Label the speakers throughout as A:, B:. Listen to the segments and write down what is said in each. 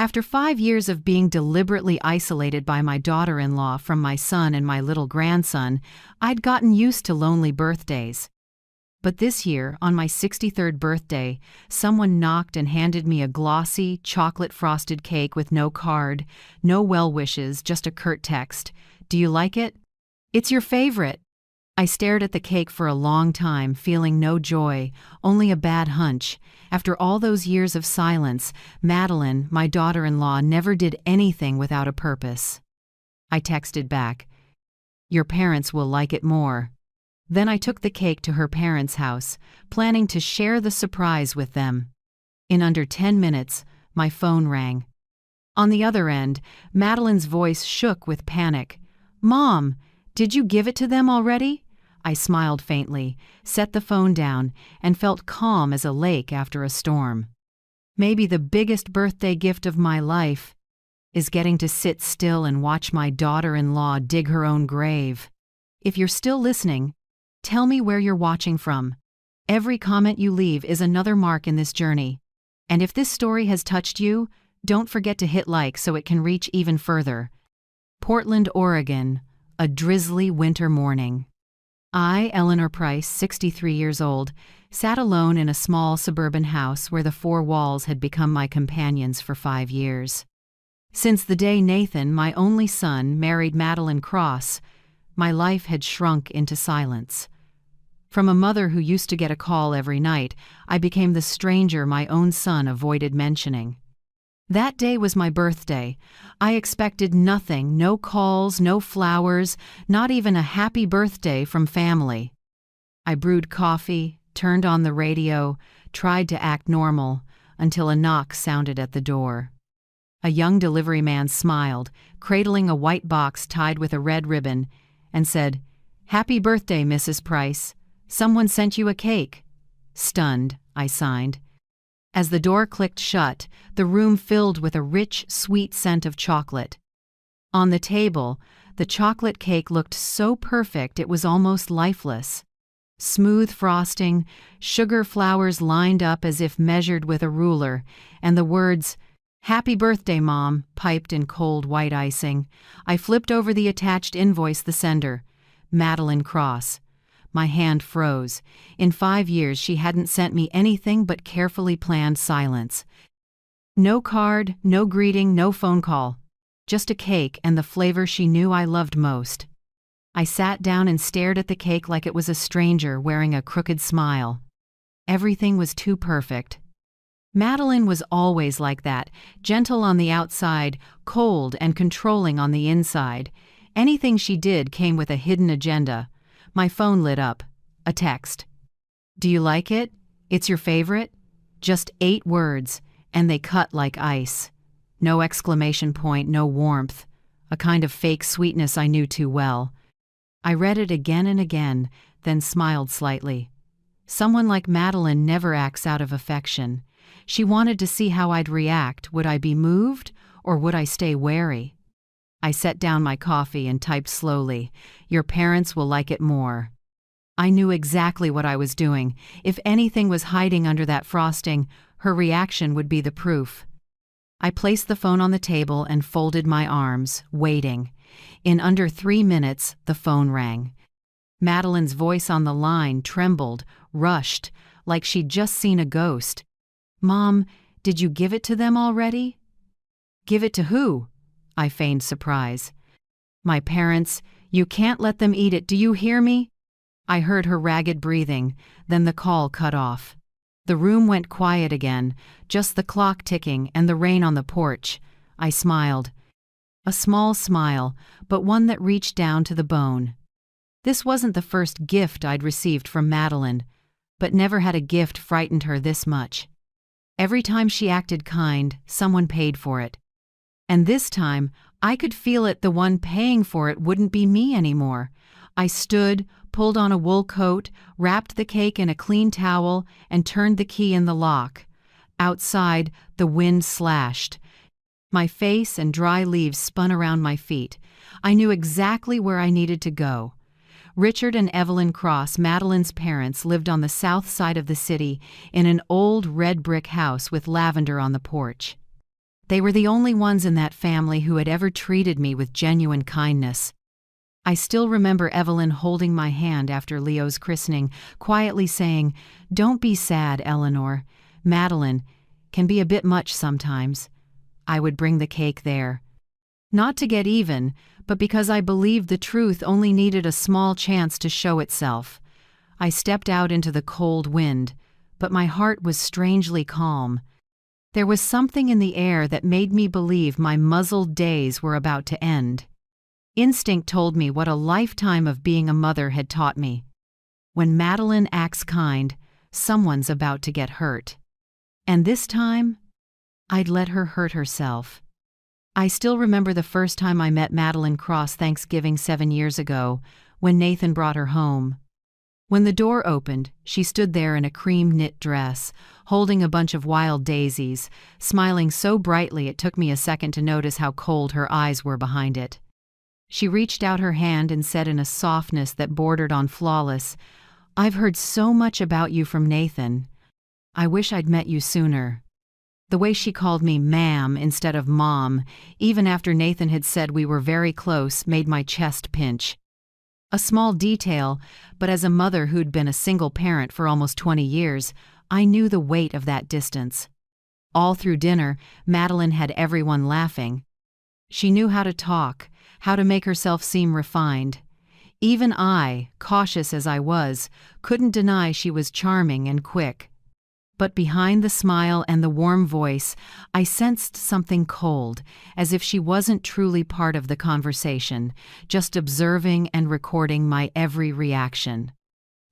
A: After 5 years of being deliberately isolated by my daughter-in-law from my son and my little grandson, I'd gotten used to lonely birthdays. But this year, on my 63rd birthday, someone knocked and handed me a glossy, chocolate-frosted cake with no card, no well wishes, just a curt text. "Do you like it? It's your favorite." I stared at the cake for a long time, feeling no joy, only a bad hunch. After all those years of silence, Madeline, my daughter-in-law, never did anything without a purpose. I texted back, "Your parents will like it more." Then I took the cake to her parents' house, planning to share the surprise with them. In under 10 minutes, my phone rang. On the other end, Madeline's voice shook with panic. "Mom, did you give it to them already?" I smiled faintly, set the phone down, and felt calm as a lake after a storm. Maybe the biggest birthday gift of my life is getting to sit still and watch my daughter-in-law dig her own grave. If you're still listening, tell me where you're watching from. Every comment you leave is another mark in this journey. And if this story has touched you, don't forget to hit like so it can reach even further. Portland, Oregon, a drizzly winter morning. I, Eleanor Price, 63 years old, sat alone in a small suburban house where the four walls had become my companions for 5 years. Since the day Nathan, my only son, married Madeline Cross, my life had shrunk into silence. From a mother who used to get a call every night, I became the stranger my own son avoided mentioning. That day was my birthday. I expected nothing, no calls, no flowers, not even a happy birthday from family. I brewed coffee, turned on the radio, tried to act normal, until a knock sounded at the door. A young delivery man smiled, cradling a white box tied with a red ribbon, and said, "Happy birthday, Mrs. Price. Someone sent you a cake." Stunned, I signed. As the door clicked shut, the room filled with a rich, sweet scent of chocolate. On the table, the chocolate cake looked so perfect it was almost lifeless. Smooth frosting, sugar flowers lined up as if measured with a ruler, and the words, "Happy birthday, Mom," piped in cold white icing. I flipped over the attached invoice, the sender, Madeline Cross. My hand froze. In 5 years, she hadn't sent me anything but carefully planned silence. No card, no greeting, no phone call. Just a cake and the flavor she knew I loved most. I sat down and stared at the cake like it was a stranger wearing a crooked smile. Everything was too perfect. Madeline was always like that, gentle on the outside, cold and controlling on the inside. Anything she did came with a hidden agenda. My phone lit up. A text. "Do you like it? It's your favorite?" Just 8 words, and they cut like ice. No exclamation point, no warmth. A kind of fake sweetness I knew too well. I read it again and again, then smiled slightly. Someone like Madeline never acts out of affection. She wanted to see how I'd react. Would I be moved, or would I stay wary? I set down my coffee and typed slowly, "Your parents will like it more." I knew exactly what I was doing. If anything was hiding under that frosting, her reaction would be the proof. I placed the phone on the table and folded my arms, waiting. In under 3 minutes, the phone rang. Madeline's voice on the line trembled, rushed, like she'd just seen a ghost. "Mom, did you give it to them already?" "Give it to who?" I feigned surprise. "My parents. You can't let them eat it, do you hear me?" I heard her ragged breathing, then the call cut off. The room went quiet again, just the clock ticking and the rain on the porch. I smiled. A small smile, but one that reached down to the bone. This wasn't the first gift I'd received from Madeline, but never had a gift frightened her this much. Every time she acted kind, someone paid for it. And this time, I could feel it. The one paying for it wouldn't be me anymore. I stood, pulled on a wool coat, wrapped the cake in a clean towel, and turned the key in the lock. Outside, the wind slashed. My face and dry leaves spun around my feet. I knew exactly where I needed to go. Richard and Evelyn Cross, Madeline's parents, lived on the south side of the city in an old red brick house with lavender on the porch. They were the only ones in that family who had ever treated me with genuine kindness. I still remember Evelyn holding my hand after Leo's christening, quietly saying, "Don't be sad, Eleanor. Madeline can be a bit much sometimes." I would bring the cake there. Not to get even, but because I believed the truth only needed a small chance to show itself. I stepped out into the cold wind, but my heart was strangely calm. There was something in the air that made me believe my muzzled days were about to end. Instinct told me what a lifetime of being a mother had taught me. When Madeline acts kind, someone's about to get hurt. And this time, I'd let her hurt herself. I still remember the first time I met Madeline Cross Thanksgiving 7 years ago, when Nathan brought her home. When the door opened, she stood there in a cream knit dress, holding a bunch of wild daisies, smiling so brightly it took me a second to notice how cold her eyes were behind it. She reached out her hand and said in a softness that bordered on flawless, "I've heard so much about you from Nathan. I wish I'd met you sooner." The way she called me ma'am instead of mom, even after Nathan had said we were very close, made my chest pinch. A small detail, but as a mother who'd been a single parent for almost 20 years, I knew the weight of that distance. All through dinner, Madeline had everyone laughing. She knew how to talk, how to make herself seem refined. Even I, cautious as I was, couldn't deny she was charming and quick. But behind the smile and the warm voice, I sensed something cold, as if she wasn't truly part of the conversation, just observing and recording my every reaction.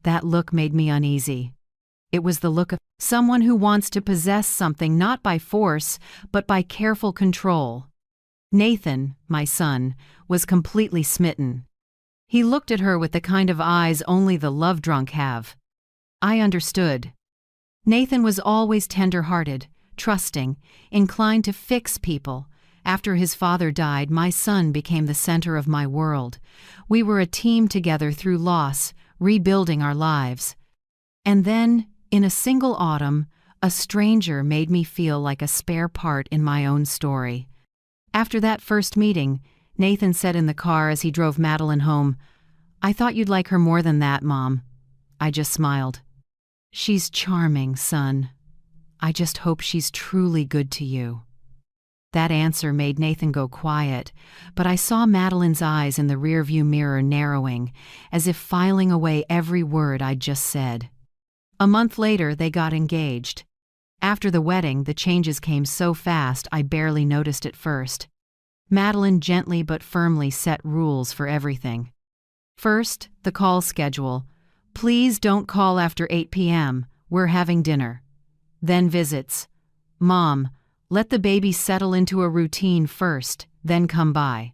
A: That look made me uneasy. It was the look of someone who wants to possess something not by force, but by careful control. Nathan, my son, was completely smitten. He looked at her with the kind of eyes only the love-drunk have. I understood. Nathan was always tender-hearted, trusting, inclined to fix people. After his father died, my son became the center of my world. We were a team together through loss, rebuilding our lives. And then, in a single autumn, a stranger made me feel like a spare part in my own story. After that first meeting, Nathan said in the car as he drove Madeline home, "I thought you'd like her more than that, Mom." I just smiled. "She's charming, son. I just hope she's truly good to you." That answer made Nathan go quiet, but I saw Madeline's eyes in the rearview mirror narrowing, as if filing away every word I'd just said. A month later, they got engaged. After the wedding, the changes came so fast I barely noticed at first. Madeline gently but firmly set rules for everything. First, the call schedule. "Please don't call after 8 p.m. We're having dinner." Then visits. "Mom, let the baby settle into a routine first, then come by."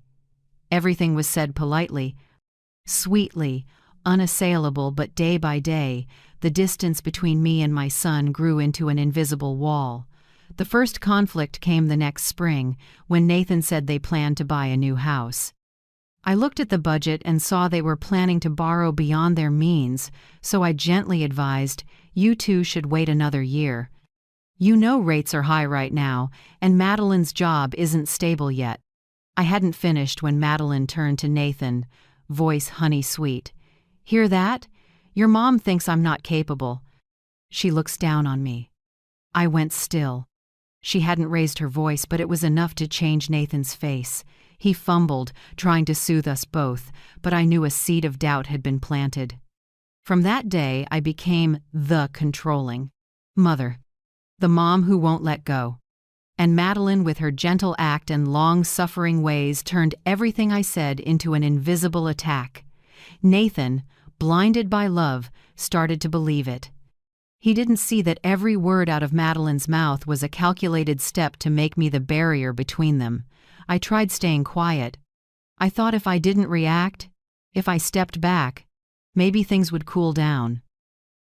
A: Everything was said politely, sweetly, unassailable, but day by day, the distance between me and my son grew into an invisible wall. The first conflict came the next spring, when Nathan said they planned to buy a new house. I looked at the budget and saw they were planning to borrow beyond their means, so I gently advised, "You two should wait another year. You know rates are high right now, and Madeline's job isn't stable yet." I hadn't finished when Madeline turned to Nathan, voice honey-sweet. "Hear that? Your mom thinks I'm not capable. She looks down on me." I went still. She hadn't raised her voice, but it was enough to change Nathan's face. He fumbled, trying to soothe us both, but I knew a seed of doubt had been planted. From that day, I became the controlling mother, the mom who won't let go. And Madeline, with her gentle act and long-suffering ways, turned everything I said into an invisible attack. Nathan, blinded by love, started to believe it. He didn't see that every word out of Madeline's mouth was a calculated step to make me the barrier between them. I tried staying quiet. I thought if I didn't react, if I stepped back, maybe things would cool down.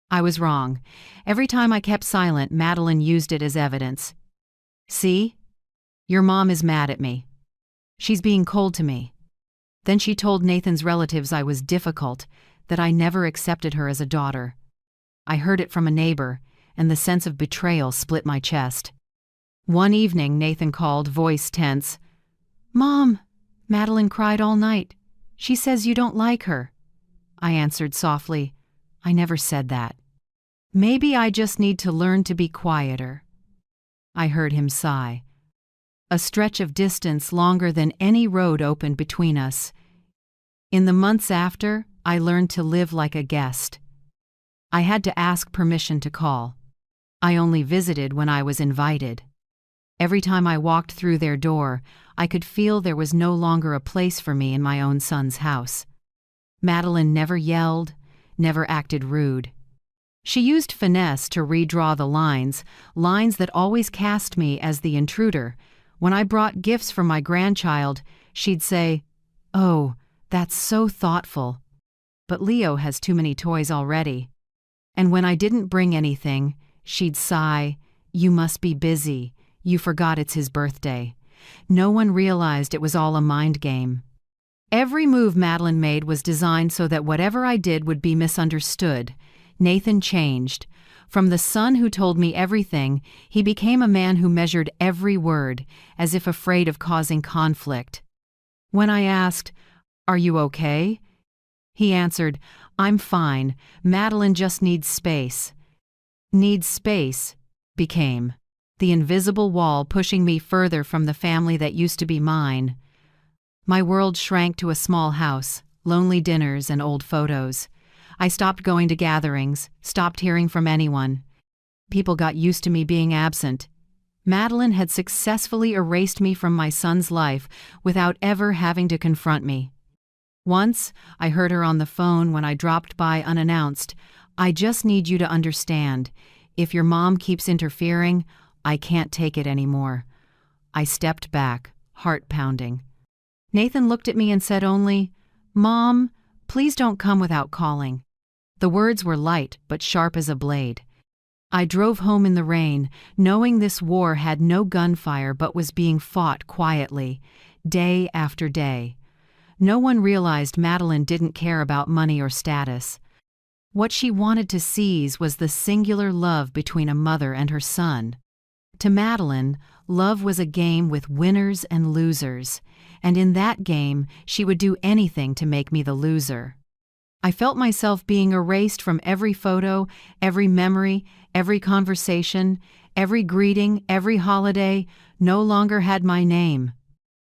A: I was wrong. Every time I kept silent, Madeline used it as evidence. "See? Your mom is mad at me. She's being cold to me." Then she told Nathan's relatives I was difficult, that I never accepted her as a daughter. I heard it from a neighbor, and the sense of betrayal split my chest. One evening, Nathan called, voice tense. "Mom, Madeline cried all night. She says you don't like her." I answered softly, "I never said that. Maybe I just need to learn to be quieter." I heard him sigh. A stretch of distance longer than any road opened between us. In the months after, I learned to live like a guest. I had to ask permission to call. I only visited when I was invited. Every time I walked through their door, I could feel there was no longer a place for me in my own son's house. Madeline never yelled, never acted rude. She used finesse to redraw the lines that always cast me as the intruder. When I brought gifts for my grandchild, she'd say, "Oh, that's so thoughtful. But Leo has too many toys already." And when I didn't bring anything, she'd sigh, "You must be busy. You forgot it's his birthday." No one realized it was all a mind game. Every move Madeline made was designed so that whatever I did would be misunderstood. Nathan changed. From the son who told me everything, he became a man who measured every word, as if afraid of causing conflict. When I asked, "Are you okay?" he answered, "I'm fine. Madeline just needs space." Needs space became the invisible wall pushing me further from the family that used to be mine. My world shrank to a small house, lonely dinners and old photos. I stopped going to gatherings, stopped hearing from anyone. People got used to me being absent. Madeline had successfully erased me from my son's life without ever having to confront me. Once, I heard her on the phone when I dropped by unannounced. "I just need you to understand. If your mom keeps interfering, I can't take it anymore." I stepped back, heart pounding. Nathan looked at me and said only, "Mom, please don't come without calling." The words were light but sharp as a blade. I drove home in the rain, knowing this war had no gunfire but was being fought quietly, day after day. No one realized Madeline didn't care about money or status. What she wanted to seize was the singular love between a mother and her son. To Madeline, love was a game with winners and losers, and in that game, she would do anything to make me the loser. I felt myself being erased from every photo, every memory, every conversation, every greeting, every holiday, no longer had my name.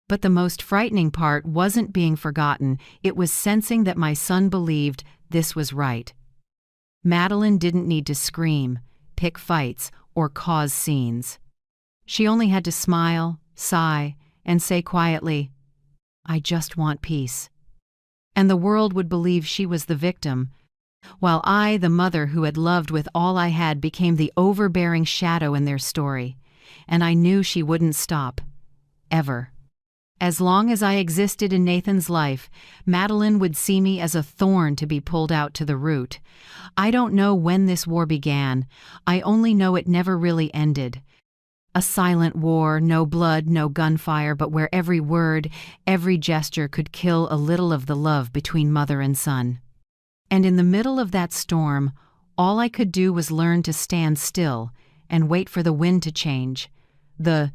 A: But the most frightening part wasn't being forgotten, it was sensing that my son believed this was right. Madeline didn't need to scream, pick fights, or cause scenes. She only had to smile, sigh, and say quietly, "I just want peace." And the world would believe she was the victim, while I, the mother who had loved with all I had, became the overbearing shadow in their story. And I knew she wouldn't stop. Ever. As long as I existed in Nathan's life, Madeline would see me as a thorn to be pulled out to the root. I don't know when this war began. I only know it never really ended. A silent war, no blood, no gunfire, but where every word, every gesture could kill a little of the love between mother and son. And in the middle of that storm, all I could do was learn to stand still and wait for the wind to change. The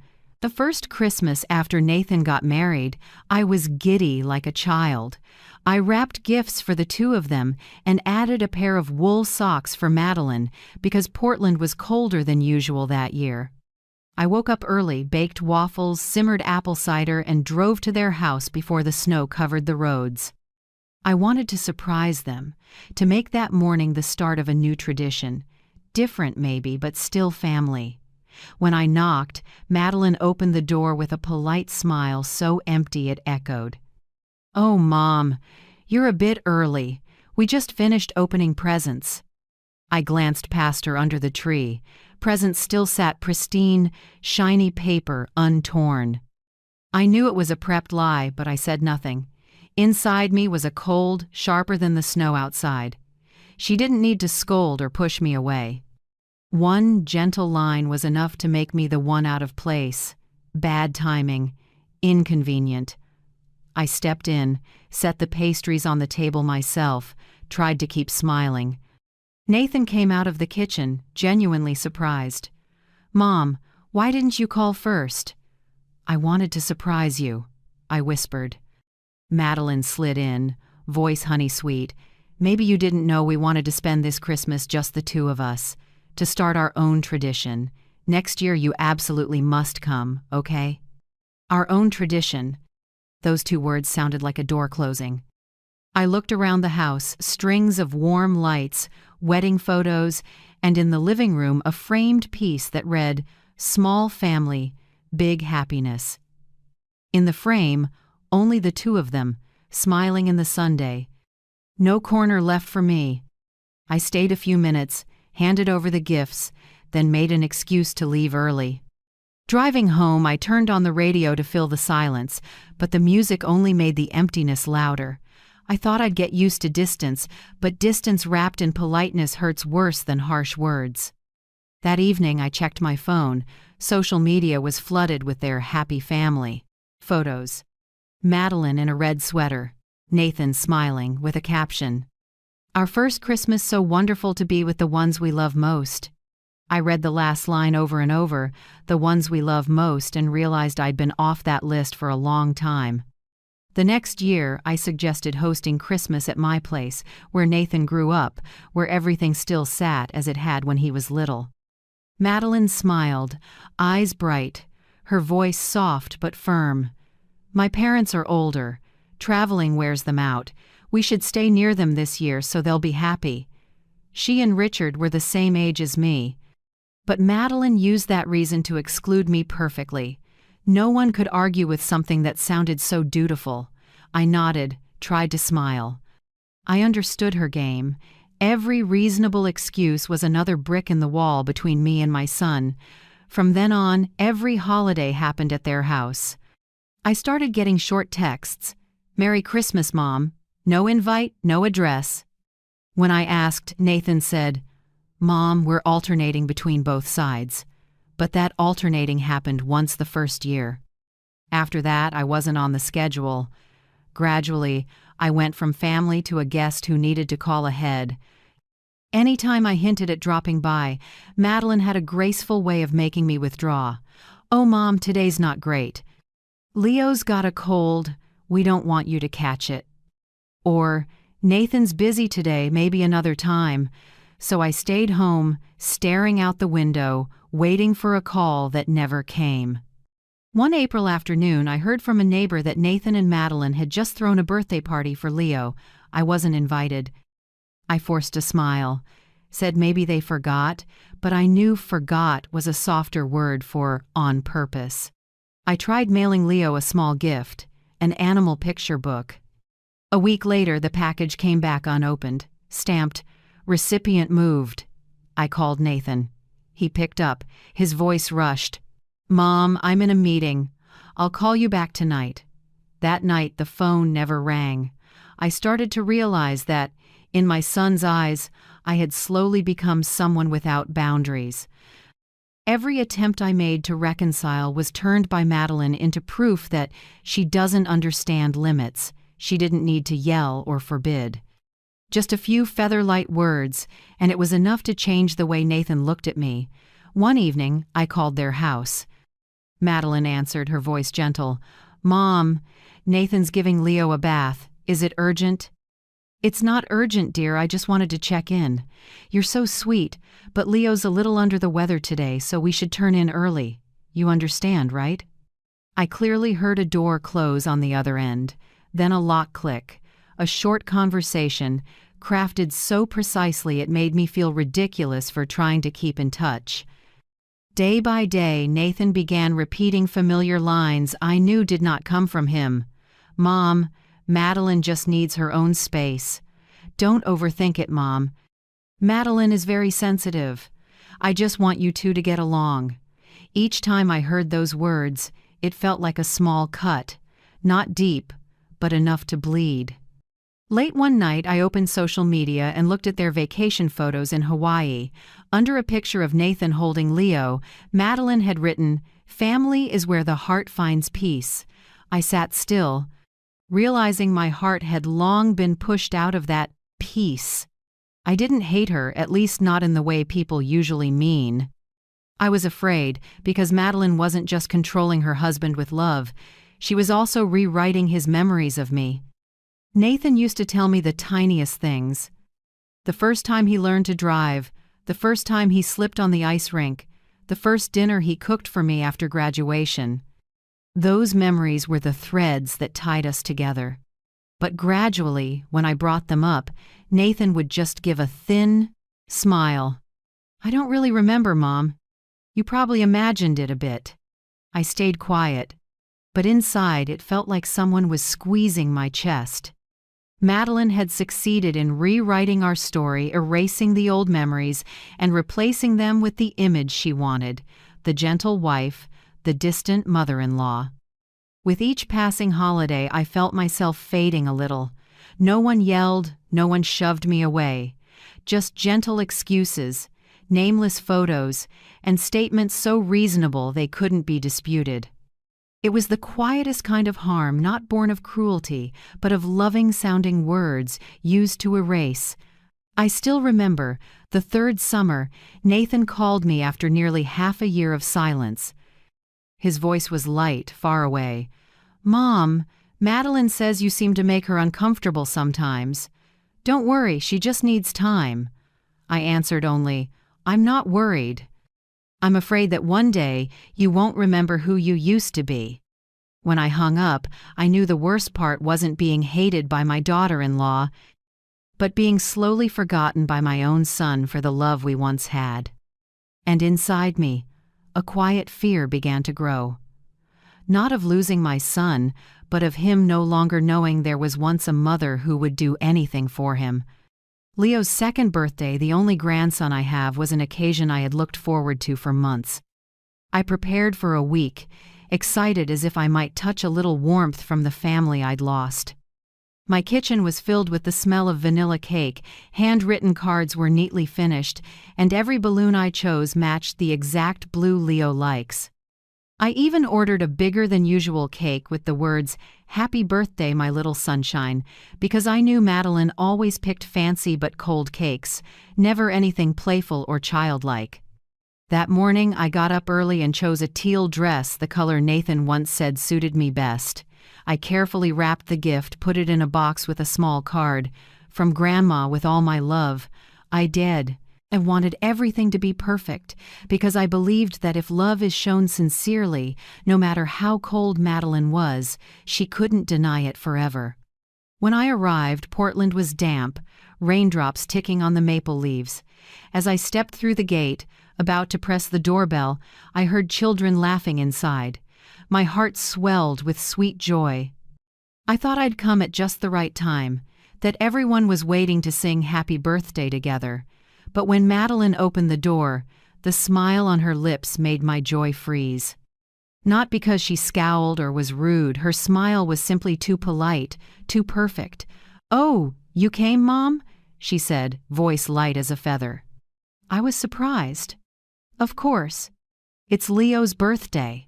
A: first Christmas after Nathan got married, I was giddy like a child. I wrapped gifts for the two of them and added a pair of wool socks for Madeline because Portland was colder than usual that year. I woke up early, baked waffles, simmered apple cider, and drove to their house before the snow covered the roads. I wanted to surprise them, to make that morning the start of a new tradition. Different maybe, but still family. When I knocked, Madeline opened the door with a polite smile so empty it echoed. "Oh, Mom, you're a bit early. We just finished opening presents." I glanced past her under the tree. Presents still sat pristine, shiny paper, untorn. I knew it was a prepped lie, but I said nothing. Inside me was a cold, sharper than the snow outside. She didn't need to scold or push me away. One gentle line was enough to make me the one out of place. Bad timing. Inconvenient. I stepped in, set the pastries on the table myself, tried to keep smiling. Nathan came out of the kitchen, genuinely surprised. "Mom, Why didn't you call first?" "I wanted to surprise you," I whispered. Madeline slid in, voice honey-sweet. "Maybe you didn't know we wanted to spend this Christmas just the two of us, to start our own tradition. Next year you absolutely must come, okay?" Our own tradition. Those two words sounded like a door closing. I looked around the house, strings of warm lights, wedding photos, and in the living room a framed piece that read, "Small family, big happiness." In the frame, only the two of them, smiling in the Sunday. No corner left for me. I stayed a few minutes, handed over the gifts, then made an excuse to leave early. Driving home, I turned on the radio to fill the silence, but the music only made the emptiness louder. I thought I'd get used to distance, but distance wrapped in politeness hurts worse than harsh words. That evening, I checked my phone. Social media was flooded with their happy family photos. Madeline in a red sweater, Nathan smiling, with a caption, "Our first Christmas, so wonderful to be with the ones we love most." I read the last line over and over, "the ones we love most," and realized I'd been off that list for a long time. The next year, I suggested hosting Christmas at my place, where Nathan grew up, where everything still sat as it had when he was little. Madeline smiled, eyes bright, her voice soft but firm. "My parents are older. Traveling wears them out. We should stay near them this year so they'll be happy." She and Richard were the same age as me. But Madeline used that reason to exclude me perfectly. No one could argue with something that sounded so dutiful. I nodded, tried to smile. I understood her game. Every reasonable excuse was another brick in the wall between me and my son. From then on, every holiday happened at their house. I started getting short texts. "Merry Christmas, Mom. No invite, no address." When I asked, Nathan said, "Mom, we're alternating between both sides." But that alternating happened once the first year. After that, I wasn't on the schedule. Gradually, I went from family to a guest who needed to call ahead. Anytime I hinted at dropping by, Madeline had a graceful way of making me withdraw. "Oh, Mom, today's not great. Leo's got a cold. We don't want you to catch it." Or, "Nathan's busy today, maybe another time." So I stayed home, staring out the window, waiting for a call that never came. One April afternoon, I heard from a neighbor that Nathan and Madeline had just thrown a birthday party for Leo. I wasn't invited. I forced a smile, said maybe they forgot, but I knew "forgot" was a softer word for on purpose. I tried mailing Leo a small gift, an animal picture book. A week later, the package came back unopened, stamped, "Recipient moved." I called Nathan. He picked up. His voice rushed. "Mom, I'm in a meeting. I'll call you back tonight." That night, the phone never rang. I started to realize that, in my son's eyes, I had slowly become someone without boundaries. Every attempt I made to reconcile was turned by Madeline into proof that she doesn't understand limits. She didn't need to yell or forbid. Just a few feather-light words, and it was enough to change the way Nathan looked at me. One evening, I called their house. Madeline answered, her voice gentle. "Mom, Nathan's giving Leo a bath. Is it urgent?" "It's not urgent, dear. I just wanted to check in. You're so sweet, but Leo's a little under the weather today, so we should turn in early. You understand, right?" I clearly heard a door close on the other end, then a lock click. A short conversation, crafted so precisely it made me feel ridiculous for trying to keep in touch. Day by day, Nathan began repeating familiar lines I knew did not come from him. "Mom, Madeline just needs her own space. Don't overthink it, Mom. Madeline is very sensitive. I just want you two to get along." Each time I heard those words, it felt like a small cut, not deep, but enough to bleed. Late one night, I opened social media and looked at their vacation photos in Hawaii. Under a picture of Nathan holding Leo, Madeline had written, "Family is where the heart finds peace." I sat still, realizing my heart had long been pushed out of that peace. I didn't hate her, at least not in the way people usually mean. I was afraid, because Madeline wasn't just controlling her husband with love, she was also rewriting his memories of me. Nathan used to tell me the tiniest things. The first time he learned to drive, the first time he slipped on the ice rink, the first dinner he cooked for me after graduation. Those memories were the threads that tied us together. But gradually, when I brought them up, Nathan would just give a thin smile. "I don't really remember, Mom. You probably imagined it a bit." I stayed quiet, but inside it felt like someone was squeezing my chest. Madeline had succeeded in rewriting our story, erasing the old memories, and replacing them with the image she wanted, the gentle wife, the distant mother-in-law. With each passing holiday, I felt myself fading a little. No one yelled, no one shoved me away. Just gentle excuses, nameless photos, and statements so reasonable they couldn't be disputed. It was the quietest kind of harm, not born of cruelty, but of loving-sounding words used to erase. I still remember, the third summer, Nathan called me after nearly half a year of silence. His voice was light, far away. "Mom, Madeline says you seem to make her uncomfortable sometimes. Don't worry, she just needs time." I answered only, "I'm not worried. I'm afraid that one day you won't remember who you used to be." When I hung up, I knew the worst part wasn't being hated by my daughter-in-law, but being slowly forgotten by my own son for the love we once had. And inside me, a quiet fear began to grow. Not of losing my son, but of him no longer knowing there was once a mother who would do anything for him. Leo's second birthday, the only grandson I have, was an occasion I had looked forward to for months. I prepared for a week, excited as if I might touch a little warmth from the family I'd lost. My kitchen was filled with the smell of vanilla cake, handwritten cards were neatly finished, and every balloon I chose matched the exact blue Leo likes. I even ordered a bigger-than-usual cake with the words, "Happy birthday, my little sunshine," because I knew Madeline always picked fancy but cold cakes, never anything playful or childlike. That morning, I got up early and chose a teal dress, the color Nathan once said suited me best. I carefully wrapped the gift, put it in a box with a small card. "From Grandma with all my love." I did. I wanted everything to be perfect, because I believed that if love is shown sincerely, no matter how cold Madeline was, she couldn't deny it forever. When I arrived, Portland was damp, raindrops ticking on the maple leaves. As I stepped through the gate, about to press the doorbell, I heard children laughing inside. My heart swelled with sweet joy. I thought I'd come at just the right time, that everyone was waiting to sing happy birthday together. But when Madeline opened the door, the smile on her lips made my joy freeze. Not because she scowled or was rude, her smile was simply too polite, too perfect. "Oh, you came, Mom?" she said, voice light as a feather. I was surprised. "Of course. It's Leo's birthday."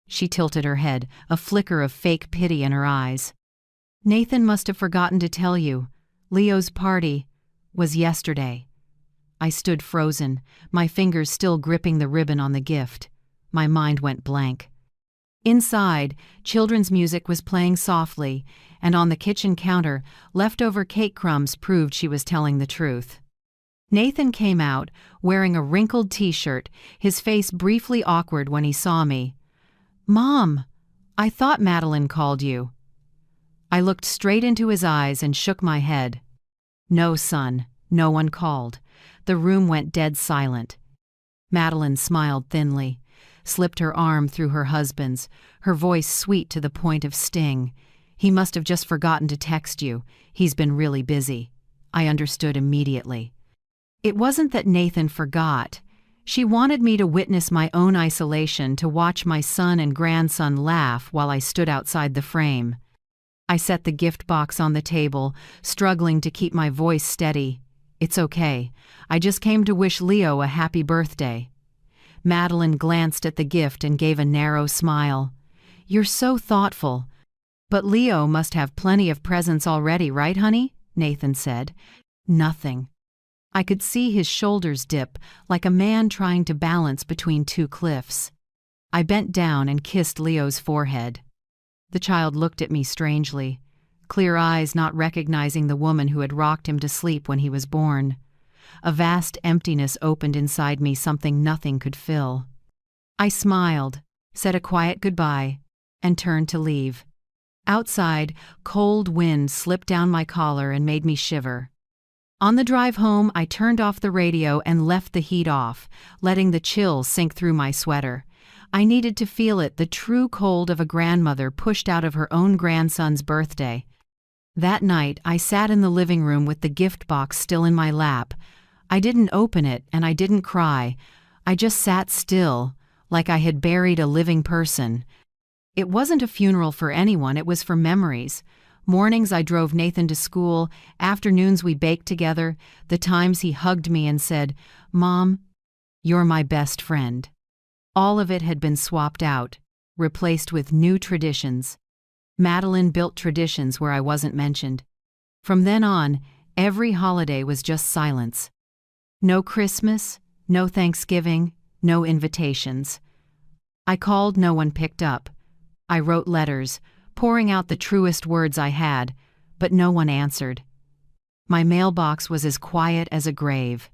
A: She tilted her head, a flicker of fake pity in her eyes. "Nathan must have forgotten to tell you. Leo's party was yesterday." I stood frozen, my fingers still gripping the ribbon on the gift. My mind went blank. Inside, children's music was playing softly, and on the kitchen counter, leftover cake crumbs proved she was telling the truth. Nathan came out, wearing a wrinkled t-shirt, his face briefly awkward when he saw me. "Mom, I thought Madeline called you." I looked straight into his eyes and shook my head. "No, son, no one called." The room went dead silent. Madeline smiled thinly, slipped her arm through her husband's, her voice sweet to the point of sting. "He must have just forgotten to text you. He's been really busy." I understood immediately. It wasn't that Nathan forgot. She wanted me to witness my own isolation, to watch my son and grandson laugh while I stood outside the frame. I set the gift box on the table, struggling to keep my voice steady. "It's okay. I just came to wish Leo a happy birthday." Madeline glanced at the gift and gave a narrow smile. "You're so thoughtful. But Leo must have plenty of presents already, right, honey?" Nathan said. "Nothing." I could see his shoulders dip, like a man trying to balance between two cliffs. I bent down and kissed Leo's forehead. The child looked at me strangely, clear eyes not recognizing the woman who had rocked him to sleep when he was born. A vast emptiness opened inside me, something nothing could fill. I smiled, said a quiet goodbye, and turned to leave. Outside, cold wind slipped down my collar and made me shiver. On the drive home, I turned off the radio and left the heat off, letting the chill sink through my sweater. I needed to feel it, the true cold of a grandmother pushed out of her own grandson's birthday. That night, I sat in the living room with the gift box still in my lap. I didn't open it and I didn't cry. I just sat still, like I had buried a living person. It wasn't a funeral for anyone, it was for memories. Mornings I drove Nathan to school, afternoons we baked together, the times he hugged me and said, "Mom, you're my best friend." All of it had been swapped out, replaced with new traditions. Madeline built traditions where I wasn't mentioned. From then on, every holiday was just silence. No Christmas, no Thanksgiving, no invitations. I called, no one picked up. I wrote letters, pouring out the truest words I had, but no one answered. My mailbox was as quiet as a grave.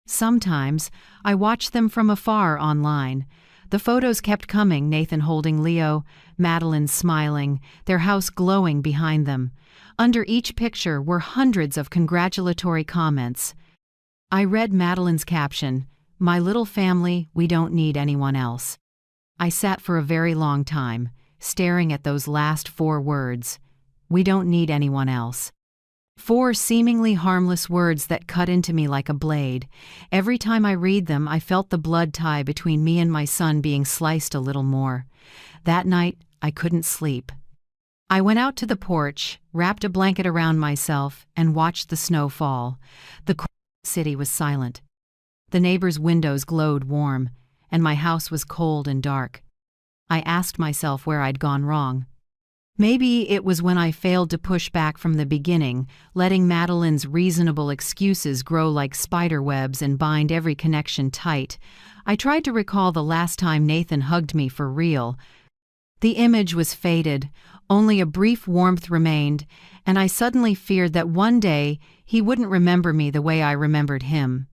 A: Sometimes, I watched them from afar online. The photos kept coming, Nathan holding Leo, Madeline smiling, their house glowing behind them. Under each picture were hundreds of congratulatory comments. I read Madeline's caption, "My little family, we don't need anyone else." I sat for a very long time, staring at those last 4 words. We don't need anyone else. 4 seemingly harmless words that cut into me like a blade. Every time I read them, I felt the blood tie between me and my son being sliced a little more. That night, I couldn't sleep. I went out to the porch, wrapped a blanket around myself, and watched the snow fall. The city was silent. The neighbors' windows glowed warm, and my house was cold and dark. I asked myself where I'd gone wrong. Maybe it was when I failed to push back from the beginning, letting Madeline's reasonable excuses grow like spider webs and bind every connection tight. I tried to recall the last time Nathan hugged me for real. The image was faded, only a brief warmth remained, and I suddenly feared that one day he wouldn't remember me the way I remembered him.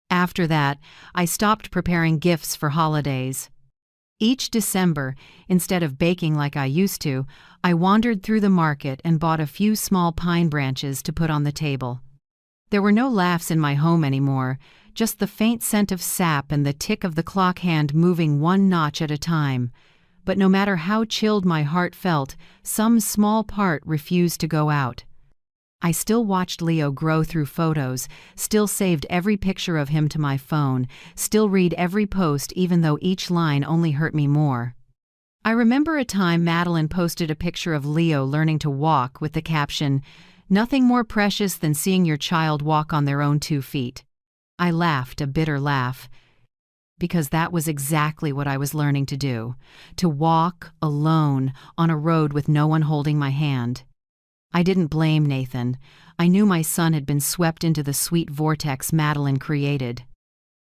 A: After that, I stopped preparing gifts for holidays. Each December, instead of baking like I used to, I wandered through the market and bought a few small pine branches to put on the table. There were no laughs in my home anymore, just the faint scent of sap and the tick of the clock hand moving one notch at a time. But no matter how chilled my heart felt, some small part refused to go out. I still watched Leo grow through photos, still saved every picture of him to my phone, still read every post even though each line only hurt me more. I remember a time Madeline posted a picture of Leo learning to walk with the caption, "Nothing more precious than seeing your child walk on their own 2 feet." I laughed a bitter laugh, because that was exactly what I was learning to do, to walk alone on a road with no one holding my hand. I didn't blame Nathan. I knew my son had been swept into the sweet vortex Madeline created.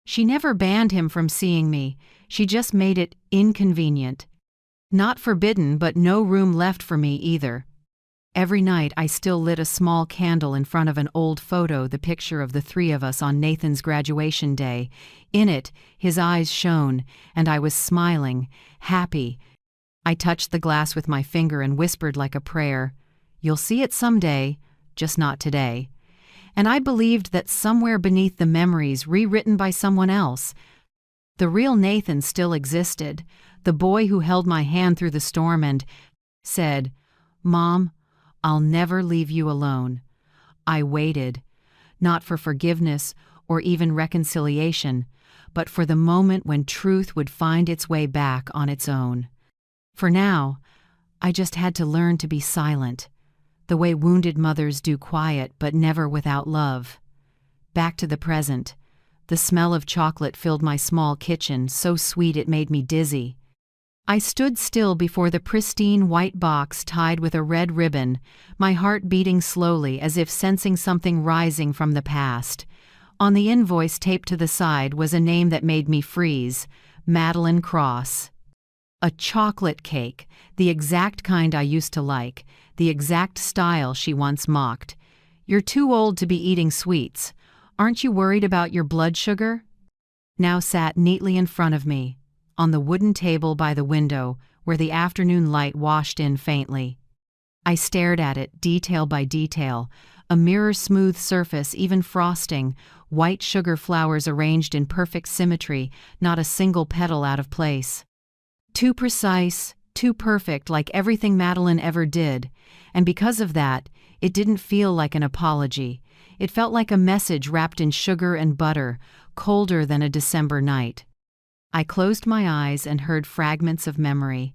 A: She never banned him from seeing me. She just made it inconvenient. Not forbidden, but no room left for me either. Every night I still lit a small candle in front of an old photo, the picture of the 3 of us on Nathan's graduation day. In it, his eyes shone, and I was smiling, happy. I touched the glass with my finger and whispered like a prayer, "You'll see it someday, just not today." And I believed that somewhere beneath the memories rewritten by someone else, the real Nathan still existed, the boy who held my hand through the storm and said, "Mom, I'll never leave you alone." I waited, not for forgiveness or even reconciliation, but for the moment when truth would find its way back on its own. For now, I just had to learn to be silent, the way wounded mothers do, quiet but never without love. Back to the present. The smell of chocolate filled my small kitchen, so sweet it made me dizzy. I stood still before the pristine white box tied with a red ribbon, my heart beating slowly as if sensing something rising from the past. On the invoice taped to the side was a name that made me freeze: Madeline Cross. A chocolate cake, the exact kind I used to like, the exact style she once mocked. "You're too old to be eating sweets. Aren't you worried about your blood sugar?" Now sat neatly in front of me, on the wooden table by the window where the afternoon light washed in faintly. I stared at it, detail by detail, a mirror-smooth surface, even frosting, white sugar flowers arranged in perfect symmetry, not a single petal out of place. Too precise, too perfect, like everything Madeline ever did, and because of that, it didn't feel like an apology. It felt like a message wrapped in sugar and butter, colder than a December night. I closed my eyes and heard fragments of memory.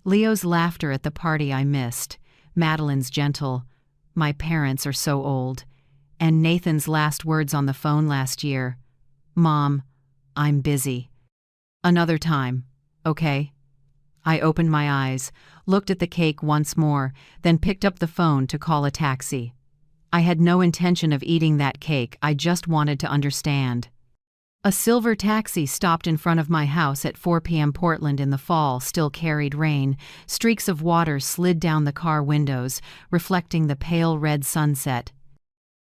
A: Leo's laughter at the party I missed, Madeline's gentle, "My parents are so old," and Nathan's last words on the phone last year, "Mom, I'm busy. Another time, okay?" I opened my eyes, looked at the cake once more, then picked up the phone to call a taxi. I had no intention of eating that cake, I just wanted to understand. A silver taxi stopped in front of my house at 4 p.m. Portland in the fall still carried rain. Streaks of water slid down the car windows, reflecting the pale red sunset.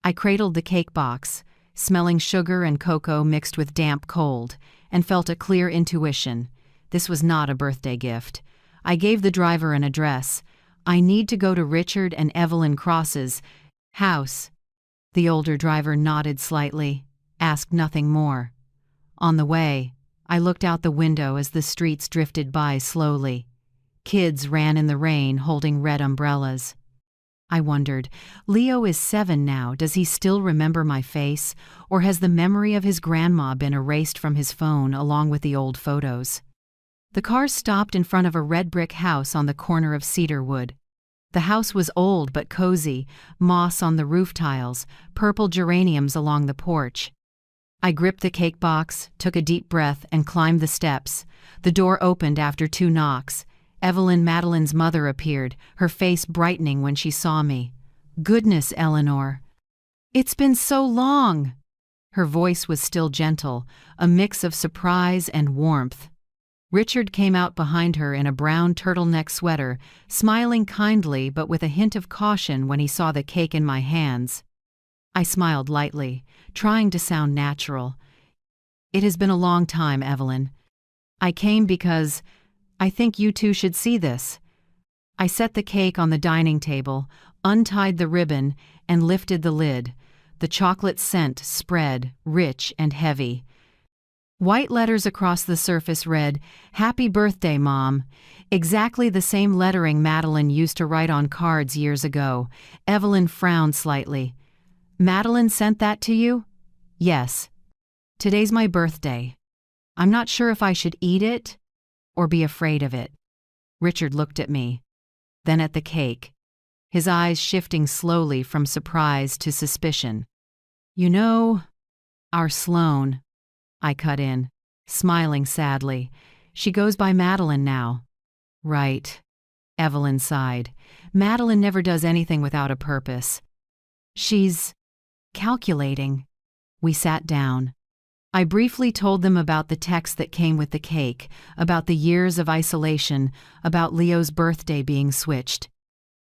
A: I cradled the cake box, smelling sugar and cocoa mixed with damp cold, and felt a clear intuition. This was not a birthday gift. I gave the driver an address. "I need to go to Richard and Evelyn Cross's house." The older driver nodded slightly, asked nothing more. On the way, I looked out the window as the streets drifted by slowly. Kids ran in the rain holding red umbrellas. I wondered, Leo is 7 now, does he still remember my face, or has the memory of his grandma been erased from his phone along with the old photos? The car stopped in front of a red brick house on the corner of Cedarwood. The house was old but cozy, moss on the roof tiles, purple geraniums along the porch. I gripped the cake box, took a deep breath, and climbed the steps. The door opened after 2 knocks. Evelyn, Madeline's mother, appeared, her face brightening when she saw me. "Goodness, Eleanor. It's been so long." Her voice was still gentle, a mix of surprise and warmth. Richard came out behind her in a brown turtleneck sweater, smiling kindly but with a hint of caution when he saw the cake in my hands. I smiled lightly, trying to sound natural. "It has been a long time, Evelyn. I came because I think you two should see this." I set the cake on the dining table, untied the ribbon, and lifted the lid. The chocolate scent spread, rich and heavy. White letters across the surface read, "Happy birthday, Mom." Exactly the same lettering Madeline used to write on cards years ago. Evelyn frowned slightly. "Madeline sent that to you?" "Yes. Today's my birthday. I'm not sure if I should eat it or be afraid of it." Richard looked at me, then at the cake, his eyes shifting slowly from surprise to suspicion. "You know, our Sloane," I cut in, smiling sadly. "She goes by Madeline now." "Right," Evelyn sighed. "Madeline never does anything without a purpose. She's calculating." We sat down. I briefly told them about the text that came with the cake, about the years of isolation, about Leo's birthday being switched.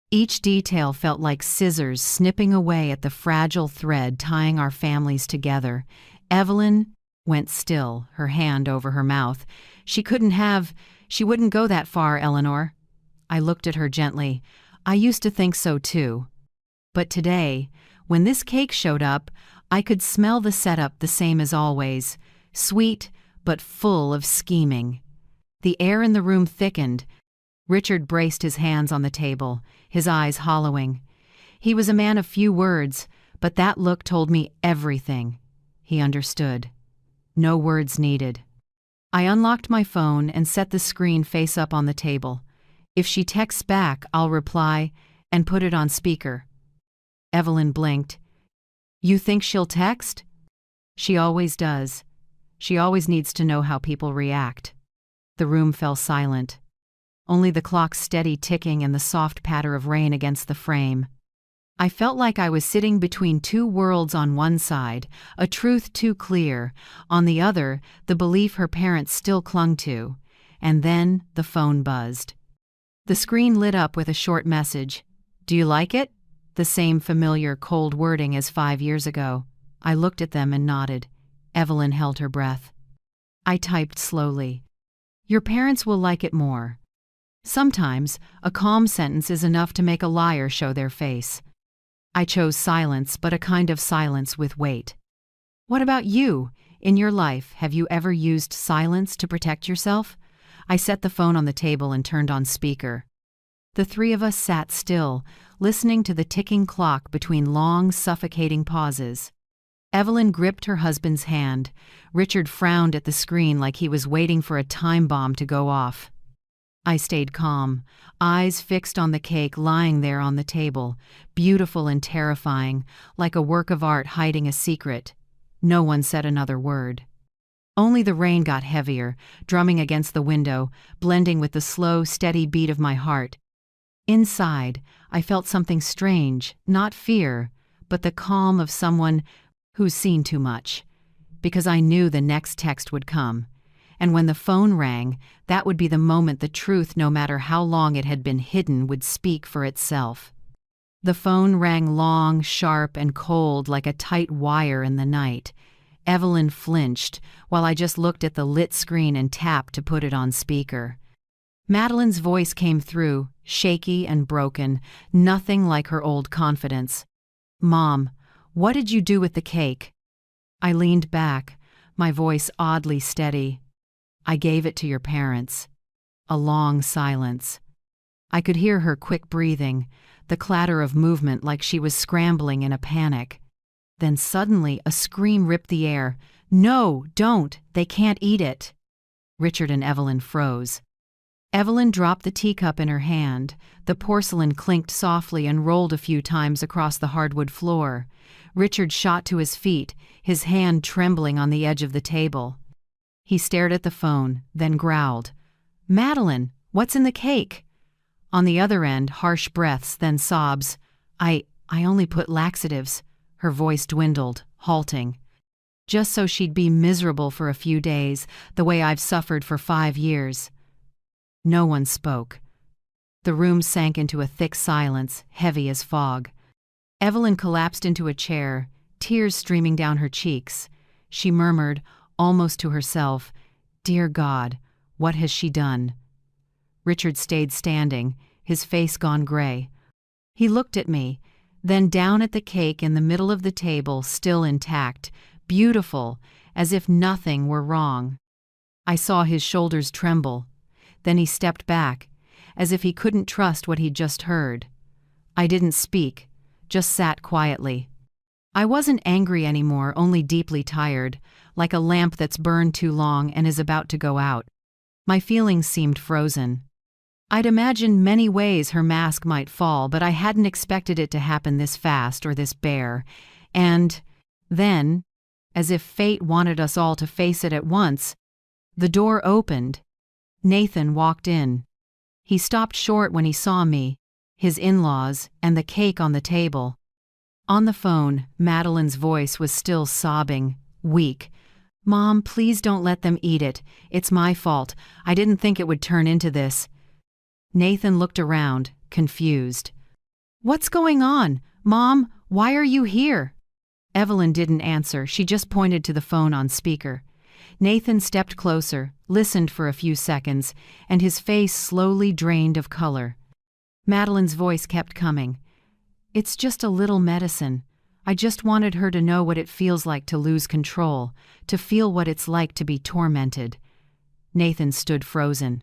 A: Each detail felt like scissors snipping away at the fragile thread tying our families together. Evelyn went still, her hand over her mouth. She wouldn't go that far, Eleanor." I looked at her gently. "I used to think so too. But today, when this cake showed up, I could smell the setup the same as always, sweet but full of scheming." The air in the room thickened. Richard braced his hands on the table, his eyes hollowing. He was a man of few words, but that look told me everything. He understood. No words needed. I unlocked my phone and set the screen face up on the table. If she texts back, I'll reply, and put it on speaker. Evelyn blinked. "You think she'll text?" "She always does. She always needs to know how people react." The room fell silent. Only the clock's steady ticking and the soft patter of rain against the frame. I felt like I was sitting between two worlds: on one side, a truth too clear; on the other, the belief her parents still clung to. And then the phone buzzed. The screen lit up with a short message. "Do you like it?" The same familiar cold wording as 5 years ago. I looked at them and nodded. Evelyn held her breath. I typed slowly. "Your parents will like it more." Sometimes, a calm sentence is enough to make a liar show their face. I chose silence, but a kind of silence with weight. What about you? In your life, have you ever used silence to protect yourself? I set the phone on the table and turned on speaker. The three of us sat still, listening to the ticking clock between long, suffocating pauses. Evelyn gripped her husband's hand. Richard frowned at the screen like he was waiting for a time bomb to go off. I stayed calm, eyes fixed on the cake lying there on the table, beautiful and terrifying, like a work of art hiding a secret. No one said another word. Only the rain got heavier, drumming against the window, blending with the slow, steady beat of my heart. Inside, I felt something strange, not fear, but the calm of someone who's seen too much. Because I knew the next text would come. And when the phone rang, that would be the moment the truth, no matter how long it had been hidden, would speak for itself. The phone rang long, sharp, and cold like a tight wire in the night. Evelyn flinched, while I just looked at the lit screen and tapped to put it on speaker. Madeline's voice came through, shaky and broken, nothing like her old confidence. "Mom, what did you do with the cake?" I leaned back, my voice oddly steady. "I gave it to your parents." A long silence. I could hear her quick breathing, the clatter of movement like she was scrambling in a panic. Then suddenly a scream ripped the air. "No, don't! They can't eat it!" Richard and Evelyn froze. Evelyn dropped the teacup in her hand. The porcelain clinked softly and rolled a few times across the hardwood floor. Richard shot to his feet, his hand trembling on the edge of the table. He stared at the phone, then growled, "Madeline, what's in the cake?" On the other end, harsh breaths, then sobs. I only put laxatives." Her voice dwindled, halting. "Just so she'd be miserable for a few days, the way I've suffered for 5 years." No one spoke. The room sank into a thick silence, heavy as fog. Evelyn collapsed into a chair, tears streaming down her cheeks. She murmured, almost to herself, "Dear God, what has she done?" Richard stayed standing, his face gone gray. He looked at me, then down at the cake in the middle of the table, still intact, beautiful, as if nothing were wrong. I saw his shoulders tremble. Then he stepped back, as if he couldn't trust what he'd just heard. I didn't speak, just sat quietly. I wasn't angry anymore, only deeply tired, like a lamp that's burned too long and is about to go out. My feelings seemed frozen. I'd imagined many ways her mask might fall, but I hadn't expected it to happen this fast or this bare. And then, as if fate wanted us all to face it at once, the door opened. Nathan walked in. He stopped short when he saw me, his in-laws, and the cake on the table. On the phone, Madeline's voice was still sobbing, weak. "Mom, please don't let them eat it. It's my fault. I didn't think it would turn into this." Nathan looked around, confused. "What's going on? Mom, why are you here?" Evelyn didn't answer. She just pointed to the phone on speaker. Nathan stepped closer, listened for a few seconds, and his face slowly drained of color. Madeline's voice kept coming. "It's just a little medicine. I just wanted her to know what it feels like to lose control, to feel what it's like to be tormented." Nathan stood frozen.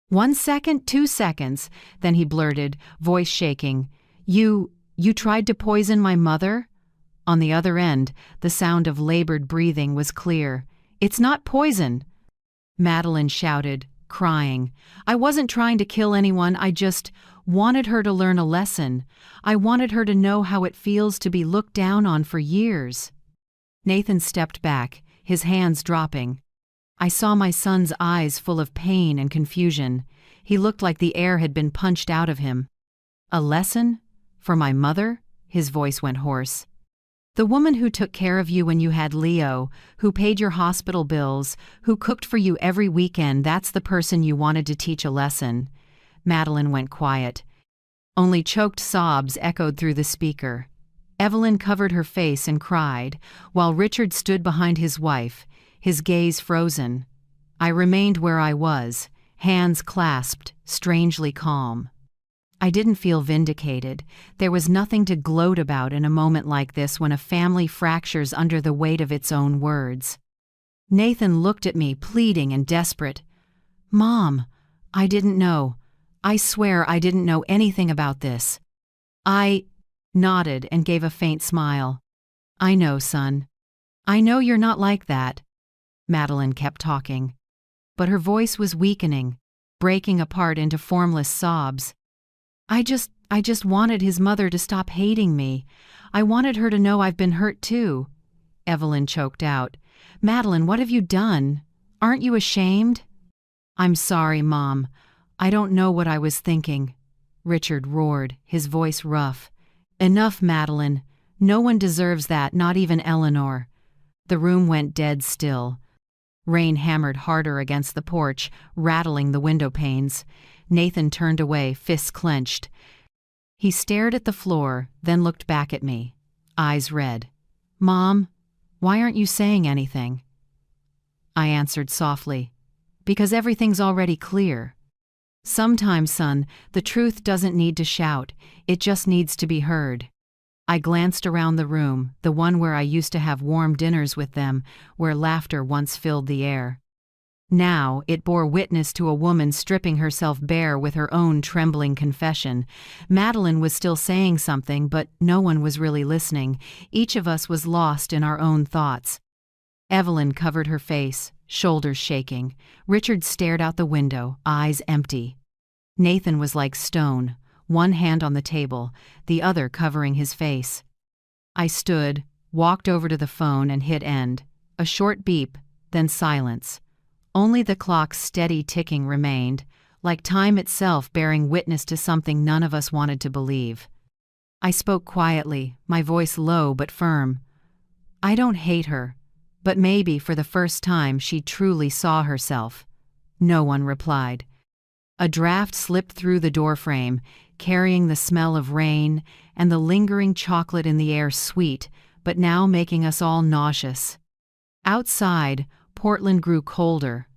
A: 1 second, 2 seconds, then he blurted, voice shaking, You tried to poison my mother?" On the other end, the sound of labored breathing was clear. "It's not poison." Madeline shouted, crying. "I wasn't trying to kill anyone, I just wanted her to learn a lesson. I wanted her to know how it feels to be looked down on for years." Nathan stepped back, his hands dropping. I saw my son's eyes full of pain and confusion. He looked like the air had been punched out of him. A lesson? For my mother? his voice went hoarse. The woman who took care of you when you had Leo, who paid your hospital bills, who cooked for you every weekend, that's the person you wanted to teach a lesson. Madeline went quiet. Only choked sobs echoed through the speaker. Evelyn covered her face and cried, while Richard stood behind his wife, his gaze frozen. I remained where I was, hands clasped, strangely calm. I didn't feel vindicated. There was nothing to gloat about in a moment like this when a family fractures under the weight of its own words. Nathan looked at me, pleading and desperate. "Mom, I didn't know. I swear I didn't know anything about this." I nodded and gave a faint smile. "I know, son. I know you're not like that." Madeline kept talking, but her voice was weakening, breaking apart into formless sobs. I just wanted his mother to stop hating me. I wanted her to know I've been hurt too." Evelyn choked out. "Madeline, what have you done? Aren't you ashamed?" "I'm sorry, Mom. I don't know what I was thinking." Richard roared, his voice rough. "Enough, Madeline. No one deserves that, not even Eleanor." The room went dead still. Rain hammered harder against the porch, rattling the window panes. Nathan turned away, fists clenched. He stared at the floor, then looked back at me, eyes red. "Mom, why aren't you saying anything?" I answered softly, "Because everything's already clear. Sometimes, son, the truth doesn't need to shout, it just needs to be heard." I glanced around the room, the one where I used to have warm dinners with them, where laughter once filled the air. Now it bore witness to a woman stripping herself bare with her own trembling confession. Madeline was still saying something, but no one was really listening. Each of us was lost in our own thoughts. Evelyn covered her face, shoulders shaking. Richard stared out the window, eyes empty. Nathan was like stone, one hand on the table, the other covering his face. I stood, walked over to the phone and hit end. A short beep, then silence. Only the clock's steady ticking remained, like time itself bearing witness to something none of us wanted to believe. I spoke quietly, my voice low but firm. "I don't hate her, but maybe for the first time she truly saw herself." No one replied. A draft slipped through the doorframe, carrying the smell of rain and the lingering chocolate in the air, sweet, but now making us all nauseous. Outside, Portland grew colder.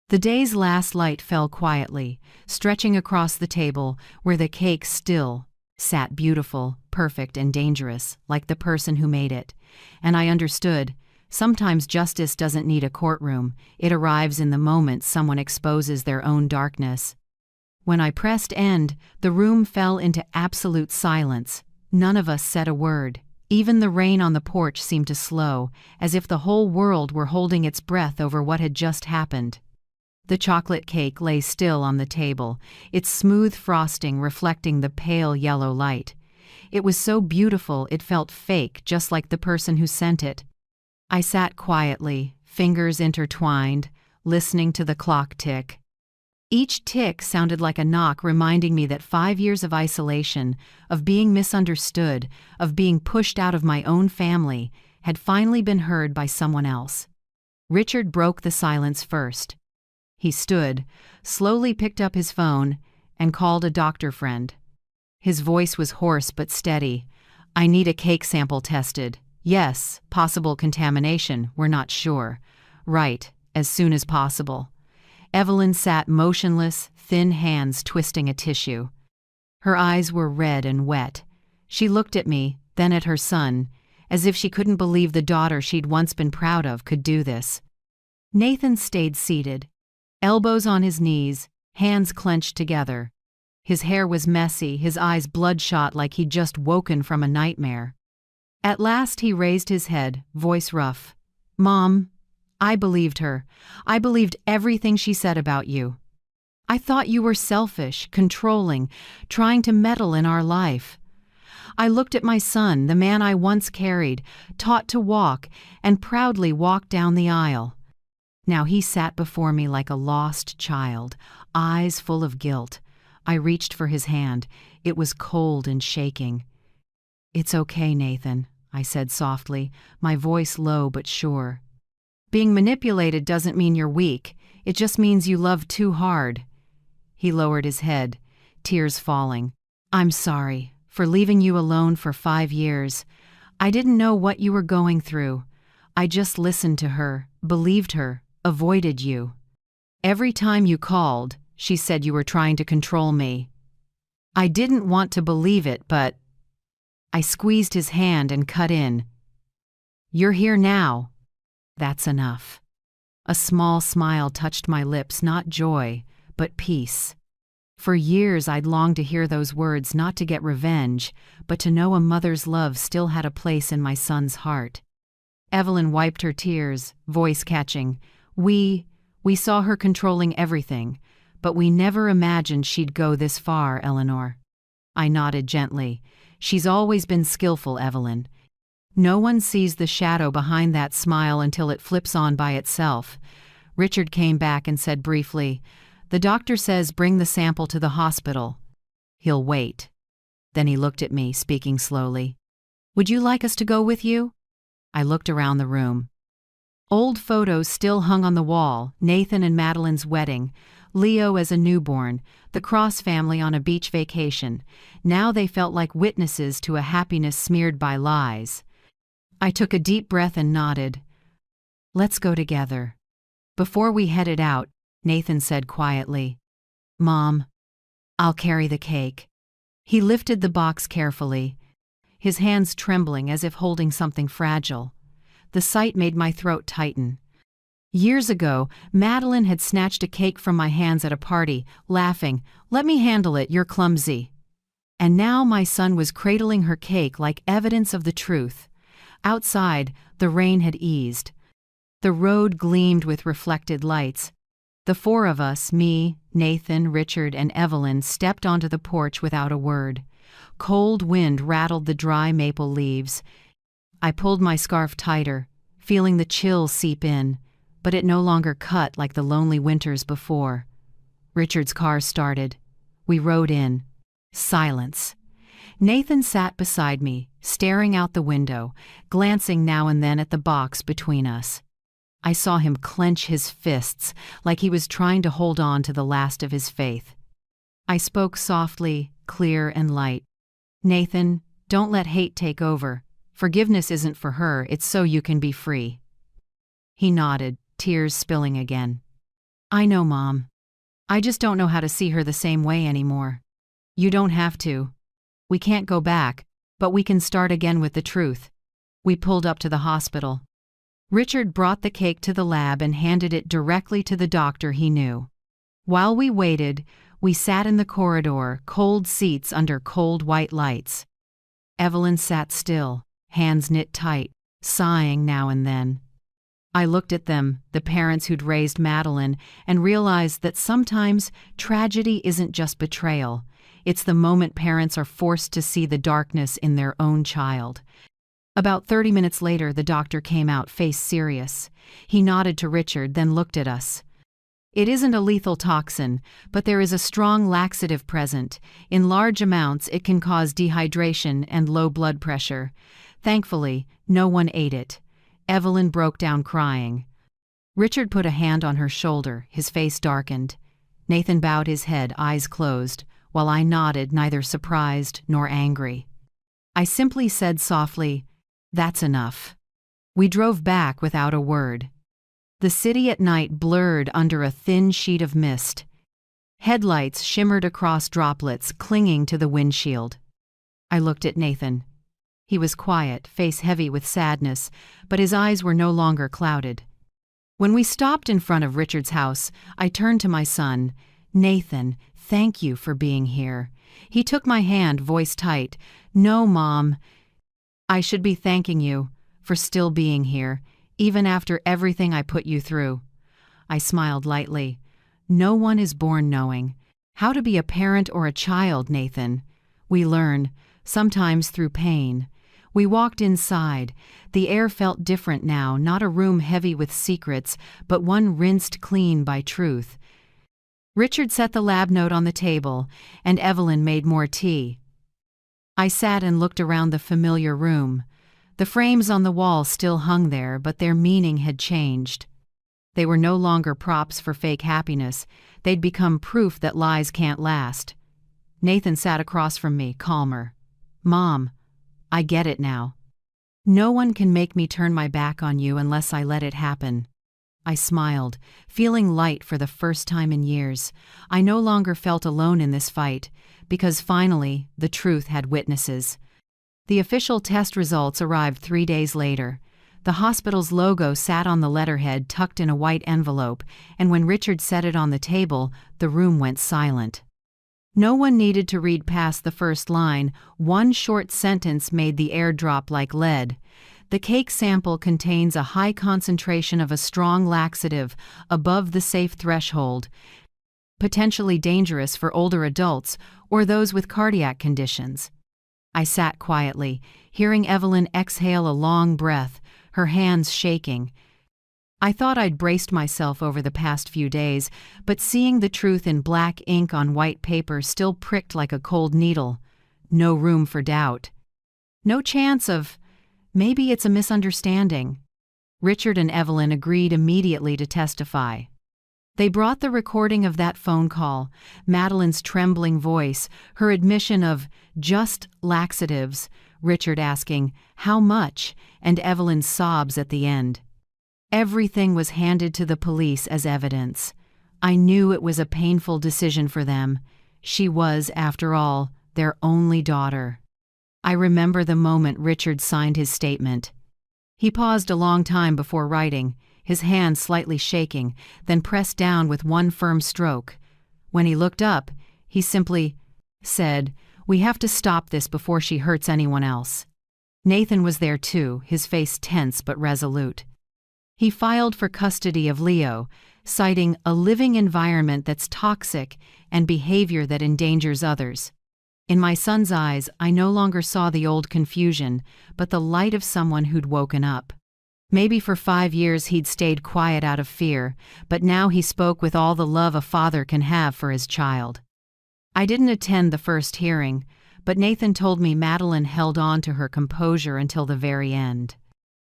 A: The day's last light fell quietly, stretching across the table where the cake still sat, beautiful, perfect, and dangerous, like the person who made it. And I understood, sometimes justice doesn't need a courtroom, it arrives in the moment someone exposes their own darkness. When I pressed end, the room fell into absolute silence. None of us said a word. Even the rain on the porch seemed to slow, as if the whole world were holding its breath over what had just happened. The chocolate cake lay still on the table, its smooth frosting reflecting the pale yellow light. It was so beautiful it felt fake, just like the person who sent it. I sat quietly, fingers intertwined, listening to the clock tick. Each tick sounded like a knock reminding me that 5 years of isolation, of being misunderstood, of being pushed out of my own family, had finally been heard by someone else. Richard broke the silence first. He stood, slowly picked up his phone, and called a doctor friend. His voice was hoarse but steady. "I need a cake sample tested. Yes, possible contamination, we're not sure. Right, as soon as possible." Evelyn sat motionless, thin hands twisting a tissue. Her eyes were red and wet. She looked at me, then at her son, as if she couldn't believe the daughter she'd once been proud of could do this. Nathan stayed seated, elbows on his knees, hands clenched together. His hair was messy, his eyes bloodshot like he'd just woken from a nightmare. At last he raised his head, voice rough. "Mom, I believed her. I believed everything she said about you. I thought you were selfish, controlling, trying to meddle in our life. I looked at my son, the man I once carried, taught to walk, and proudly walked down the aisle. Now he sat before me like a lost child, eyes full of guilt. I reached for his hand. It was cold and shaking. "It's okay, Nathan," I said softly, my voice low but sure. "Being manipulated doesn't mean you're weak. It just means you love too hard." He lowered his head, tears falling. "I'm sorry for leaving you alone for 5 years. I didn't know what you were going through. I just listened to her, believed her, avoided you. Every time you called, she said you were trying to control me. I didn't want to believe it, but—" I squeezed his hand and cut in. "You're here now. That's enough." A small smile touched my lips, not joy, but peace. For years I'd longed to hear those words, not to get revenge, but to know a mother's love still had a place in my son's heart. Evelyn wiped her tears, voice catching. We saw her controlling everything, but we never imagined she'd go this far, Eleanor." I nodded gently. "She's always been skillful, Evelyn. No one sees the shadow behind that smile until it flips on by itself." Richard came back and said briefly, "The doctor says bring the sample to the hospital. He'll wait." Then he looked at me, speaking slowly. "Would you like us to go with you?" I looked around the room. Old photos still hung on the wall, Nathan and Madeline's wedding, Leo as a newborn, the Cross family on a beach vacation. Now they felt like witnesses to a happiness smeared by lies. I took a deep breath and nodded. "Let's go together." Before we headed out, Nathan said quietly, "Mom, I'll carry the cake." He lifted the box carefully, his hands trembling as if holding something fragile. The sight made my throat tighten. Years ago, Madeline had snatched a cake from my hands at a party, laughing, "Let me handle it, you're clumsy." And now my son was cradling her cake like evidence of the truth. Outside, the rain had eased. The road gleamed with reflected lights. The 4 of us, me, Nathan, Richard, and Evelyn, stepped onto the porch without a word. Cold wind rattled the dry maple leaves. I pulled my scarf tighter, feeling the chill seep in, but it no longer cut like the lonely winters before. Richard's car started. We rode in. Silence. Nathan sat beside me, staring out the window, glancing now and then at the box between us. I saw him clench his fists like he was trying to hold on to the last of his faith. I spoke softly, clear and light. "Nathan, don't let hate take over. Forgiveness isn't for her, it's so you can be free." He nodded, tears spilling again. "I know, Mom. I just don't know how to see her the same way anymore. You don't have to. We can't go back, but we can start again with the truth." We pulled up to the hospital. Richard brought the cake to the lab and handed it directly to the doctor he knew. While we waited, we sat in the corridor, cold seats under cold white lights. Evelyn sat still, hands knit tight, sighing now and then. I looked at them, the parents who'd raised Madeline, and realized that sometimes tragedy isn't just betrayal. It's the moment parents are forced to see the darkness in their own child. About 30 minutes later, the doctor came out, face serious. He nodded to Richard, then looked at us. "It isn't a lethal toxin, but there is a strong laxative present. In large amounts, it can cause dehydration and low blood pressure. Thankfully, no one ate it." Evelyn broke down crying. Richard put a hand on her shoulder, his face darkened. Nathan bowed his head, eyes closed, while I nodded, neither surprised nor angry. I simply said softly, "That's enough." We drove back without a word. The city at night blurred under a thin sheet of mist. Headlights shimmered across droplets, clinging to the windshield. I looked at Nathan. He was quiet, face heavy with sadness, but his eyes were no longer clouded. When we stopped in front of Richard's house, I turned to my son. "Nathan, thank you for being here." He took my hand, voice tight. "No, Mom. I should be thanking you for still being here, even after everything I put you through." I smiled lightly. "No one is born knowing how to be a parent or a child, Nathan. We learn, sometimes through pain." We walked inside. The air felt different now, not a room heavy with secrets, but one rinsed clean by truth. Richard set the lab note on the table, and Evelyn made more tea. I sat and looked around the familiar room. The frames on the wall still hung there, but their meaning had changed. They were no longer props for fake happiness. They'd become proof that lies can't last. Nathan sat across from me, calmer. "Mom, I get it now. No one can make me turn my back on you unless I let it happen." I smiled, feeling light for the first time in years. I no longer felt alone in this fight, because finally, the truth had witnesses. The official test results arrived 3 days later. The hospital's logo sat on the letterhead tucked in a white envelope, and when Richard set it on the table, the room went silent. No one needed to read past the first line. One short sentence made the air drop like lead. The cake sample contains a high concentration of a strong laxative above the safe threshold, potentially dangerous for older adults or those with cardiac conditions. I sat quietly, hearing Evelyn exhale a long breath, her hands shaking. I thought I'd braced myself over the past few days, but seeing the truth in black ink on white paper still pricked like a cold needle. No room for doubt. No chance of, maybe it's a misunderstanding. Richard and Evelyn agreed immediately to testify. They brought the recording of that phone call, Madeline's trembling voice, her admission of just laxatives, Richard asking, "How much?" and Evelyn's sobs at the end. Everything was handed to the police as evidence. I knew it was a painful decision for them. She was, after all, their only daughter. I remember the moment Richard signed his statement. He paused a long time before writing, his hand slightly shaking, then pressed down with one firm stroke. When he looked up, he simply said, "We have to stop this before she hurts anyone else." Nathan was there too, his face tense but resolute. He filed for custody of Leo, citing a living environment that's toxic and behavior that endangers others. In my son's eyes, I no longer saw the old confusion, but the light of someone who'd woken up. Maybe for 5 years he'd stayed quiet out of fear, but now he spoke with all the love a father can have for his child. I didn't attend the first hearing, but Nathan told me Madeline held on to her composure until the very end.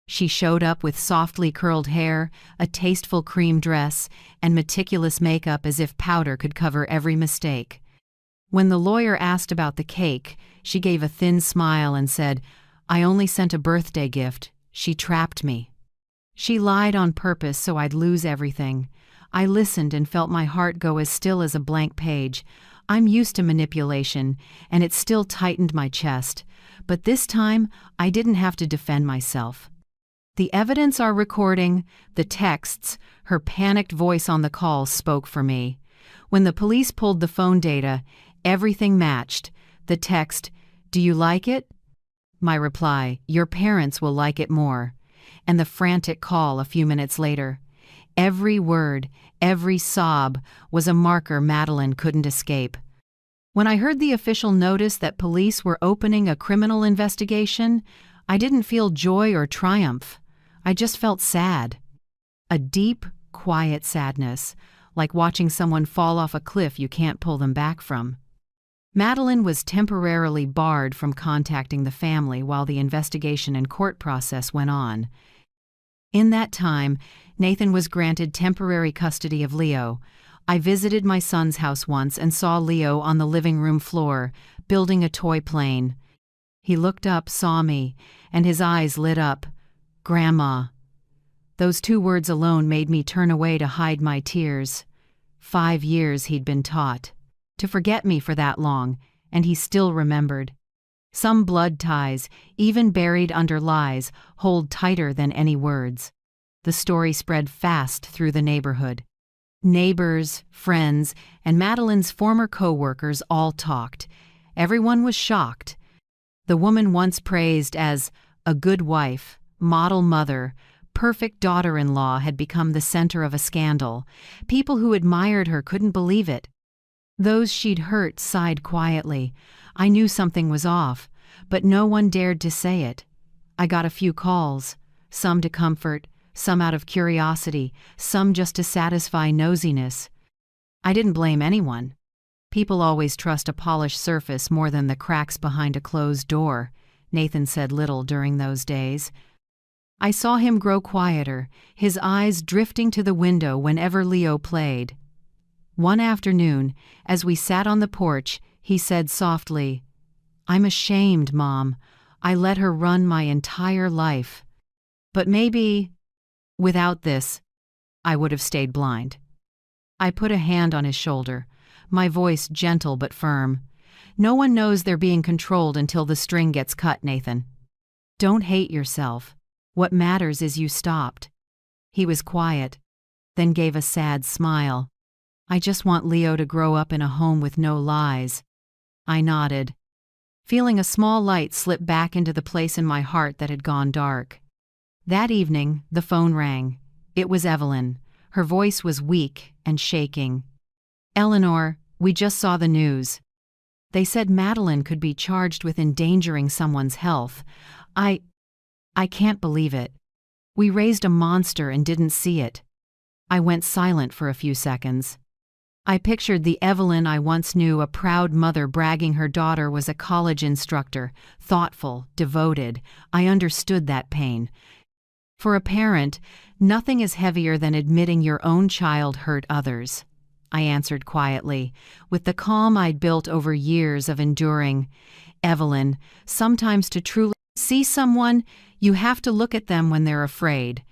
A: She showed up with softly curled hair, a tasteful cream dress, and meticulous makeup as if powder could cover every mistake. When the lawyer asked about the cake, she gave a thin smile and said, "I only sent a birthday gift. She trapped me." She lied on purpose so I'd lose everything. I listened and felt my heart go as still as a blank page. I'm used to manipulation, and it still tightened my chest. But this time, I didn't have to defend myself. The evidence our recording, the texts, her panicked voice on the call spoke for me. When the police pulled the phone data, everything matched. The text, "Do you like it?" My reply, "Your parents will like it more." And the frantic call a few minutes later. Every word, every sob was a marker Madeline couldn't escape. When I heard the official notice that police were opening a criminal investigation, I didn't feel joy or triumph. I just felt sad. A deep, quiet sadness, like watching someone fall off a cliff you can't pull them back from. Madeline was temporarily barred from contacting the family while the investigation and court process went on. In that time, Nathan was granted temporary custody of Leo. I visited my son's house once and saw Leo on the living room floor, building a toy plane. He looked up, saw me, and his eyes lit up. "Grandma." Those 2 words alone made me turn away to hide my tears. 5 years he'd been taught to forget me for that long, and he still remembered. Some blood ties, even buried under lies, hold tighter than any words. The story spread fast through the neighborhood. Neighbors, friends, and Madeline's former co-workers all talked. Everyone was shocked. The woman once praised as a good wife, model mother, perfect daughter-in-law had become the center of a scandal. People who admired her couldn't believe it. Those she'd hurt sighed quietly. I knew something was off, but no one dared to say it. I got a few calls, some to comfort, some out of curiosity, some just to satisfy nosiness. I didn't blame anyone. People always trust a polished surface more than the cracks behind a closed door. Nathan said little during those days. I saw him grow quieter, his eyes drifting to the window whenever Leo played. One afternoon, as we sat on the porch, he said softly, "I'm ashamed, Mom. I let her run my entire life. But maybe, without this, I would have stayed blind." I put a hand on his shoulder, my voice gentle but firm. "No one knows they're being controlled until the string gets cut, Nathan. Don't hate yourself. What matters is you stopped." He was quiet, then gave a sad smile. "I just want Leo to grow up in a home with no lies." I nodded, feeling a small light slip back into the place in my heart that had gone dark. That evening, the phone rang. It was Evelyn. Her voice was weak and shaking. "Eleanor, we just saw the news. They said Madeline could be charged with endangering someone's health. I can't believe it. We raised a monster and didn't see it." I went silent for a few seconds. I pictured the Evelyn I once knew, a proud mother bragging her daughter was a college instructor, thoughtful, devoted. I understood that pain. For a parent, nothing is heavier than admitting your own child hurt others. I answered quietly, with the calm I'd built over years of enduring. "Evelyn, sometimes to truly see someone, you have to look at them when they're afraid.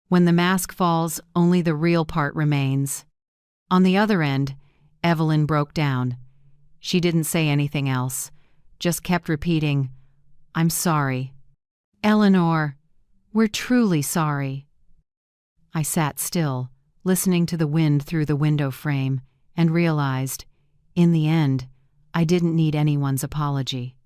A: When the mask falls, only the real part remains." On the other end, Evelyn broke down. She didn't say anything else, just kept repeating, "I'm sorry. Eleanor, we're truly sorry." I sat still, listening to the wind through the window frame, and realized, in the end, I didn't need anyone's apology.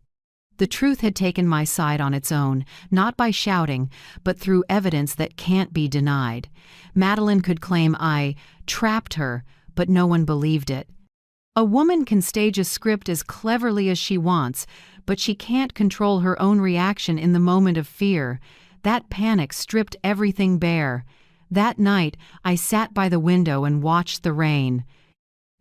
A: The truth had taken my side on its own, not by shouting, but through evidence that can't be denied. Madeline could claim I trapped her, but no one believed it. A woman can stage a script as cleverly as she wants, but she can't control her own reaction in the moment of fear. That panic stripped everything bare. That night, I sat by the window and watched the rain.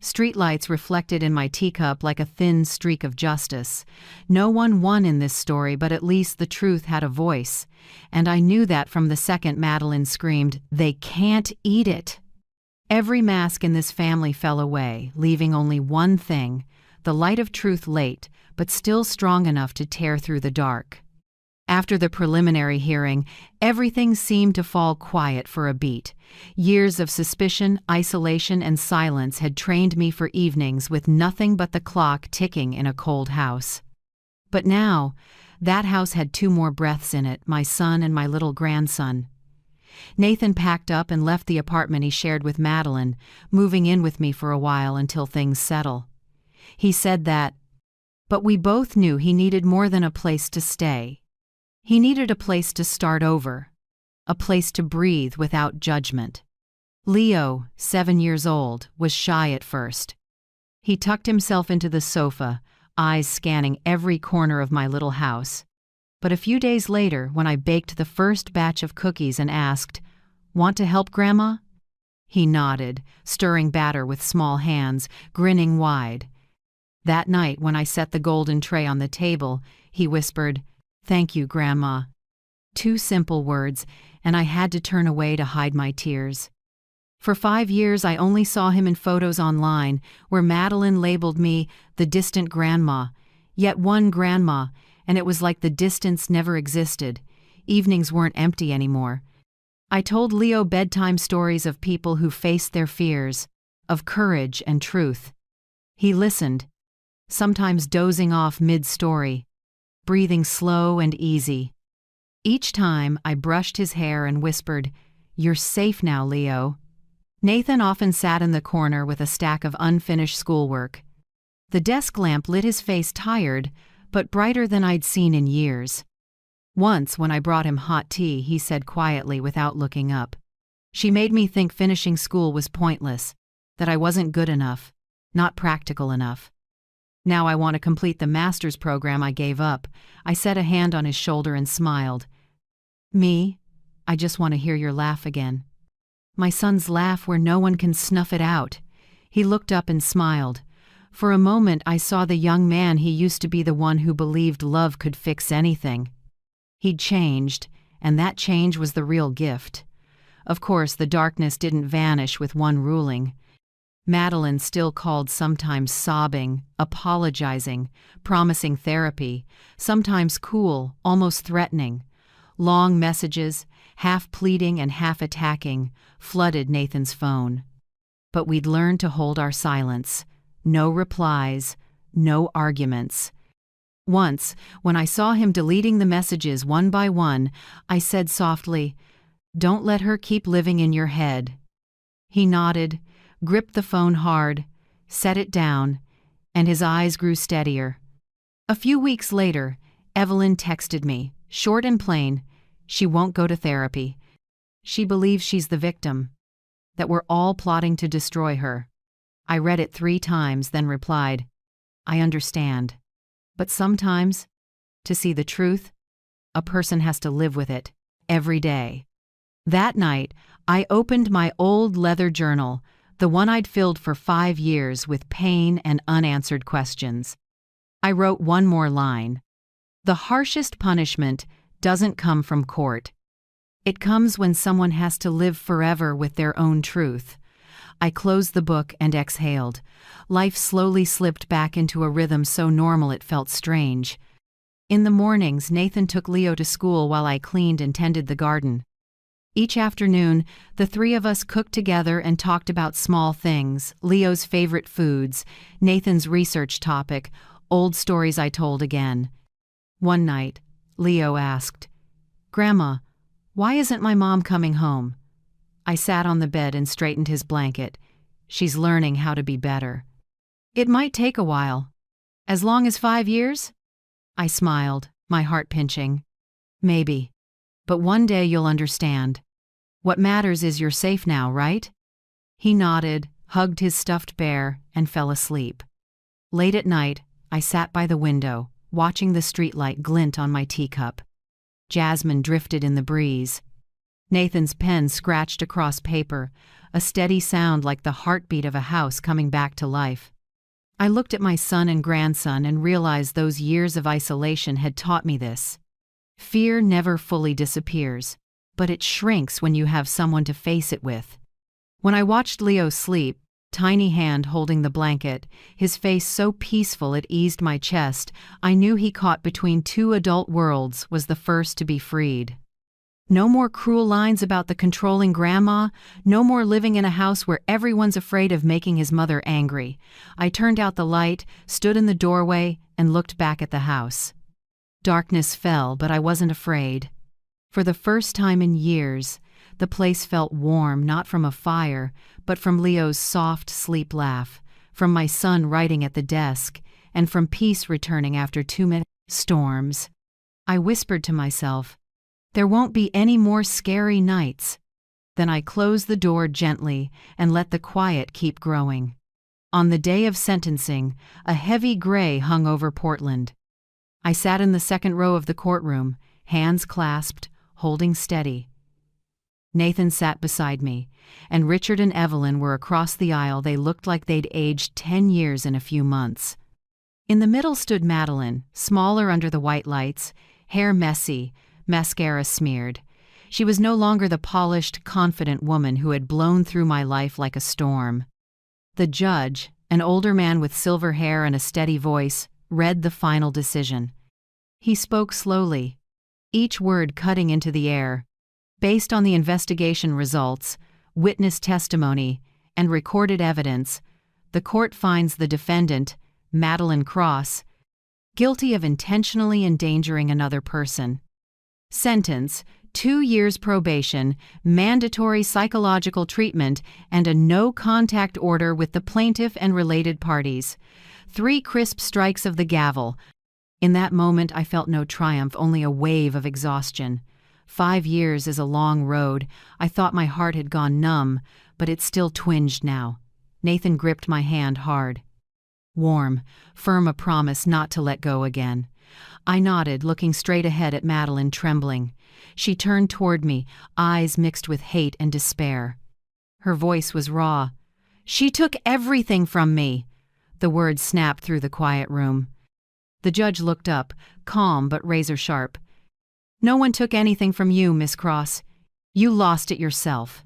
A: Streetlights reflected in my teacup like a thin streak of justice. No one won in this story, but at least the truth had a voice. And I knew that from the second Madeline screamed, "They can't eat it." Every mask in this family fell away, leaving only one thing, the light of truth late, but still strong enough to tear through the dark. After the preliminary hearing, everything seemed to fall quiet for a beat. Years of suspicion, isolation, and silence had trained me for evenings with nothing but the clock ticking in a cold house. But now, that house had two more breaths in it, my son and my little grandson. Nathan packed up and left the apartment he shared with Madeline, moving in with me for a while until things settle. He said that, but we both knew he needed more than a place to stay. He needed a place to start over, a place to breathe without judgment. Leo, 7 years old, was shy at first. He tucked himself into the sofa, eyes scanning every corner of my little house. But a few days later, when I baked the first batch of cookies and asked, "Want to help, Grandma?" he nodded, stirring batter with small hands, grinning wide. That night, when I set the golden tray on the table, he whispered, "Thank you, Grandma." 2 simple words, and I had to turn away to hide my tears. For 5 years, I only saw him in photos online, where Madeline labeled me the distant grandma, yet one grandma, and it was like the distance never existed. Evenings weren't empty anymore. I told Leo bedtime stories of people who faced their fears, of courage and truth. He listened, sometimes dozing off mid-story, breathing slow and easy. Each time, I brushed his hair and whispered, "You're safe now, Leo." Nathan often sat in the corner with a stack of unfinished schoolwork. The desk lamp lit his face tired, but brighter than I'd seen in years. Once, when I brought him hot tea, he said quietly without looking up, "She made me think finishing school was pointless, that I wasn't good enough, not practical enough. Now I want to complete the master's program I gave up." I set a hand on his shoulder and smiled. "Me? I just want to hear your laugh again." My son's laugh where no one can snuff it out. He looked up and smiled. For a moment I saw the young man he used to be, the one who believed love could fix anything. He'd changed, and that change was the real gift. Of course, the darkness didn't vanish with one ruling. Madeline still called, sometimes sobbing, apologizing, promising therapy, sometimes cool, almost threatening. Long messages, half pleading and half attacking, flooded Nathan's phone. But we'd learned to hold our silence. No replies, no arguments. Once, when I saw him deleting the messages one by one, I said softly, "Don't let her keep living in your head." He nodded, gripped the phone hard, set it down, and his eyes grew steadier. A few weeks later, Evelyn texted me, short and plain. She won't go to therapy. She believes she's the victim, that we're all plotting to destroy her. I read it 3 times, then replied, "I understand. But sometimes, to see the truth, a person has to live with it, every day." That night, I opened my old leather journal, the one I'd filled for 5 years with pain and unanswered questions. I wrote one more line. The harshest punishment doesn't come from court. It comes when someone has to live forever with their own truth. I closed the book and exhaled. Life slowly slipped back into a rhythm so normal it felt strange. In the mornings, Nathan took Leo to school while I cleaned and tended the garden. Each afternoon, the 3 of us cooked together and talked about small things, Leo's favorite foods, Nathan's research topic, old stories I told again. One night, Leo asked, "Grandma, why isn't my mom coming home?" I sat on the bed and straightened his blanket. "She's learning how to be better." "It might take a while." "As long as 5 years?" I smiled, my heart pinching. "Maybe. But one day you'll understand. What matters is you're safe now, right?" He nodded, hugged his stuffed bear, and fell asleep. Late at night, I sat by the window, watching the streetlight glint on my teacup. Jasmine drifted in the breeze. Nathan's pen scratched across paper, a steady sound like the heartbeat of a house coming back to life. I looked at my son and grandson and realized those years of isolation had taught me this. Fear never fully disappears, but it shrinks when you have someone to face it with. When I watched Leo sleep, tiny hand holding the blanket, his face so peaceful it eased my chest, I knew he caught between 2 adult worlds, was the first to be freed. No more cruel lines about the controlling grandma, no more living in a house where everyone's afraid of making his mother angry. I turned out the light, stood in the doorway, and looked back at the house. Darkness fell, but I wasn't afraid. For the first time in years, the place felt warm, not from a fire, but from Leo's soft sleep laugh, from my son writing at the desk, and from peace returning after 2 minutes storms. I whispered to myself, "There won't be any more scary nights." Then I closed the door gently and let the quiet keep growing. On the day of sentencing, a heavy gray hung over Portland. I sat in the second row of the courtroom, hands clasped, holding steady. Nathan sat beside me, and Richard and Evelyn were across the aisle. They looked like they'd aged 10 years in a few months. In the middle stood Madeline, smaller under the white lights, hair messy, mascara smeared. She was no longer the polished, confident woman who had blown through my life like a storm. The judge, an older man with silver hair and a steady voice, read the final decision. He spoke slowly, each word cutting into the air. Based on the investigation results, witness testimony, and recorded evidence, the court finds the defendant, Madeline Cross, guilty of intentionally endangering another person. Sentence: 2 years probation, mandatory psychological treatment, and a no-contact order with the plaintiff and related parties. 3 crisp strikes of the gavel. In that moment, I felt no triumph, only a wave of exhaustion. 5 years is a long road. I thought my heart had gone numb, but it still twinged now. Nathan gripped my hand hard. Warm, firm, a promise not to let go again. I nodded, looking straight ahead at Madeline, trembling. She turned toward me, eyes mixed with hate and despair. Her voice was raw. "She took everything from me. The words snapped through the quiet room. The judge looked up, calm but razor-sharp. "No one took anything from you, Miss Cross. You lost it yourself."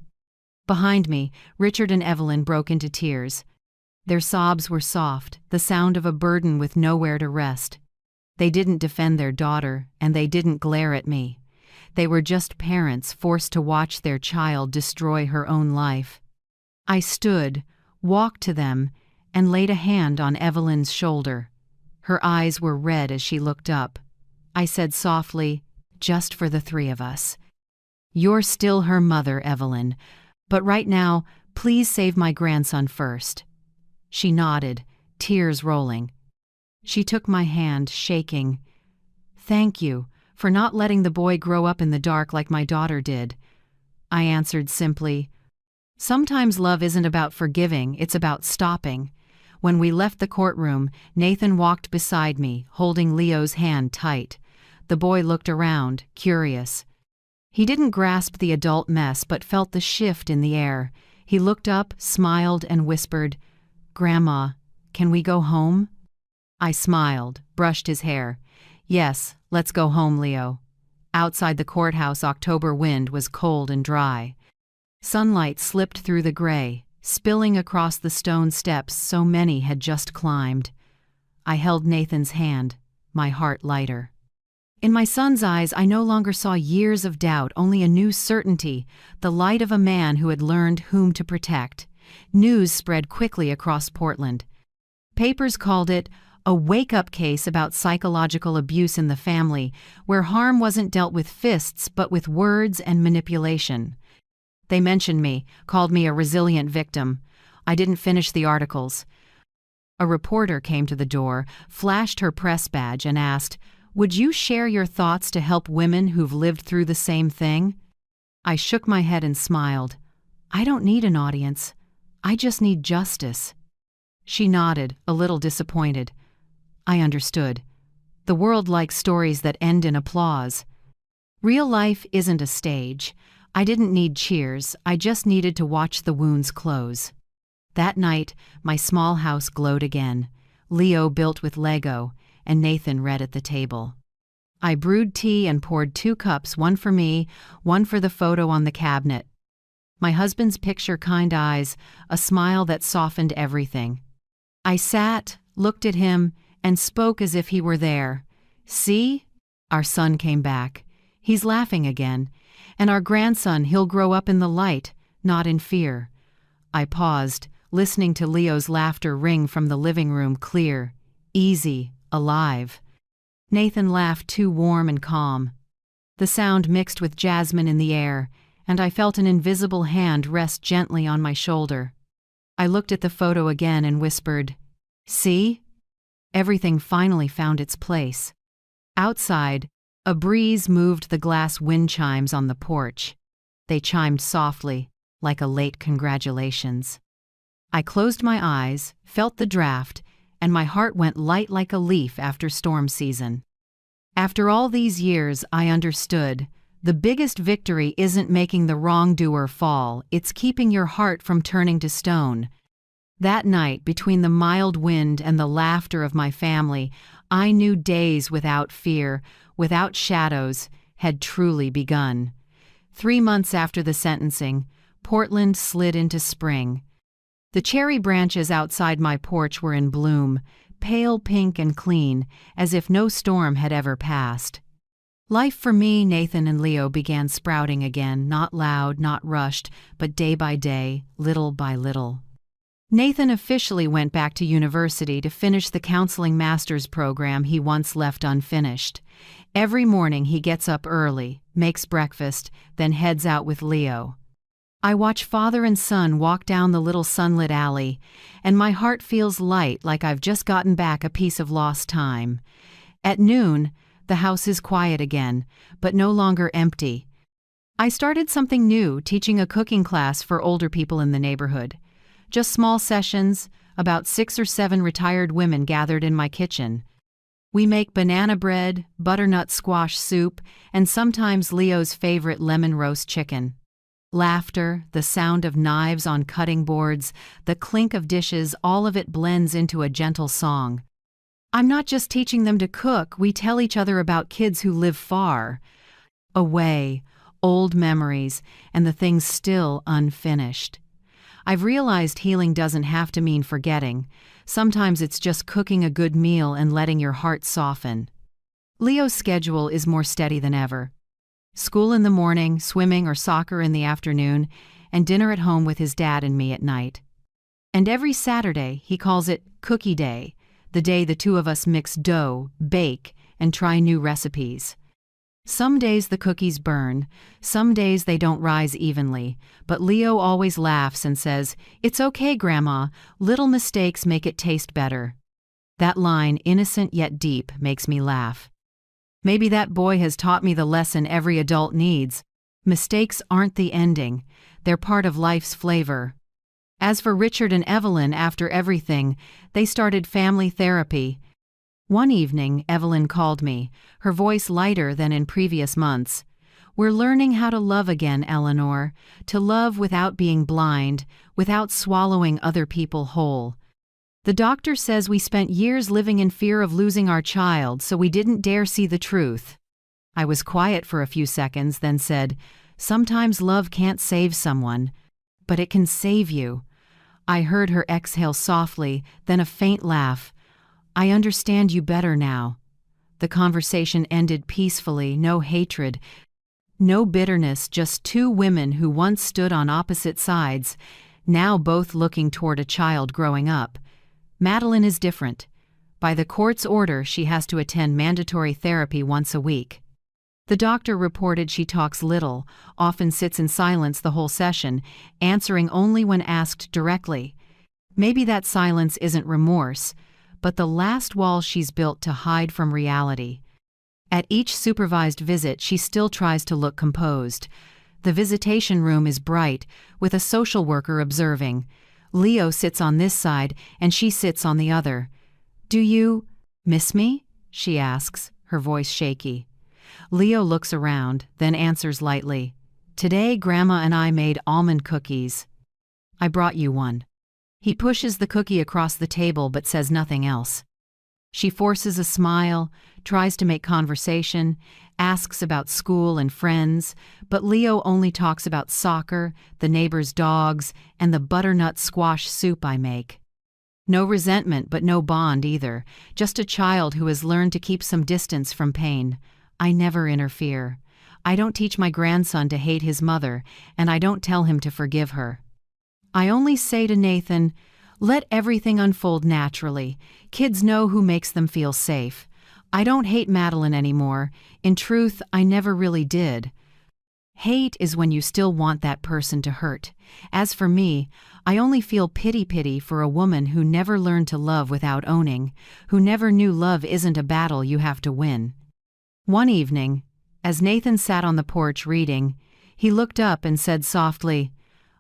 A: Behind me, Richard and Evelyn broke into tears. Their sobs were soft, the sound of a burden with nowhere to rest. They didn't defend their daughter, and they didn't glare at me. They were just parents forced to watch their child destroy her own life. I stood, walked to them, and laid a hand on Evelyn's shoulder. Her eyes were red as she looked up. I said softly, "Just for the three of us. You're still her mother, Evelyn, but right now, please save my grandson first." She nodded, tears rolling. She took my hand, shaking. "Thank you for not letting the boy grow up in the dark like my daughter did." I answered simply, "Sometimes love isn't about forgiving, it's about stopping." When we left the courtroom, Nathan walked beside me, holding Leo's hand tight. The boy looked around, curious. He didn't grasp the adult mess but felt the shift in the air. He looked up, smiled, and whispered, "Grandma, can we go home?" I smiled, brushed his hair. "Yes, let's go home, Leo." Outside the courthouse, October wind was cold and dry. Sunlight slipped through the gray, spilling across the stone steps so many had just climbed. I held Nathan's hand, my heart lighter. In my son's eyes, I no longer saw years of doubt, only a new certainty, the light of a man who had learned whom to protect. News spread quickly across Portland. Papers called it a wake-up case about psychological abuse in the family, where harm wasn't dealt with fists but with words and manipulation. They mentioned me, called me a resilient victim. I didn't finish the articles. A reporter came to the door, flashed her press badge, and asked, "Would you share your thoughts to help women who've lived through the same thing?" I shook my head and smiled. "I don't need an audience. I just need justice." She nodded, a little disappointed. I understood. The world likes stories that end in applause. Real life isn't a stage. I didn't need cheers, I just needed to watch the wounds close. That night, my small house glowed again. Leo built with Lego, and Nathan read at the table. I brewed tea and poured 2 cups, one for me, one for the photo on the cabinet. My husband's picture, kind eyes, a smile that softened everything. I sat, looked at him, and spoke as if he were there. "See? Our son came back. He's laughing again. And our grandson, he'll grow up in the light, not in fear." I paused, listening to Leo's laughter ring from the living room, clear, easy, alive. Nathan laughed, too warm and calm. The sound mixed with jasmine in the air, and I felt an invisible hand rest gently on my shoulder. I looked at the photo again and whispered, "See?" Everything finally found its place. Outside, a breeze moved the glass wind chimes on the porch. They chimed softly, like a late congratulations. I closed my eyes, felt the draft, and my heart went light like a leaf after storm season. After all these years, I understood. The biggest victory isn't making the wrongdoer fall, it's keeping your heart from turning to stone. That night, between the mild wind and the laughter of my family, I knew days without fear, without shadows, had truly begun. 3 months after the sentencing, Portland slid into spring. The cherry branches outside my porch were in bloom, pale pink and clean, as if no storm had ever passed. Life for me, Nathan, and Leo began sprouting again, not loud, not rushed, but day by day, little by little. Nathan officially went back to university to finish the counseling master's program he once left unfinished. Every morning he gets up early, makes breakfast, then heads out with Leo. I watch father and son walk down the little sunlit alley, and my heart feels light, like I've just gotten back a piece of lost time. At noon, the house is quiet again, but no longer empty. I started something new, teaching a cooking class for older people in the neighborhood. Just small sessions, about 6 or 7 retired women gathered in my kitchen. We make banana bread, butternut squash soup, and sometimes Leo's favorite lemon roast chicken. Laughter, the sound of knives on cutting boards, the clink of dishes, all of it blends into a gentle song. I'm not just teaching them to cook, we tell each other about kids who live far away, old memories, and the things still unfinished. I've realized healing doesn't have to mean forgetting. Sometimes it's just cooking a good meal and letting your heart soften. Leo's schedule is more steady than ever. School in the morning, swimming or soccer in the afternoon, and dinner at home with his dad and me at night. And every Saturday, he calls it Cookie Day, the day the two of us mix dough, bake, and try new recipes. Some days the cookies burn, some days they don't rise evenly, but Leo always laughs and says, "It's okay, Grandma, little mistakes make it taste better." That line, innocent yet deep, makes me laugh. Maybe that boy has taught me the lesson every adult needs. Mistakes aren't the ending, they're part of life's flavor. As for Richard and Evelyn, after everything, they started family therapy. One evening, Evelyn called me, her voice lighter than in previous months. "We're learning how to love again, Eleanor, to love without being blind, without swallowing other people whole. The doctor says we spent years living in fear of losing our child, so we didn't dare see the truth." I was quiet for a few seconds, then said, "Sometimes love can't save someone, but it can save you." I heard her exhale softly, then a faint laugh. "I understand you better now." The conversation ended peacefully, no hatred, no bitterness, just two women who once stood on opposite sides, now both looking toward a child growing up. Madeline is different. By the court's order, she has to attend mandatory therapy once a week. The doctor reported she talks little, often sits in silence the whole session, answering only when asked directly. Maybe that silence isn't remorse, but the last wall she's built to hide from reality. At each supervised visit, she still tries to look composed. The visitation room is bright, with a social worker observing. Leo sits on this side, and she sits on the other. "Do you miss me?" she asks, her voice shaky. Leo looks around, then answers lightly, "Today, Grandma and I made almond cookies. I brought you one." He pushes the cookie across the table but says nothing else. She forces a smile, tries to make conversation, asks about school and friends, but Leo only talks about soccer, the neighbor's dogs, and the butternut squash soup I make. No resentment, but no bond either, just a child who has learned to keep some distance from pain. I never interfere. I don't teach my grandson to hate his mother, and I don't tell him to forgive her. I only say to Nathan, "Let everything unfold naturally. Kids know who makes them feel safe." I don't hate Madeline anymore. In truth, I never really did. Hate is when you still want that person to hurt. As for me, I only feel pity for a woman who never learned to love without owning, who never knew love isn't a battle you have to win. One evening, as Nathan sat on the porch reading, he looked up and said softly,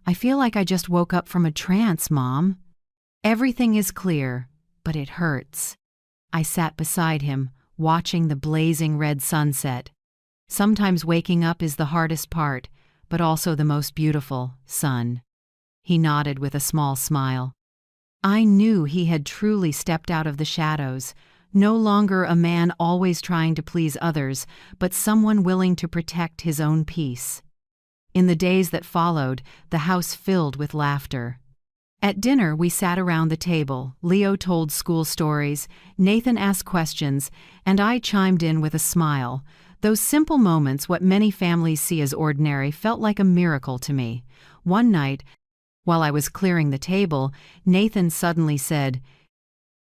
A: "I feel like I just woke up from a trance, Mom. Everything is clear, but it hurts." I sat beside him, watching the blazing red sunset. Sometimes waking up is the hardest part, but also the most beautiful, son. He nodded with a small smile. I knew he had truly stepped out of the shadows, no longer a man always trying to please others, but someone willing to protect his own peace. In the days that followed, the house filled with laughter. At dinner, we sat around the table. Leo told school stories, Nathan asked questions, and I chimed in with a smile. Those simple moments, what many families see as ordinary, felt like a miracle to me. One night, while I was clearing the table, Nathan suddenly said,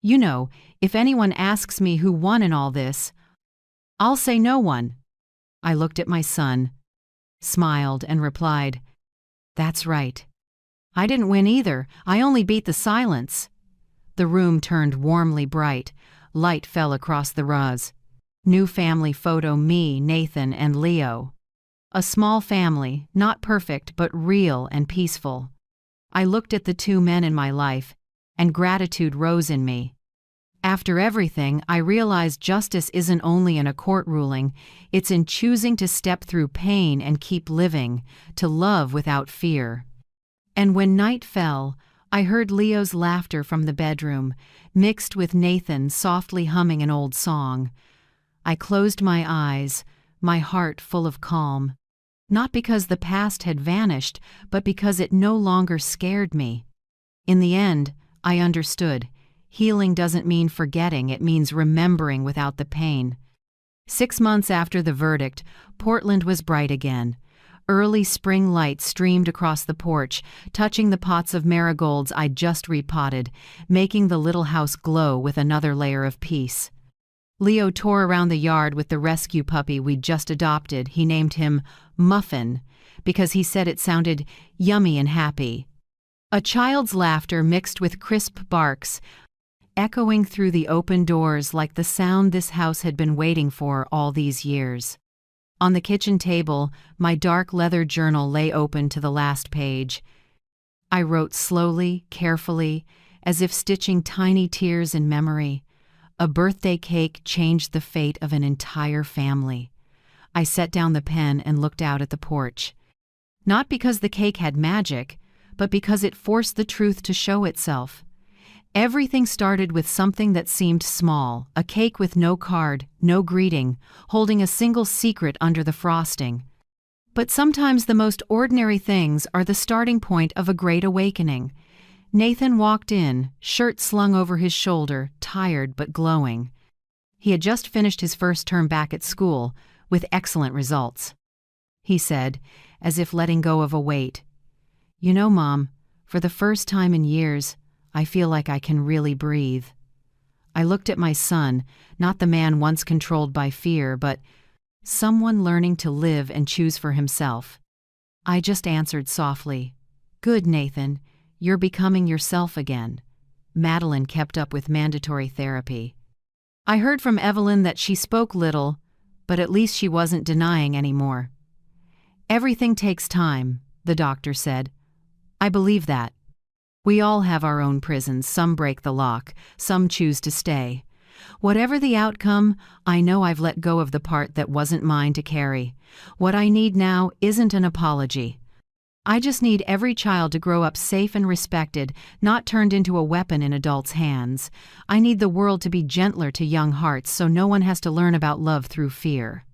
A: "You know, if anyone asks me who won in all this, I'll say no one." I looked at my son, smiled, and replied, "That's right. I didn't win either. I only beat the silence." The room turned warmly bright. Light fell across the rose. New family photo: me, Nathan, and Leo. A small family, not perfect, but real and peaceful. I looked at the two men in my life, and gratitude rose in me. After everything, I realized justice isn't only in a court ruling, it's in choosing to step through pain and keep living, to love without fear. And when night fell, I heard Leo's laughter from the bedroom, mixed with Nathan softly humming an old song. I closed my eyes, my heart full of calm. Not because the past had vanished, but because it no longer scared me. In the end, I understood. Healing doesn't mean forgetting, it means remembering without the pain. 6 months after the verdict, Portland was bright again. Early spring light streamed across the porch, touching the pots of marigolds I'd just repotted, making the little house glow with another layer of peace. Leo tore around the yard with the rescue puppy we'd just adopted. He named him Muffin because he said it sounded yummy and happy. A child's laughter mixed with crisp barks, echoing through the open doors like the sound this house had been waiting for all these years. On the kitchen table, my dark leather journal lay open to the last page. I wrote slowly, carefully, as if stitching tiny tears in memory. A birthday cake changed the fate of an entire family. I set down the pen and looked out at the porch. Not because the cake had magic, but because it forced the truth to show itself. Everything started with something that seemed small, a cake with no card, no greeting, holding a single secret under the frosting. But sometimes the most ordinary things are the starting point of a great awakening. Nathan walked in, shirt slung over his shoulder, tired but glowing. He had just finished his first term back at school, with excellent results. He said, as if letting go of a weight, "You know, Mom, for the first time in years, I feel like I can really breathe." I looked at my son, not the man once controlled by fear, but someone learning to live and choose for himself. I just answered softly, "Good, Nathan, you're becoming yourself again." Madeline kept up with mandatory therapy. I heard from Evelyn that she spoke little, but at least she wasn't denying anymore. "Everything takes time," the doctor said. I believe that. We all have our own prisons. Some break the lock, some choose to stay. Whatever the outcome, I know I've let go of the part that wasn't mine to carry. What I need now isn't an apology. I just need every child to grow up safe and respected, not turned into a weapon in adults' hands. I need the world to be gentler to young hearts so no one has to learn about love through fear.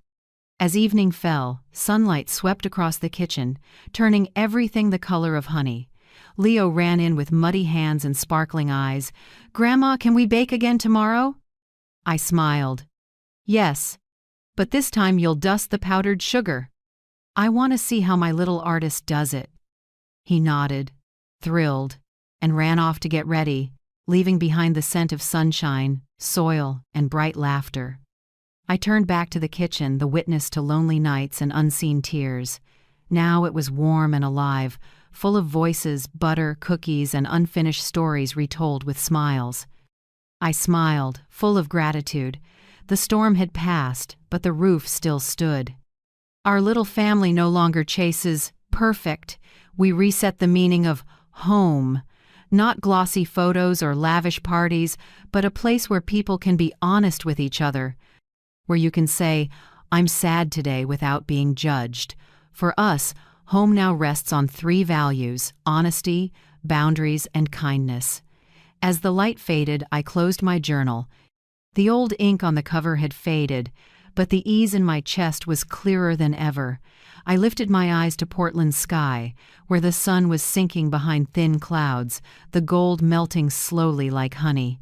A: As evening fell, sunlight swept across the kitchen, turning everything the color of honey. Leo ran in with muddy hands and sparkling eyes. "Grandma, can we bake again tomorrow?" I smiled. "Yes, but this time you'll dust the powdered sugar. I want to see how my little artist does it." He nodded, thrilled, and ran off to get ready, leaving behind the scent of sunshine, soil, and bright laughter. I turned back to the kitchen, the witness to lonely nights and unseen tears. Now it was warm and alive, full of voices, butter, cookies, and unfinished stories retold with smiles. I smiled, full of gratitude. The storm had passed, but the roof still stood. Our little family no longer chases perfect. We reset the meaning of home. Not glossy photos or lavish parties, but a place where people can be honest with each other. Where you can say, "I'm sad today," without being judged. For us, home now rests on 3 values: honesty, boundaries, and kindness. As the light faded, I closed my journal. The old ink on the cover had faded, but the ease in my chest was clearer than ever. I lifted my eyes to Portland's sky, where the sun was sinking behind thin clouds, the gold melting slowly like honey.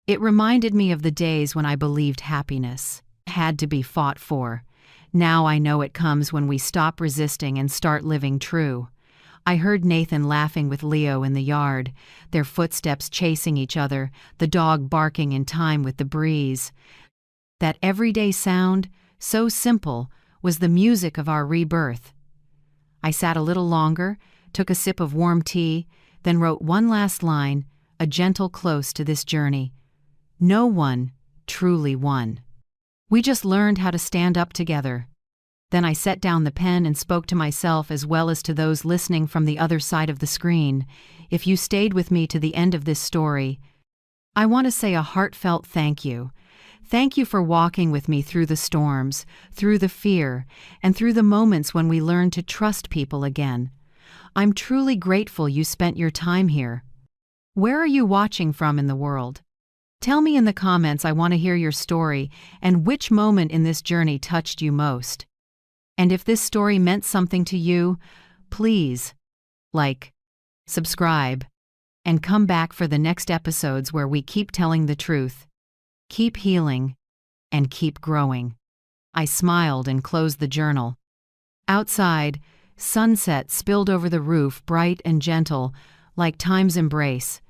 A: It reminded me of the days when I believed happiness had to be fought for. Now I know it comes when we stop resisting and start living true. I heard Nathan laughing with Leo in the yard, their footsteps chasing each other, the dog barking in time with the breeze. That everyday sound, so simple, was the music of our rebirth. I sat a little longer, took a sip of warm tea, then wrote one last line, a gentle close to this journey. No one truly won. We just learned how to stand up together. Then I set down the pen and spoke to myself as well as to those listening from the other side of the screen. If you stayed with me to the end of this story, I want to say a heartfelt thank you. Thank you for walking with me through the storms, through the fear, and through the moments when we learn to trust people again. I'm truly grateful you spent your time here. Where are you watching from in the world? Tell me in the comments. I want to hear your story and which moment in this journey touched you most. And if this story meant something to you, please like, subscribe, and come back for the next episodes where we keep telling the truth, keep healing, and keep growing. I smiled and closed the journal. Outside, sunset spilled over the roof, bright and gentle, like time's embrace.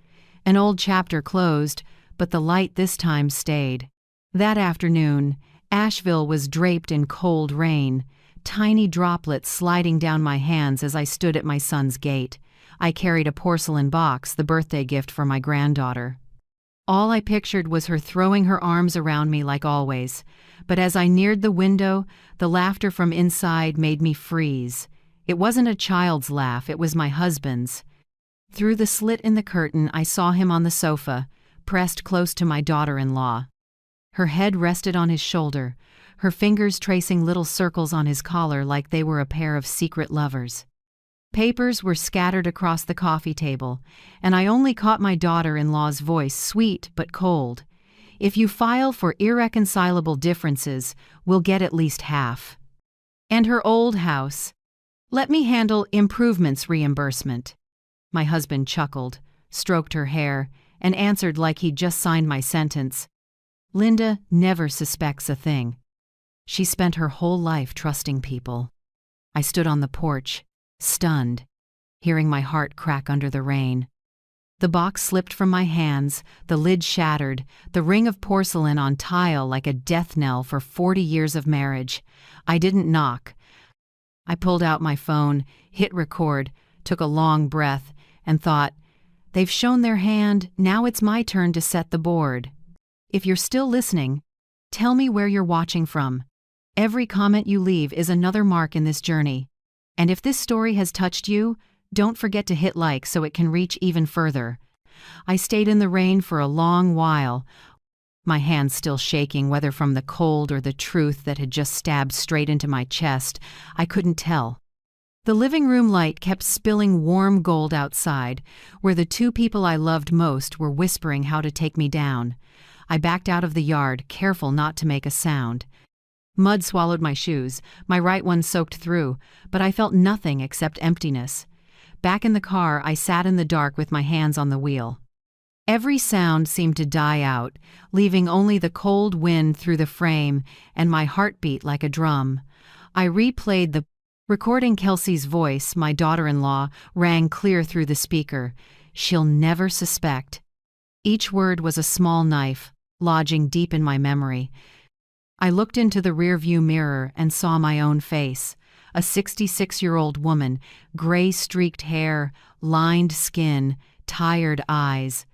A: An old chapter closed, but the light this time stayed. That afternoon, Asheville was draped in cold rain, tiny droplets sliding down my hands as I stood at my son's gate. I carried a porcelain box, the birthday gift for my granddaughter. All I pictured was her throwing her arms around me like always, but as I neared the window, the laughter from inside made me freeze. It wasn't a child's laugh, it was my husband's. Through the slit in the curtain, I saw him on the sofa, pressed close to my daughter-in-law. Her head rested on his shoulder, her fingers tracing little circles on his collar like they were a pair of secret lovers. Papers were scattered across the coffee table, and I only caught my daughter-in-law's voice, sweet but cold. If you file for irreconcilable differences, we'll get at least half. And her old house. Let me handle improvements reimbursement. My husband chuckled, stroked her hair, and answered like he'd just signed my sentence. Linda never suspects a thing. She spent her whole life trusting people. I stood on the porch, stunned, hearing my heart crack under the rain. The box slipped from my hands, the lid shattered, the ring of porcelain on tile like a death knell for 40 years of marriage. I didn't knock. I pulled out my phone, hit record, took a long breath, and thought, they've shown their hand, now it's my turn to set the board. If you're still listening, tell me where you're watching from. Every comment you leave is another mark in this journey. And if this story has touched you, don't forget to hit like so it can reach even further. I stayed in the rain for a long while, my hands still shaking, whether from the cold or the truth that had just stabbed straight into my chest. I couldn't tell. The living room light kept spilling warm gold outside, where the two people I loved most were whispering how to take me down. I backed out of the yard, careful not to make a sound. Mud swallowed my shoes, my right one soaked through, but I felt nothing except emptiness. Back in the car, I sat in the dark with my hands on the wheel. Every sound seemed to die out, leaving only the cold wind through the frame and my heartbeat like a drum. I replayed the recording. Kelsey's voice, my daughter-in-law, rang clear through the speaker. She'll never suspect. Each word was a small knife, lodging deep in my memory. I looked into the rearview mirror and saw my own face, a 66-year-old woman, gray-streaked hair, lined skin, tired eyes.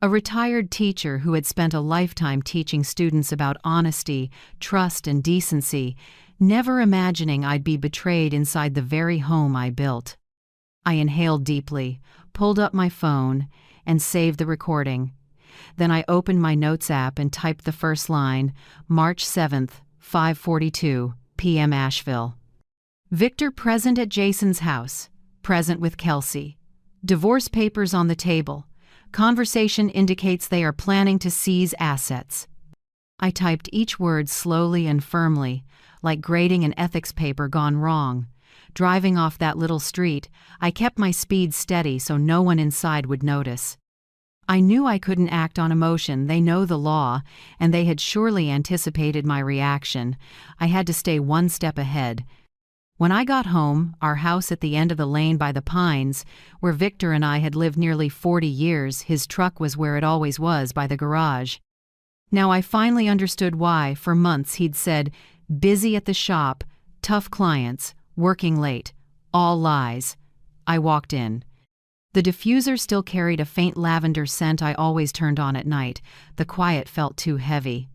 A: A retired teacher who had spent a lifetime teaching students about honesty, trust, and decency, never imagining I'd be betrayed inside the very home I built. I inhaled deeply, pulled up my phone, and saved the recording. Then I opened my notes app and typed the first line, March 7th, 5:42 p.m. Asheville. Victor present at Jason's house, present with Kelsey. Divorce papers on the table. Conversation indicates they are planning to seize assets. I typed each word slowly and firmly, like grading an ethics paper gone wrong. Driving off that little street, I kept my speed steady so no one inside would notice. I knew I couldn't act on emotion. They know the law, and they had surely anticipated my reaction. I had to stay one step ahead. When I got home, our house at the end of the lane by the pines, where Victor and I had lived nearly 40 years, his truck was where it always was, by the garage. Now I finally understood why, for months, he'd said, busy at the shop, tough clients, working late, all lies. I walked in. The diffuser still carried a faint lavender scent I always turned on at night. The quiet felt too heavy.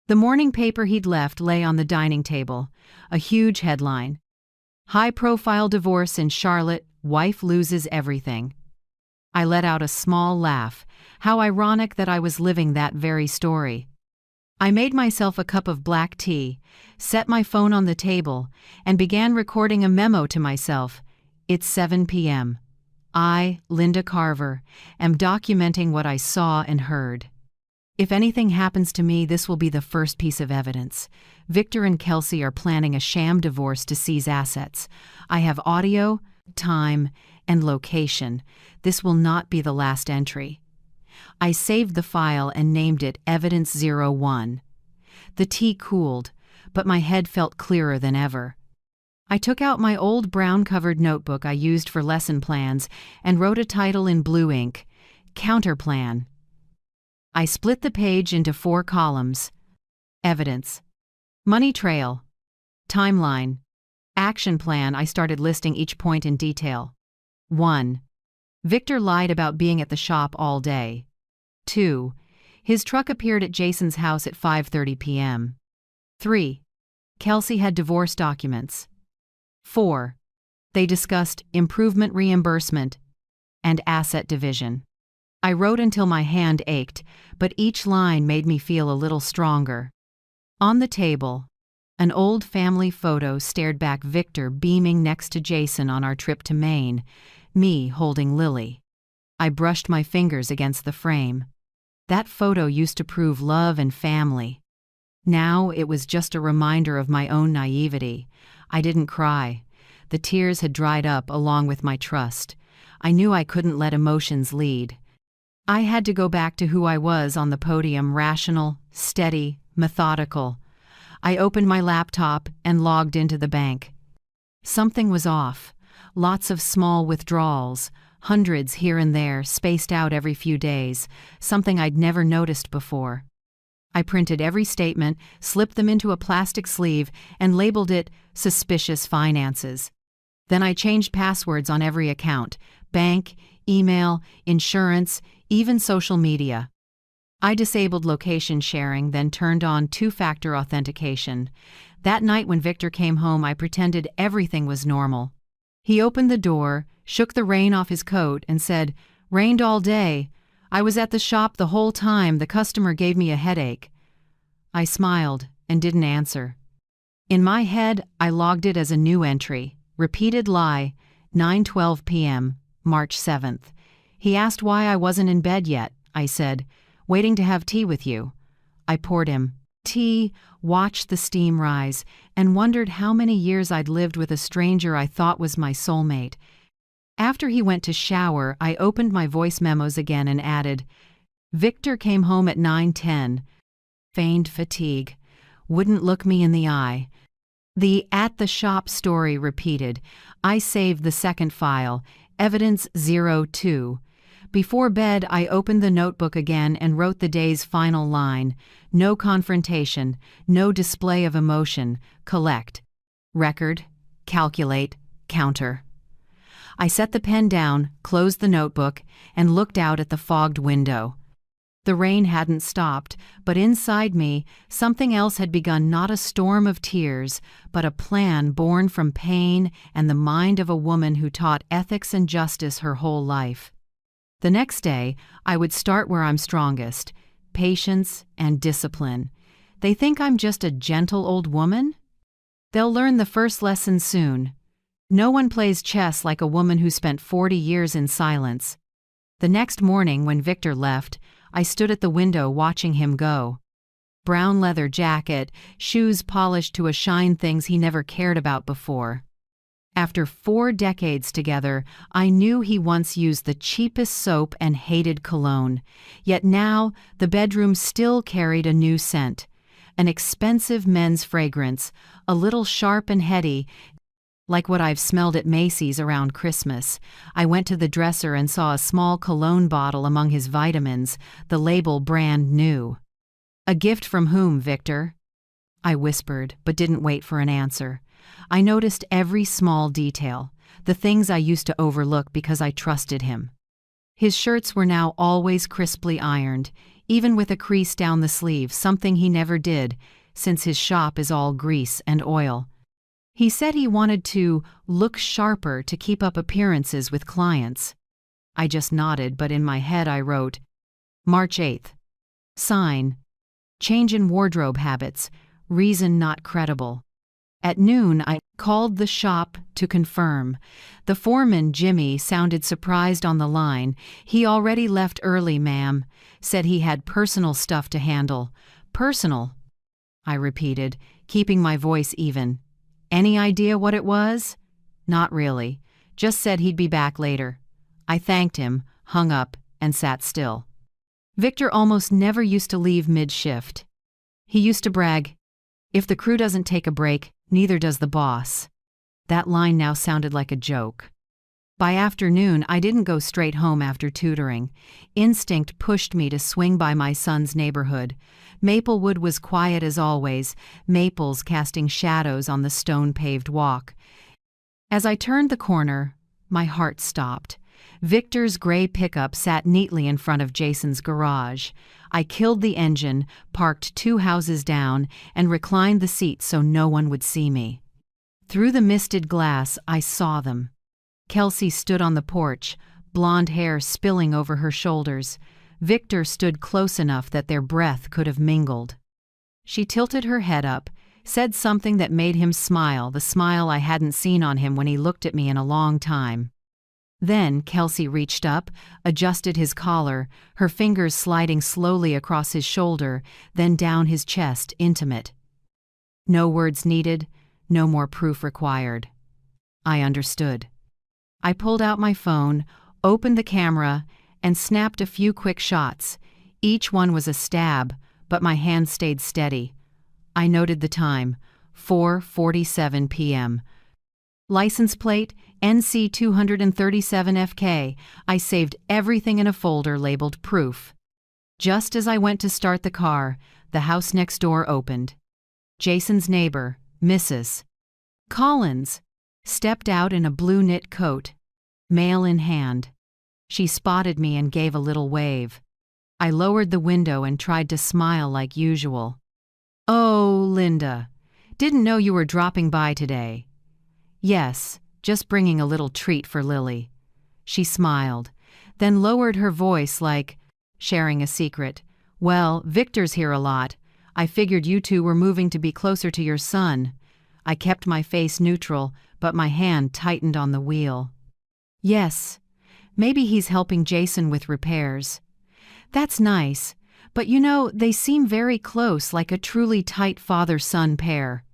A: The morning paper he'd left lay on the dining table, a huge headline. High-profile divorce in Charlotte, wife loses everything. I let out a small laugh. How ironic that I was living that very story. I made myself a cup of black tea, set my phone on the table, and began recording a memo to myself. It's 7 p.m. I, Linda Carver, am documenting what I saw and heard. If anything happens to me, this will be the first piece of evidence. Victor and Kelsey are planning a sham divorce to seize assets. I have audio, time, and location. This will not be the last entry. I saved the file and named it Evidence 01. The tea cooled, but my head felt clearer than ever. I took out my old brown-covered notebook I used for lesson plans and wrote a title in blue ink, Counterplan. I split the page into 4 columns. Evidence. Money trail. Timeline. Action plan. I started listing each point in detail. 1. Victor lied about being at the shop all day. 2. His truck appeared at Jason's house at 5:30 p.m. 3. Kelsey had divorce documents. 4. They discussed improvement reimbursement and asset division. I wrote until my hand ached, but each line made me feel a little stronger. On the table, an old family photo stared back, Victor beaming next to Jason on our trip to Maine, me holding Lily. I brushed my fingers against the frame. That photo used to prove love and family. Now it was just a reminder of my own naivety. I didn't cry. The tears had dried up along with my trust. I knew I couldn't let emotions lead. I had to go back to who I was on the podium, rational, steady, methodical. I opened my laptop and logged into the bank. Something was off. Lots of small withdrawals, hundreds here and there, spaced out every few days, something I'd never noticed before. I printed every statement, slipped them into a plastic sleeve, and labeled it Suspicious Finances. Then I changed passwords on every account: bank, email, insurance, even social media. I disabled location sharing, then turned on 2-factor authentication. That night when Victor came home, I pretended everything was normal. He opened the door, shook the rain off his coat, and said, "Rained all day. I was at the shop the whole time. The customer gave me a headache." I smiled and didn't answer. In my head, I logged it as a new entry. Repeated lie, 9:12 p.m., March 7th. He asked why I wasn't in bed yet. I said, "Waiting to have tea with you." I poured him tea, watched the steam rise, and wondered how many years I'd lived with a stranger I thought was my soulmate. After he went to shower, I opened my voice memos again and added, "Victor came home at 9:10. Feigned fatigue. Wouldn't look me in the eye." The at the shop story repeated. I saved the second file, Evidence 02. Before bed, I opened the notebook again and wrote the day's final line: no confrontation, no display of emotion, collect, record, calculate, counter. I set the pen down, closed the notebook, and looked out at the fogged window. The rain hadn't stopped, but inside me, something else had begun, not a storm of tears, but a plan born from pain and the mind of a woman who taught ethics and justice her whole life. The next day, I would start where I'm strongest: patience and discipline. They think I'm just a gentle old woman? They'll learn the first lesson soon. No one plays chess like a woman who spent 40 years in silence. The next morning, when Victor left, I stood at the window watching him go. Brown leather jacket, shoes polished to a shine, things he never cared about before. After 4 decades together, I knew he once used the cheapest soap and hated cologne. Yet now, the bedroom still carried a new scent. An expensive men's fragrance, a little sharp and heady, like what I've smelled at Macy's around Christmas. I went to the dresser and saw a small cologne bottle among his vitamins, the label brand new. "A gift from whom, Victor?" I whispered, but didn't wait for an answer. I noticed every small detail, the things I used to overlook because I trusted him. His shirts were now always crisply ironed, even with a crease down the sleeve, something he never did, since his shop is all grease and oil. He said he wanted to look sharper to keep up appearances with clients. I just nodded, but in my head I wrote, March 8th. Sign. Change in wardrobe habits. Reason not credible. At noon, I called the shop to confirm. The foreman, Jimmy, sounded surprised on the line. He already left early, ma'am. Said he had personal stuff to handle. Personal? I repeated, keeping my voice even. Any idea what it was? Not really. Just said he'd be back later. I thanked him, hung up, and sat still. Victor almost never used to leave mid-shift. He used to brag, "If the crew doesn't take a break, neither does the boss." That line now sounded like a joke. By afternoon, I didn't go straight home after tutoring. Instinct pushed me to swing by my son's neighborhood. Maplewood was quiet as always, maples casting shadows on the stone-paved walk. As I turned the corner, my heart stopped. Victor's gray pickup sat neatly in front of Jason's garage. I killed the engine, parked 2 houses down, and reclined the seat so no one would see me. Through the misted glass, I saw them. Kelsey stood on the porch, blonde hair spilling over her shoulders. Victor stood close enough that their breath could have mingled. She tilted her head up, said something that made him smile, the smile I hadn't seen on him when he looked at me in a long time. Then Kelsey reached up, adjusted his collar, her fingers sliding slowly across his shoulder, then down his chest, intimate. No words needed, no more proof required. I understood. I pulled out my phone, opened the camera, and snapped a few quick shots. Each one was a stab, but my hand stayed steady. I noted the time, 4:47 p.m. License plate, NC 237FK. I saved everything in a folder labeled Proof. Just as I went to start the car, the house next door opened. Jason's neighbor, Mrs. Collins, stepped out in a blue knit coat, mail in hand. She spotted me and gave a little wave. I lowered the window and tried to smile like usual. "Oh, Linda, didn't know you were dropping by today." "Yes, just bringing a little treat for Lily." She smiled, then lowered her voice like sharing a secret. "Well, Victor's here a lot. I figured you two were moving to be closer to your son." I kept my face neutral, but my hand tightened on the wheel. "Yes, maybe he's helping Jason with repairs." "That's nice, but you know, they seem very close, like a truly tight father-son pair."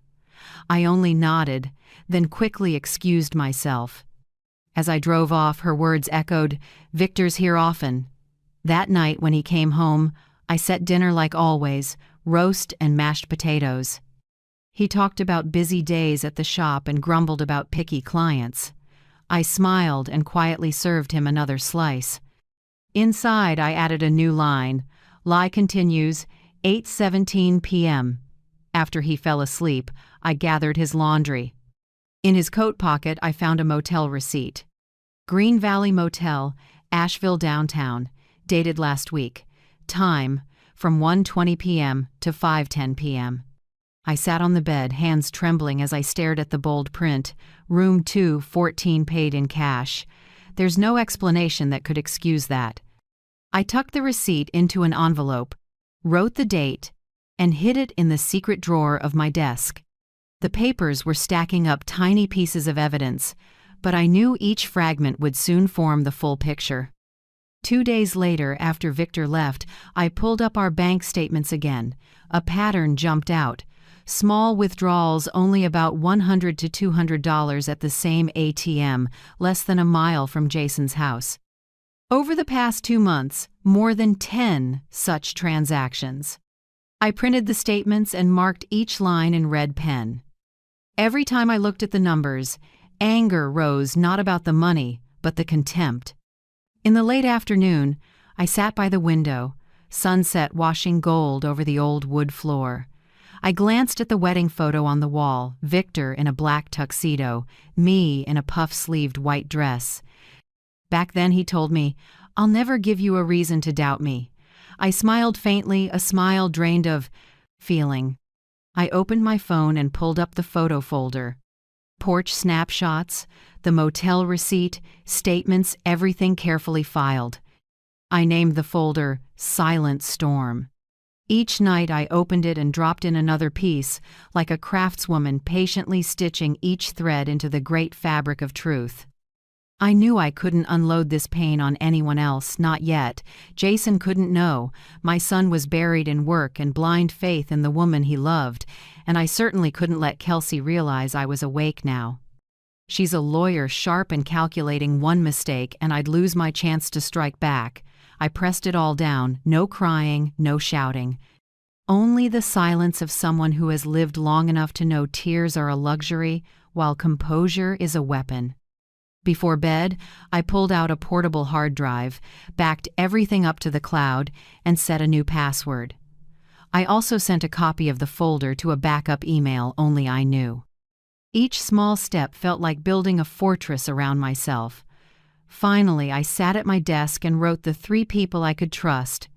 A: I only nodded, then quickly excused myself. As I drove off, her words echoed, "Victor's here often." That night when he came home, I set dinner like always, roast and mashed potatoes. He talked about busy days at the shop and grumbled about picky clients. I smiled and quietly served him another slice. Inside, I added a new line. Lie continues, 8:17 p.m. After he fell asleep, I gathered his laundry. In his coat pocket, I found a motel receipt. Green Valley Motel, Asheville downtown, dated last week. Time, from 1:20 p.m. to 5:10 p.m. I sat on the bed, hands trembling as I stared at the bold print. Room 214 paid in cash. There's no explanation that could excuse that. I tucked the receipt into an envelope, wrote the date, and hid it in the secret drawer of my desk. The papers were stacking up tiny pieces of evidence, but I knew each fragment would soon form the full picture. 2 days later, after Victor left, I pulled up our bank statements again. A pattern jumped out. Small withdrawals, only about $100 to $200 at the same ATM, less than a mile from Jason's house. Over the past 2 months, more than 10 such transactions. I printed the statements and marked each line in red pen. Every time I looked at the numbers, anger rose, not about the money, but the contempt. In the late afternoon, I sat by the window, sunset washing gold over the old wood floor. I glanced at the wedding photo on the wall, Victor in a black tuxedo, me in a puff-sleeved white dress. Back then, he told me, "I'll never give you a reason to doubt me." I smiled faintly, a smile drained of feeling. I opened my phone and pulled up the photo folder. Porch snapshots, the motel receipt, statements, everything carefully filed. I named the folder Silent Storm. Each night I opened it and dropped in another piece, like a craftswoman patiently stitching each thread into the great fabric of truth. I knew I couldn't unload this pain on anyone else, not yet. Jason couldn't know. My son was buried in work and blind faith in the woman he loved, and I certainly couldn't let Kelsey realize I was awake now. She's a lawyer, sharp and calculating. One mistake, and I'd lose my chance to strike back. I pressed it all down, no crying, no shouting. Only the silence of someone who has lived long enough to know tears are a luxury, while composure is a weapon. Before bed, I pulled out a portable hard drive, backed everything up to the cloud, and set a new password. I also sent a copy of the folder to a backup email only I knew. Each small step felt like building a fortress around myself. Finally, I sat at my desk and wrote the 3 people I could trust.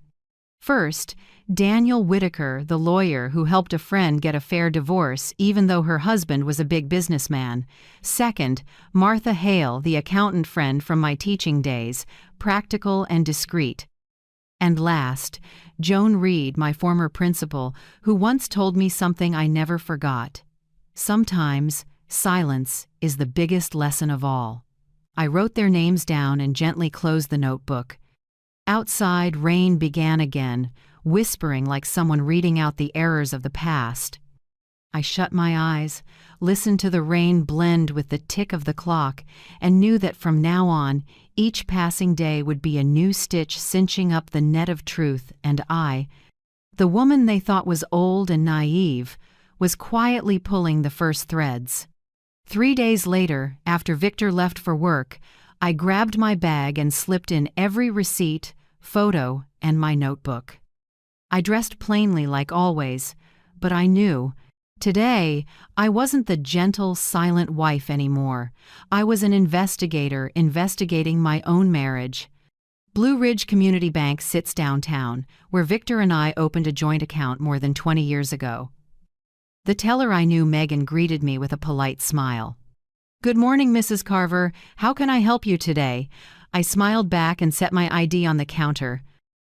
A: First, Daniel Whitaker, the lawyer who helped a friend get a fair divorce even though her husband was a big businessman. Second, Martha Hale, the accountant friend from my teaching days, practical and discreet. And last, Joan Reed, my former principal, who once told me something I never forgot. Sometimes, silence is the biggest lesson of all. I wrote their names down and gently closed the notebook. Outside, rain began again, whispering like someone reading out the errors of the past. I shut my eyes, listened to the rain blend with the tick of the clock, and knew that from now on, each passing day would be a new stitch cinching up the net of truth, and I, the woman they thought was old and naive, was quietly pulling the first threads. 3 days later, after Victor left for work, I grabbed my bag and slipped in every receipt, photo, and my notebook. I dressed plainly like always, but I knew, today, I wasn't the gentle, silent wife anymore. I was an investigator investigating my own marriage. Blue Ridge Community Bank sits downtown, where Victor and I opened a joint account more than 20 years ago. The teller I knew, Megan, greeted me with a polite smile. "Good morning, Mrs. Carver. How can I help you today?" I smiled back and set my ID on the counter.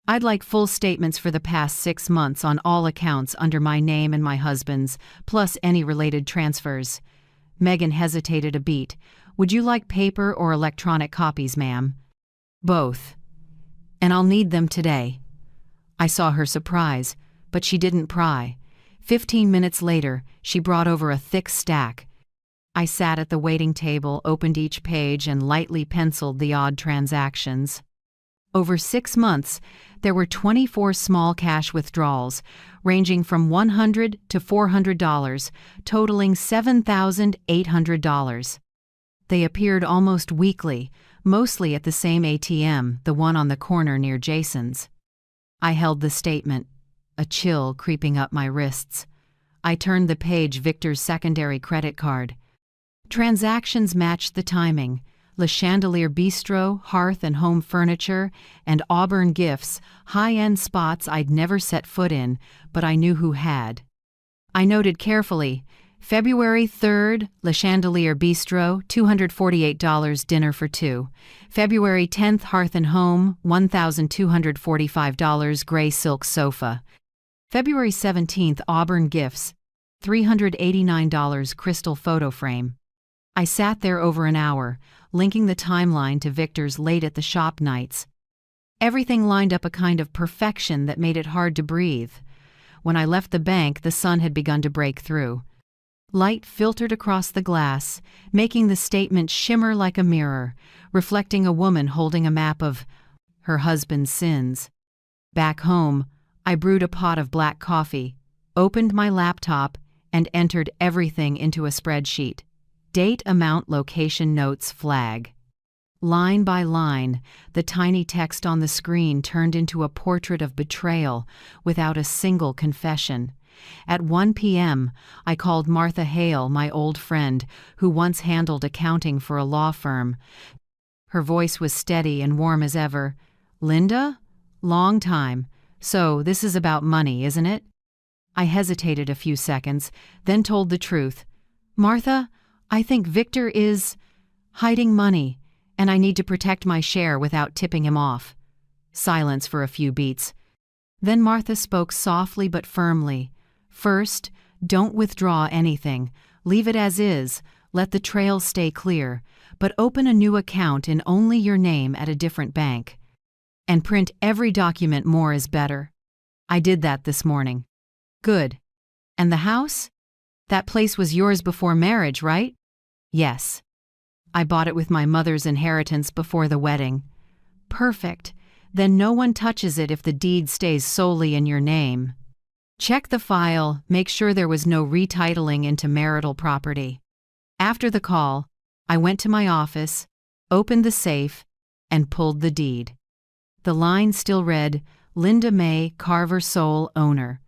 A: "I'd like full statements for the past 6 months on all accounts under my name and my husband's, plus any related transfers." Megan hesitated a beat. "Would you like paper or electronic copies, ma'am?" "Both. And I'll need them today." I saw her surprise, but she didn't pry. 15 minutes later, she brought over a thick stack. I sat at the waiting table, opened each page, and lightly penciled the odd transactions. Over 6 months, there were 24 small cash withdrawals, ranging from $100 to $400, totaling $7,800. They appeared almost weekly, mostly at the same ATM, the one on the corner near Jason's. I held the statement, a chill creeping up my wrists. I turned the page, Victor's secondary credit card. Transactions matched the timing. Le Chandelier Bistro, hearth and home furniture, and Auburn Gifts, high-end spots I'd never set foot in, but I knew who had. I noted carefully, February 3rd, Le Chandelier Bistro, $248 dinner for 2. February 10th, Hearth and Home, $1,245 gray silk sofa. February 17th, Auburn Gifts, $389 crystal photo frame. I sat there over an hour, linking the timeline to Victor's late at the shop nights. Everything lined up a kind of perfection that made it hard to breathe. When I left the bank, the sun had begun to break through. Light filtered across the glass, making the statement shimmer like a mirror, reflecting a woman holding a map of her husband's sins. Back home, I brewed a pot of black coffee, opened my laptop, and entered everything into a spreadsheet. Date, amount, location, notes, flag. Line by line, the tiny text on the screen turned into a portrait of betrayal without a single confession. At 1 p.m., I called Martha Hale, my old friend, who once handled accounting for a law firm. Her voice was steady and warm as ever. "Linda? Long time. So, this is about money, isn't it?" I hesitated a few seconds, then told the truth. "Martha, I think Victor is hiding money, and I need to protect my share without tipping him off. Silence for a few beats. Then Martha spoke softly but firmly. First, don't withdraw anything. Leave it as is. Let the trail stay clear. But open a new account in only your name at a different bank. And print every document. More is better. I did that this morning. Good. And the house? That place was yours before marriage, right? Yes. I bought it with my mother's inheritance before the wedding. Perfect. Then no one touches it if the deed stays solely in your name. Check the file, make sure there was no retitling into marital property. After the call, I went to my office, opened the safe, and pulled the deed. The line still read, Linda May Carver Sole Owner.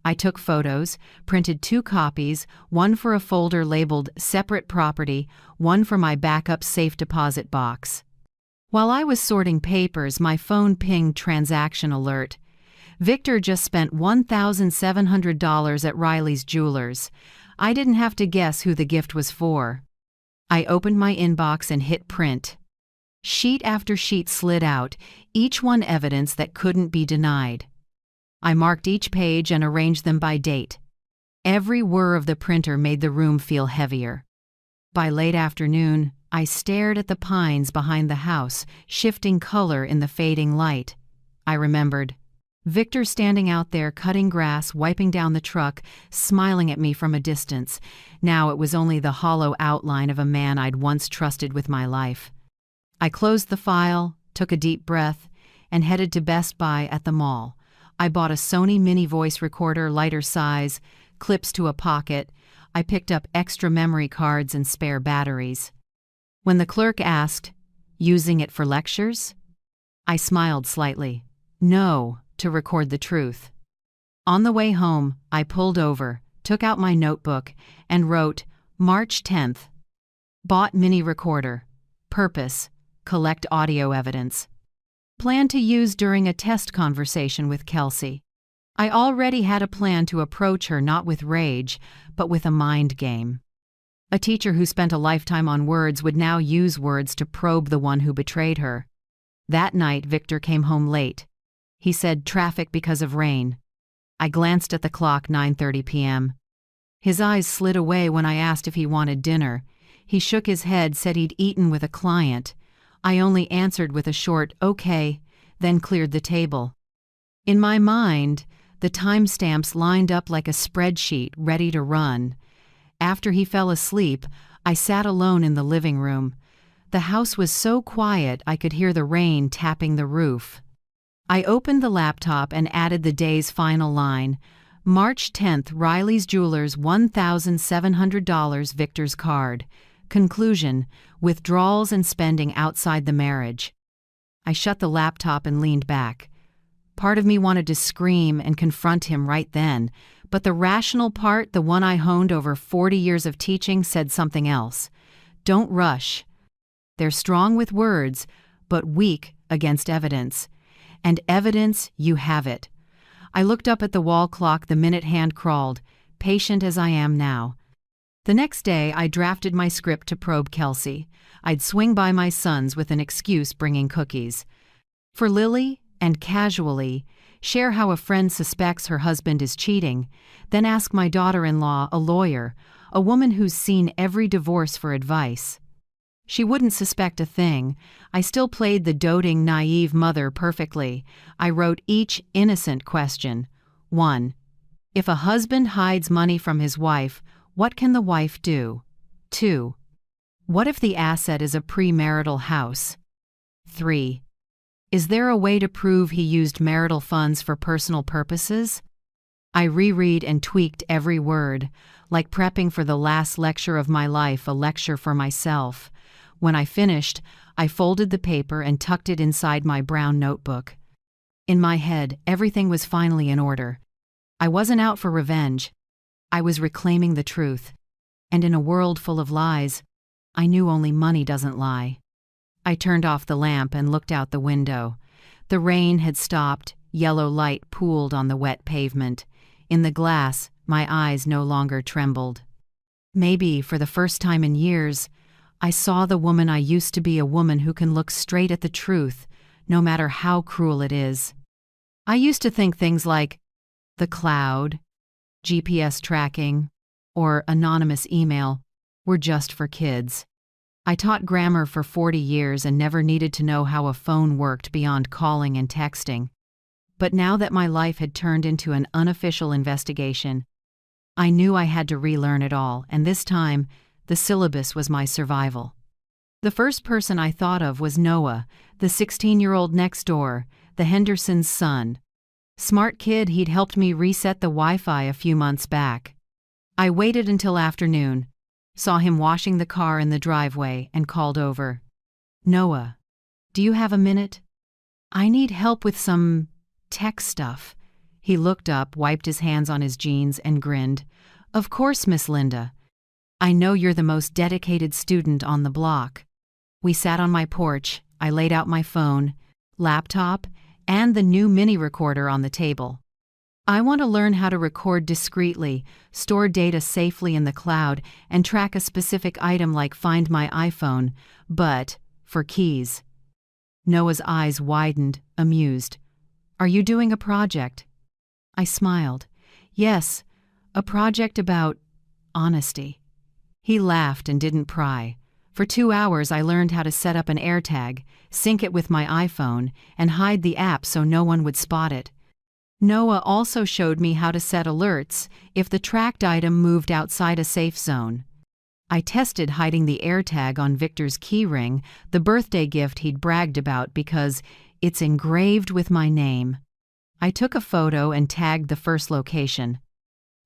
A: I took photos, printed 2 copies, one for a folder labeled Separate Property, one for my backup safe deposit box. While I was sorting papers, my phone pinged transaction alert. Victor just spent $1,700 at Riley's Jewelers. I didn't have to guess who the gift was for. I opened my inbox and hit print. Sheet after sheet slid out, each one evidence that couldn't be denied. I marked each page and arranged them by date. Every whir of the printer made the room feel heavier. By late afternoon, I stared at the pines behind the house, shifting color in the fading light. I remembered Victor standing out there cutting grass, wiping down the truck, smiling at me from a distance. Now it was only the hollow outline of a man I'd once trusted with my life. I closed the file, took a deep breath, and headed to Best Buy at the mall. I bought a Sony mini voice recorder, lighter size, clips to a pocket. I picked up extra memory cards and spare batteries. When the clerk asked, "Using it for lectures?" I smiled slightly. No, to record the truth. On the way home, I pulled over, took out my notebook, and wrote, March 10th. Bought mini recorder. Purpose, collect audio evidence. Plan to use during a test conversation with Kelsey. I already had a plan to approach her not with rage, but with a mind game. A teacher who spent a lifetime on words would now use words to probe the one who betrayed her. That night, Victor came home late. He said traffic because of rain. I glanced at the clock, 9:30 p.m. His eyes slid away when I asked if he wanted dinner. He shook his head, said he'd eaten with a client. I only answered with a short, okay, then cleared the table. In my mind, the timestamps lined up like a spreadsheet ready to run. After he fell asleep, I sat alone in the living room. The house was so quiet I could hear the rain tapping the roof. I opened the laptop and added the day's final line. March 10th, Riley's Jewelers, $1,700, Victor's card. Conclusion, withdrawals and spending outside the marriage. I shut the laptop and leaned back. Part of me wanted to scream and confront him right then, but the rational part, the one I honed over 40 years of teaching, said something else. Don't rush. They're strong with words, but weak against evidence. And evidence, you have it. I looked up at the wall clock, the minute hand crawled, patient as I am now. The next day, I drafted my script to probe Kelsey. I'd swing by my son's with an excuse, bringing cookies. For Lily, and casually, share how a friend suspects her husband is cheating, then ask my daughter-in-law, a lawyer, a woman who's seen every divorce, for advice. She wouldn't suspect a thing. I still played the doting, naive mother perfectly. I wrote each innocent question. 1. If a husband hides money from his wife, what can the wife do? 2. What if the asset is a premarital house? 3. Is there a way to prove he used marital funds for personal purposes? I reread and tweaked every word, like prepping for the last lecture of my life, a lecture for myself. When I finished, I folded the paper and tucked it inside my brown notebook. In my head, everything was finally in order. I wasn't out for revenge. I was reclaiming the truth. And in a world full of lies, I knew only money doesn't lie. I turned off the lamp and looked out the window. The rain had stopped, yellow light pooled on the wet pavement. In the glass, my eyes no longer trembled. Maybe for the first time in years, I saw the woman I used to be, a woman who can look straight at the truth, no matter how cruel it is. I used to think things like the cloud, GPS tracking, or anonymous email were just for kids. I taught grammar for 40 years and never needed to know how a phone worked beyond calling and texting. But now that my life had turned into an unofficial investigation, I knew I had to relearn it all, and this time, the syllabus was my survival. The first person I thought of was Noah, the 16-year-old next door, the Hendersons' son. Smart kid, he'd helped me reset the Wi-Fi a few months back. I waited until afternoon, saw him washing the car in the driveway, and called over. "Noah, do you have a minute? I need help with some tech stuff." He looked up, wiped his hands on his jeans, and grinned. "Of course, Miss Linda. I know you're the most dedicated student on the block." We sat on my porch. I laid out my phone, laptop, and the new mini recorder on the table. I want to learn how to record discreetly, store data safely in the cloud, and track a specific item like Find My iPhone, but for keys. Noah's eyes widened, amused. "Are you doing a project?" I smiled. "Yes, a project about honesty." He laughed and didn't pry. For 2 hours I learned how to set up an AirTag, sync it with my iPhone, and hide the app so no one would spot it. Noah also showed me how to set alerts if the tracked item moved outside a safe zone. I tested hiding the AirTag on Victor's keyring, the birthday gift he'd bragged about, because it's engraved with my name. I took a photo and tagged the first location.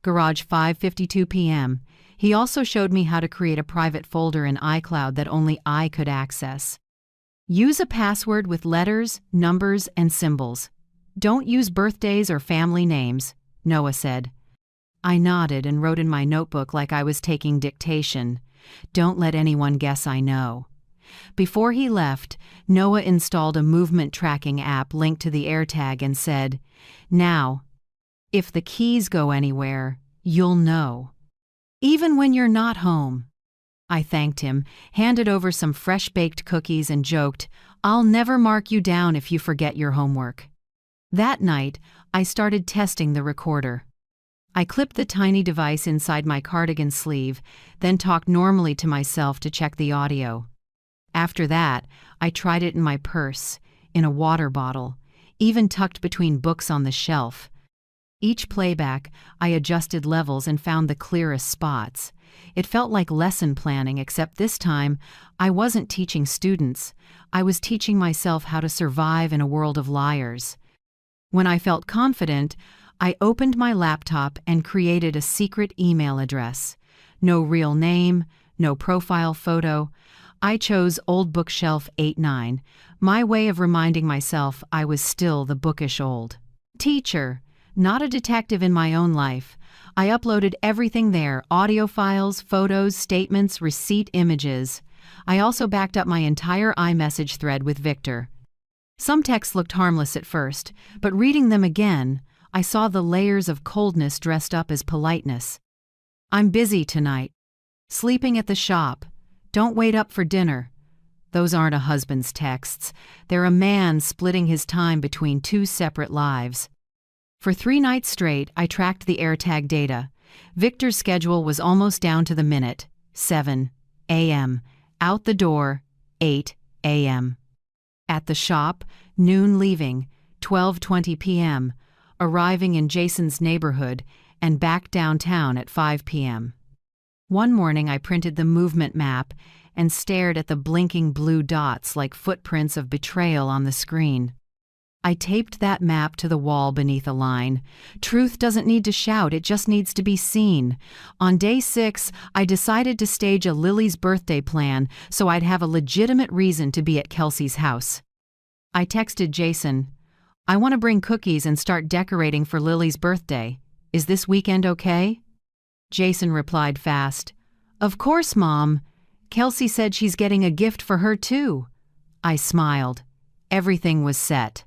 A: Garage, 5:52 p.m. He also showed me how to create a private folder in iCloud that only I could access. Use a password with letters, numbers, and symbols. Don't use birthdays or family names, Noah said. I nodded and wrote in my notebook like I was taking dictation. Don't let anyone guess I know. Before he left, Noah installed a movement tracking app linked to the AirTag and said, "Now, if the keys go anywhere, you'll know. Even when you're not home." I thanked him, handed over some fresh-baked cookies, and joked, "I'll never mark you down if you forget your homework." That night, I started testing the recorder. I clipped the tiny device inside my cardigan sleeve, then talked normally to myself to check the audio. After that, I tried it in my purse, in a water bottle, even tucked between books on the shelf. Each playback, I adjusted levels and found the clearest spots. It felt like lesson planning, except this time, I wasn't teaching students. I was teaching myself how to survive in a world of liars. When I felt confident, I opened my laptop and created a secret email address. No real name, no profile photo. I chose Old Bookshelf 89, my way of reminding myself I was still the bookish old teacher, not a detective in my own life. I uploaded everything there: audio files, photos, statements, receipt images. I also backed up my entire iMessage thread with Victor. Some texts looked harmless at first, but reading them again, I saw the layers of coldness dressed up as politeness. "I'm busy tonight. Sleeping at the shop. Don't wait up for dinner." Those aren't a husband's texts. They're a man splitting his time between two separate lives. For 3 nights straight, I tracked the AirTag data. Victor's schedule was almost down to the minute: 7 a.m. Out the door, 8 a.m. At the shop, noon leaving, 12:20 p.m., arriving in Jason's neighborhood, and back downtown at 5 p.m. One morning I printed the movement map and stared at the blinking blue dots like footprints of betrayal on the screen. I taped that map to the wall beneath a line. Truth doesn't need to shout, it just needs to be seen. On day 6, I decided to stage a Lily's birthday plan so I'd have a legitimate reason to be at Kelsey's house. I texted Jason, "I want to bring cookies and start decorating for Lily's birthday. Is this weekend okay?" Jason replied fast, "Of course, Mom. Kelsey said she's getting a gift for her too." I smiled. Everything was set.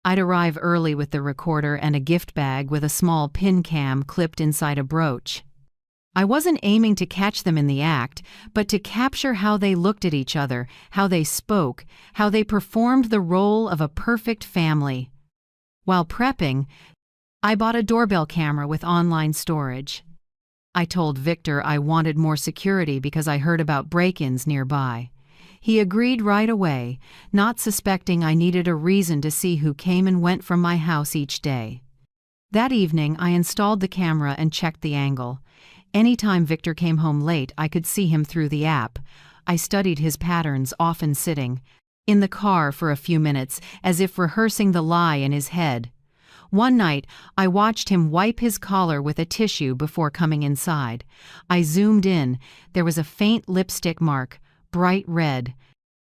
A: I'd arrive early with the recorder and a gift bag with a small pin cam clipped inside a brooch. I wasn't aiming to catch them in the act, but to capture how they looked at each other, how they spoke, how they performed the role of a perfect family. While prepping, I bought a doorbell camera with online storage. I told Victor I wanted more security because I heard about break-ins nearby. He agreed right away, not suspecting I needed a reason to see who came and went from my house each day. That evening, I installed the camera and checked the angle. Anytime Victor came home late, I could see him through the app. I studied his patterns, often sitting in the car for a few minutes, as if rehearsing the lie in his head. One night, I watched him wipe his collar with a tissue before coming inside. I zoomed in. There was a faint lipstick mark, bright red.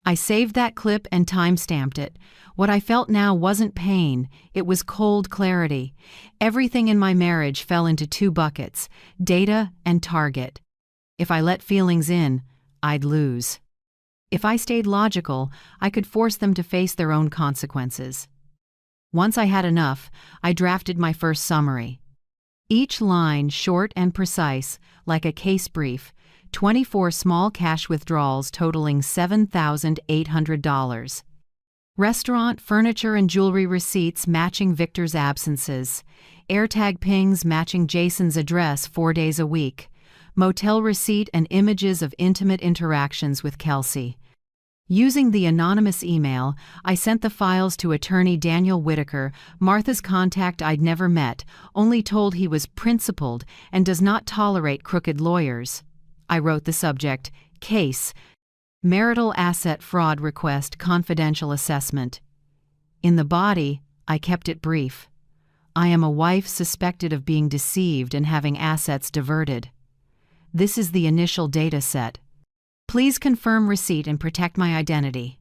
A: I saved that clip and time-stamped it. What I felt now wasn't pain, it was cold clarity. Everything in my marriage fell into two buckets: data and target. If I let feelings in, I'd lose. If I stayed logical, I could force them to face their own consequences. Once I had enough, I drafted my first summary. Each line short and precise, like a case brief, 24 small cash withdrawals totaling $7,800. Restaurant, furniture, and jewelry receipts matching Victor's absences. AirTag pings matching Jason's address 4 days a week. Motel receipt and images of intimate interactions with Kelsey. Using the anonymous email, I sent the files to attorney Daniel Whitaker, Martha's contact I'd never met, only told he was principled and does not tolerate crooked lawyers. I wrote the subject, Case, Marital Asset Fraud Request Confidential Assessment. In the body, I kept it brief. I am a wife suspected of being deceived and having assets diverted. This is the initial data set. Please confirm receipt and protect my identity.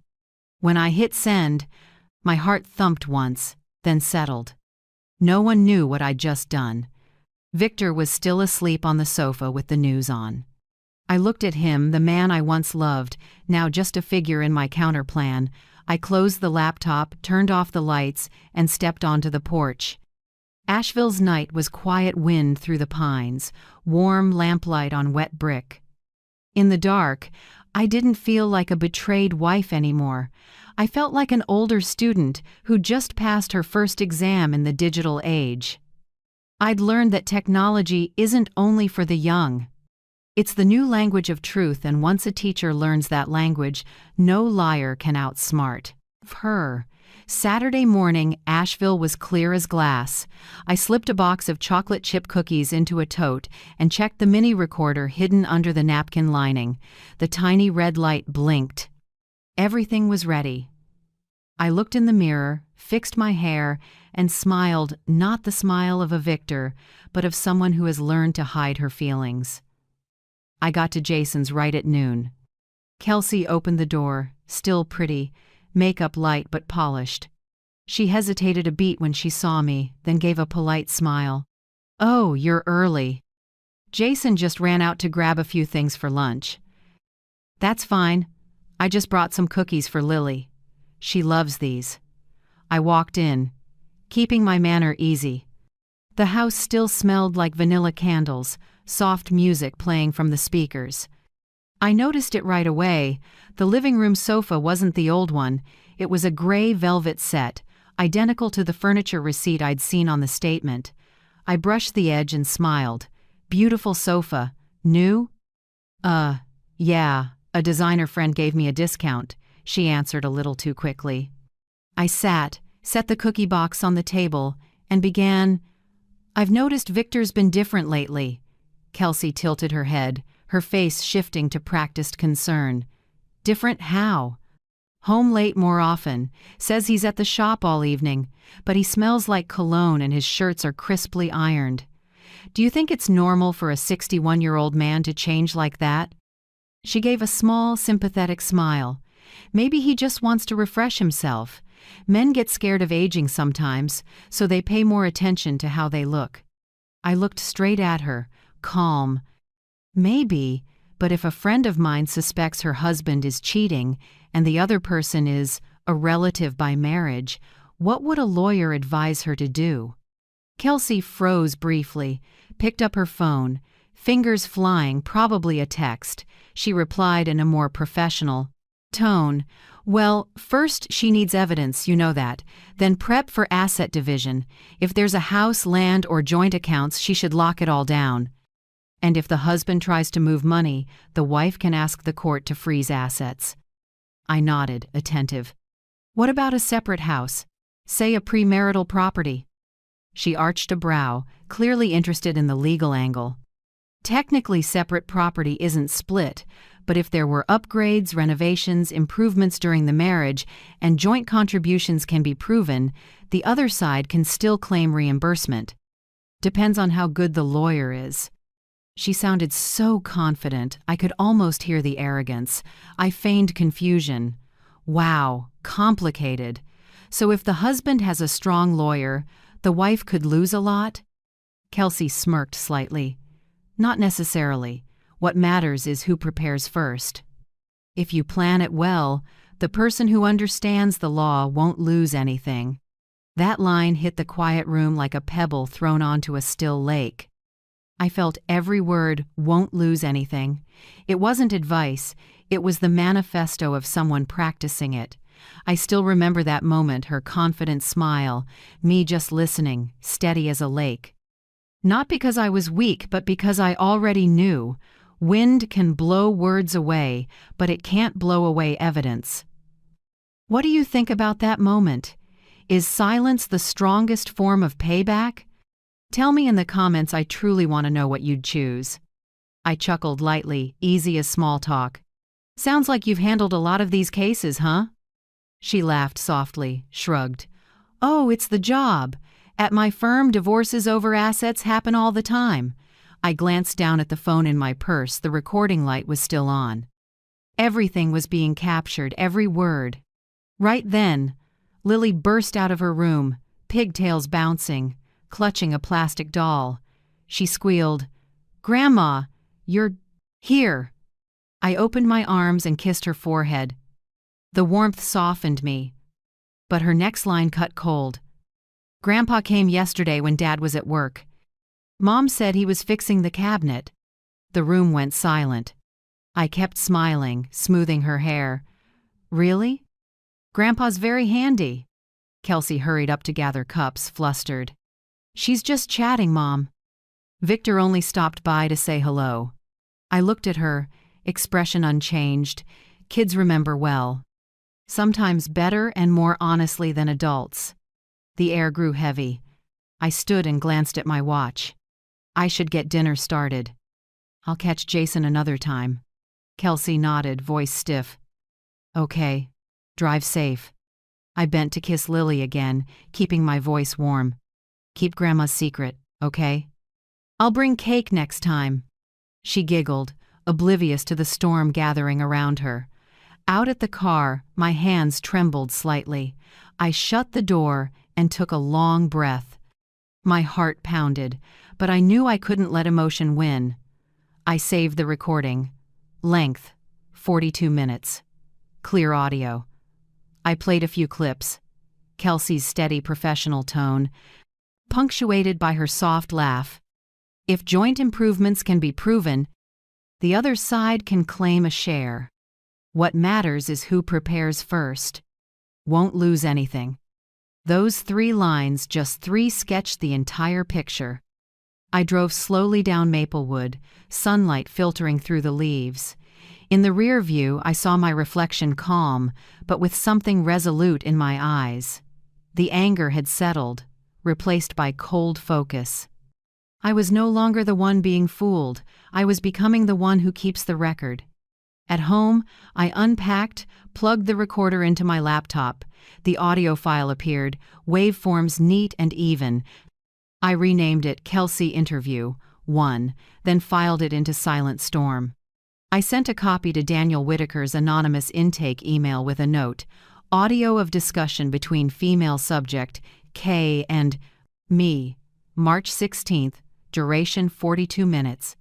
A: When I hit send, my heart thumped once, then settled. No one knew what I'd just done. Victor was still asleep on the sofa with the news on. I looked at him, the man I once loved, now just a figure in my counterplan. I closed the laptop, turned off the lights, and stepped onto the porch. Asheville's night was quiet wind through the pines, warm lamplight on wet brick. In the dark, I didn't feel like a betrayed wife anymore. I felt like an older student who just passed her first exam in the digital age. I'd learned that technology isn't only for the young. It's the new language of truth, and once a teacher learns that language, no liar can outsmart her. Saturday morning, Asheville was clear as glass. I slipped a box of chocolate chip cookies into a tote and checked the mini recorder hidden under the napkin lining. The tiny red light blinked. Everything was ready. I looked in the mirror, fixed my hair, and smiled, not the smile of a victor, but of someone who has learned to hide her feelings. I got to Jason's right at noon. Kelsey opened the door, still pretty, makeup light but polished. She hesitated a beat when she saw me, then gave a polite smile. "Oh, you're early." Jason just ran out to grab a few things for lunch. "That's fine. I just brought some cookies for Lily. She loves these." I walked in, keeping my manner easy. The house still smelled like vanilla candles, soft music playing from the speakers. I noticed it right away. The living room sofa wasn't the old one. It was a gray velvet set, identical to the furniture receipt I'd seen on the statement. I brushed the edge and smiled. "Beautiful sofa. New?" Yeah, a designer friend gave me a discount," she answered a little too quickly. I sat, set the cookie box on the table, and began, "I've noticed Victor's been different lately." Kelsey tilted her head, her face shifting to practiced concern. "Different how?" "Home late more often. Says he's at the shop all evening, but he smells like cologne and his shirts are crisply ironed. Do you think it's normal for a 61-year-old man to change like that?" She gave a small, sympathetic smile. "Maybe he just wants to refresh himself. Men get scared of aging sometimes, so they pay more attention to how they look." I looked straight at her, calm. "Maybe, but if a friend of mine suspects her husband is cheating and the other person is a relative by marriage, what would a lawyer advise her to do?" Kelsey froze briefly, picked up her phone, Fingers flying, probably a text. She replied in a more professional tone. Well, first she needs evidence, you know that. Then prep for asset division. If there's a house, land, or joint accounts, she should lock it all down. And if the husband tries to move money, the wife can ask the court to freeze assets. I nodded, attentive. What about a separate house? Say a premarital property. She arched a brow, clearly interested in the legal angle. Technically, separate property isn't split, but if there were upgrades, renovations, improvements during the marriage, and joint contributions can be proven, the other side can still claim reimbursement. Depends on how good the lawyer is. She sounded so confident, I could almost hear the arrogance. I feigned confusion. Wow, complicated. So if the husband has a strong lawyer, the wife could lose a lot? Kelsey smirked slightly. Not necessarily. What matters is who prepares first. If you plan it well, the person who understands the law won't lose anything. That line hit the quiet room like a pebble thrown onto a still lake. I felt every word, won't lose anything. It wasn't advice, it was the manifesto of someone practicing it. I still remember that moment, her confident smile, me just listening, steady as a lake. Not because I was weak, but because I already knew. Wind can blow words away, but it can't blow away evidence. What do you think about that moment? Is silence the strongest form of payback? Tell me in the comments, I truly want to know what you'd choose. I chuckled lightly, easy as small talk. Sounds like you've handled a lot of these cases, huh? She laughed softly, shrugged. Oh, it's the job. At my firm, divorces over assets happen all the time. I glanced down at the phone in my purse. The recording light was still on. Everything was being captured, every word. Right then, Lily burst out of her room, pigtails bouncing, clutching a plastic doll. She squealed, "Grandma, you're here." I opened my arms and kissed her forehead. The warmth softened me, but her next line cut cold. Grandpa came yesterday when Dad was at work. Mom said he was fixing the cabinet. The room went silent. I kept smiling, smoothing her hair. Really? Grandpa's very handy. Kelsey hurried up to gather cups, flustered. She's just chatting, Mom. Victor only stopped by to say hello. I looked at her, expression unchanged. Kids remember well. Sometimes better and more honestly than adults. The air grew heavy. I stood and glanced at my watch. I should get dinner started. I'll catch Jason another time. Kelsey nodded, voice stiff. Okay. Drive safe. I bent to kiss Lily again, keeping my voice warm. Keep Grandma's secret, okay? I'll bring cake next time. She giggled, oblivious to the storm gathering around her. Out at the car, my hands trembled slightly. I shut the door and took a long breath. My heart pounded, but I knew I couldn't let emotion win. I saved the recording. Length, 42 minutes. Clear audio. I played a few clips. Kelsey's steady professional tone, punctuated by her soft laugh. If joint improvements can be proven, the other side can claim a share. What matters is who prepares first. Won't lose anything. Those 3 lines, just 3, sketched the entire picture. I drove slowly down Maplewood, sunlight filtering through the leaves. In the rear view, I saw my reflection calm, but with something resolute in my eyes. The anger had settled, replaced by cold focus. I was no longer the one being fooled. I was becoming the one who keeps the record. At home, I unpacked, plugged the recorder into my laptop. The audio file appeared, waveforms neat and even. I renamed it Kelsey Interview 1, then filed it into Silent Storm. I sent a copy to Daniel Whitaker's anonymous intake email with a note, audio of discussion between female subject K and me, March 16th, duration 42 minutes.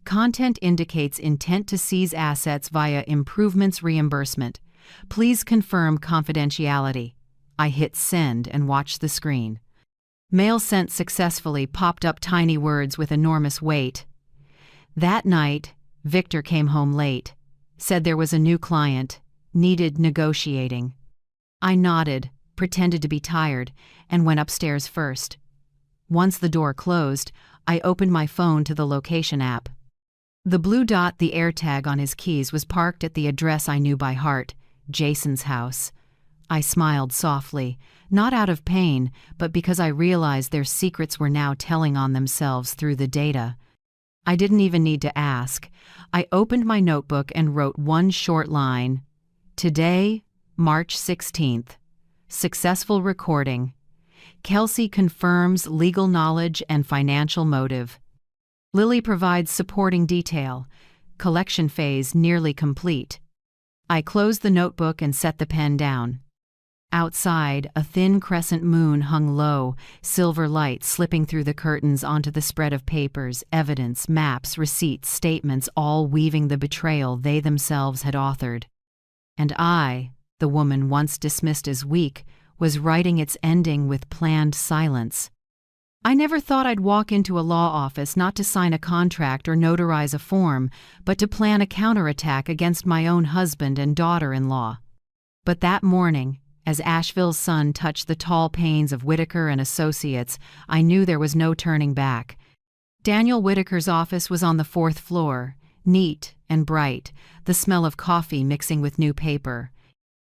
A: Content indicates intent to seize assets via improvements reimbursement. Please confirm confidentiality. I hit send and watched the screen. Mail sent successfully popped up, tiny words with enormous weight. That night, Victor came home late, said there was a new client, needed negotiating. I nodded, pretended to be tired, and went upstairs first. Once the door closed, I opened my phone to the location app. The blue dot, the AirTag on his keys, was parked at the address I knew by heart, Jason's house. I smiled softly, not out of pain, but because I realized their secrets were now telling on themselves through the data. I didn't even need to ask. I opened my notebook and wrote one short line. Today, March 16th. Successful recording. Kelsey confirms legal knowledge and financial motive. Lily provides supporting detail. Collection phase nearly complete. I closed the notebook and set the pen down. Outside, a thin crescent moon hung low, silver light slipping through the curtains onto the spread of papers, evidence, maps, receipts, statements, all weaving the betrayal they themselves had authored. And I, the woman once dismissed as weak, was writing its ending with planned silence. I never thought I'd walk into a law office not to sign a contract or notarize a form, but to plan a counterattack against my own husband and daughter-in-law. But that morning, as Asheville's sun touched the tall panes of Whitaker and Associates, I knew there was no turning back. Daniel Whitaker's office was on the 4th floor, neat and bright, the smell of coffee mixing with new paper.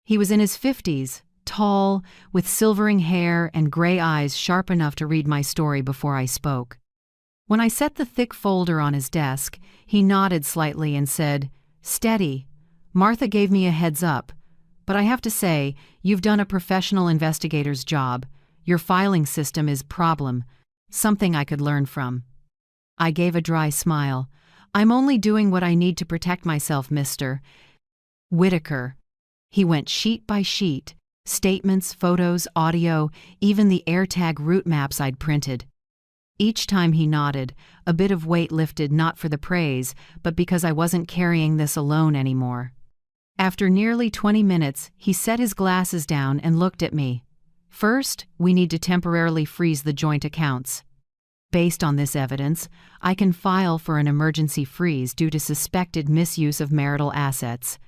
A: He was in his 50s, tall, with silvering hair and gray eyes sharp enough to read my story before I spoke. When I set the thick folder on his desk, he nodded slightly and said, "Steady. Martha gave me a heads up. But I have to say, you've done a professional investigator's job. Your filing system is problem, something I could learn from." I gave a dry smile. "I'm only doing what I need to protect myself, Mr. Whitaker." He went sheet by sheet, statements, photos, audio, even the AirTag route maps I'd printed. Each time he nodded, a bit of weight lifted, not for the praise, but because I wasn't carrying this alone anymore. After nearly 20 minutes, he set his glasses down and looked at me. "First, we need to temporarily freeze the joint accounts. Based on this evidence, I can file for an emergency freeze due to suspected misuse of marital assets.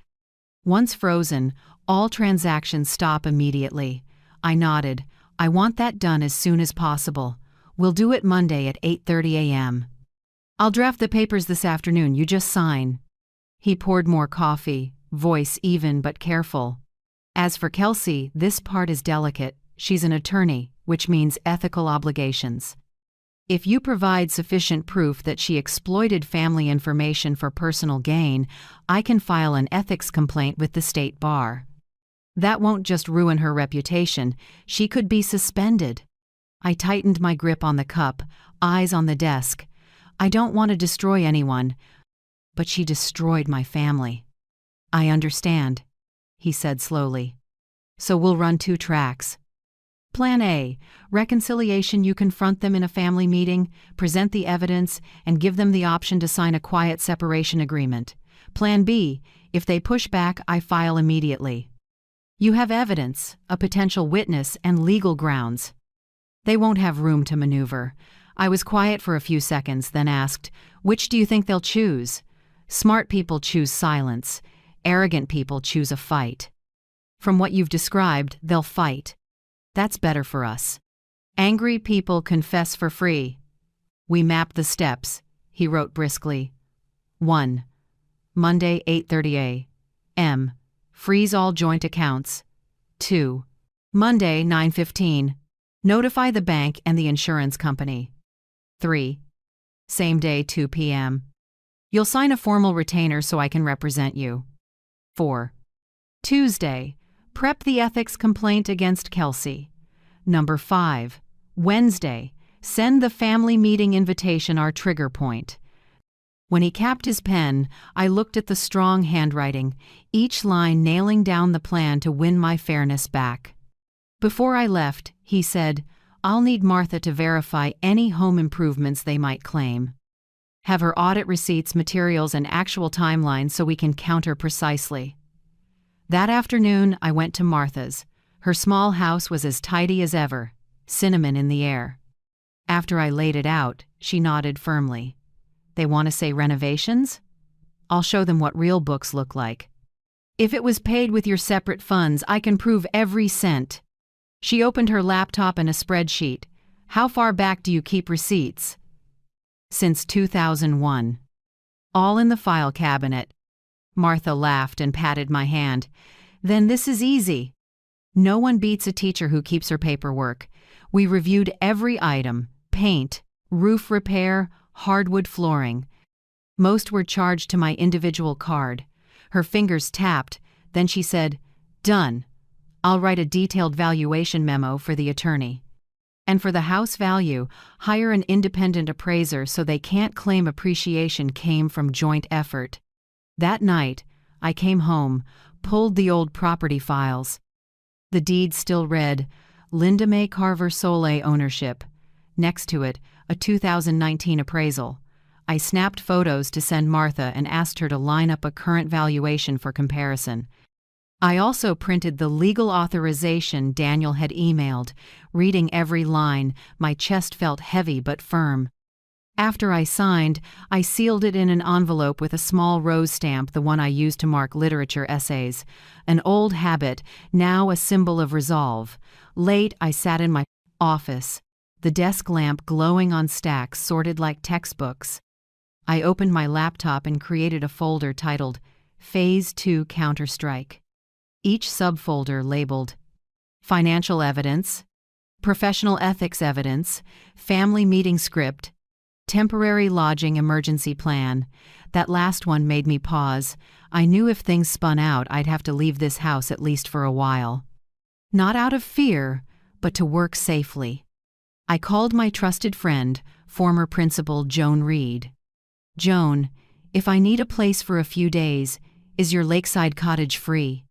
A: Once frozen, all transactions stop immediately." I nodded. "I want that done as soon as possible. We'll do it Monday at 8:30 a.m. I'll draft the papers this afternoon, you just sign." He poured more coffee, voice even but careful. "As for Kelsey, this part is delicate. She's an attorney, which means ethical obligations. If you provide sufficient proof that she exploited family information for personal gain, I can file an ethics complaint with the state bar. That won't just ruin her reputation, she could be suspended." I tightened my grip on the cup, eyes on the desk. "I don't want to destroy anyone, but she destroyed my family." "I understand," he said slowly. "So we'll run 2 tracks. Plan A, reconciliation. You confront them in a family meeting, present the evidence, and give them the option to sign a quiet separation agreement. Plan B, if they push back, I file immediately. You have evidence, a potential witness, and legal grounds. They won't have room to maneuver." I was quiet for a few seconds, then asked, "Which do you think they'll choose?" "Smart people choose silence. Arrogant people choose a fight. From what you've described, they'll fight. That's better for us. Angry people confess for free." We mapped the steps. He wrote briskly. 1. Monday, 8:30 a.m. Freeze all joint accounts. 2. Monday, 9:15. Notify the bank and the insurance company. 3. Same day, 2 p.m. You'll sign a formal retainer so I can represent you. 4. Tuesday, prep the ethics complaint against Kelsey. 5. Wednesday, send the family meeting invitation, our trigger point. When he capped his pen, I looked at the strong handwriting, each line nailing down the plan to win my fairness back. Before I left, he said, "I'll need Martha to verify any home improvements they might claim. Have her audit receipts, materials, and actual timelines so we can counter precisely." That afternoon, I went to Martha's. Her small house was as tidy as ever, cinnamon in the air. After I laid it out, she nodded firmly. They want to say renovations? I'll show them what real books look like. If it was paid with your separate funds, I can prove every cent. She opened her laptop and a spreadsheet. How far back do you keep receipts? Since 2001. All in the file cabinet. Martha laughed and patted my hand. Then this is easy. No one beats a teacher who keeps her paperwork. We reviewed every item: paint, roof repair, hardwood flooring. Most were charged to my individual card. Her fingers tapped, then she said, "Done. I'll write a detailed valuation memo for the attorney. And for the house value, hire an independent appraiser so they can't claim appreciation came from joint effort." That night, I came home, pulled the old property files. The deed still read, Linda Mae Carver Soleil ownership. Next to it, a 2019 appraisal. I snapped photos to send Martha and asked her to line up a current valuation for comparison. I also printed the legal authorization Daniel had emailed. Reading every line, my chest felt heavy but firm. After I signed, I sealed it in an envelope with a small rose stamp, the one I used to mark literature essays. An old habit, now a symbol of resolve. Late, I sat in my office, the desk lamp glowing on stacks sorted like textbooks. I opened my laptop and created a folder titled Phase 2 Counter-Strike. Each subfolder labeled Financial Evidence, Professional Ethics Evidence, Family Meeting Script, Temporary Lodging Emergency Plan. That last one made me pause. I knew if things spun out, I'd have to leave this house at least for a while. Not out of fear, but to work safely. I called my trusted friend, former principal Joan Reed. "Joan, if I need a place for a few days, is your lakeside cottage free?"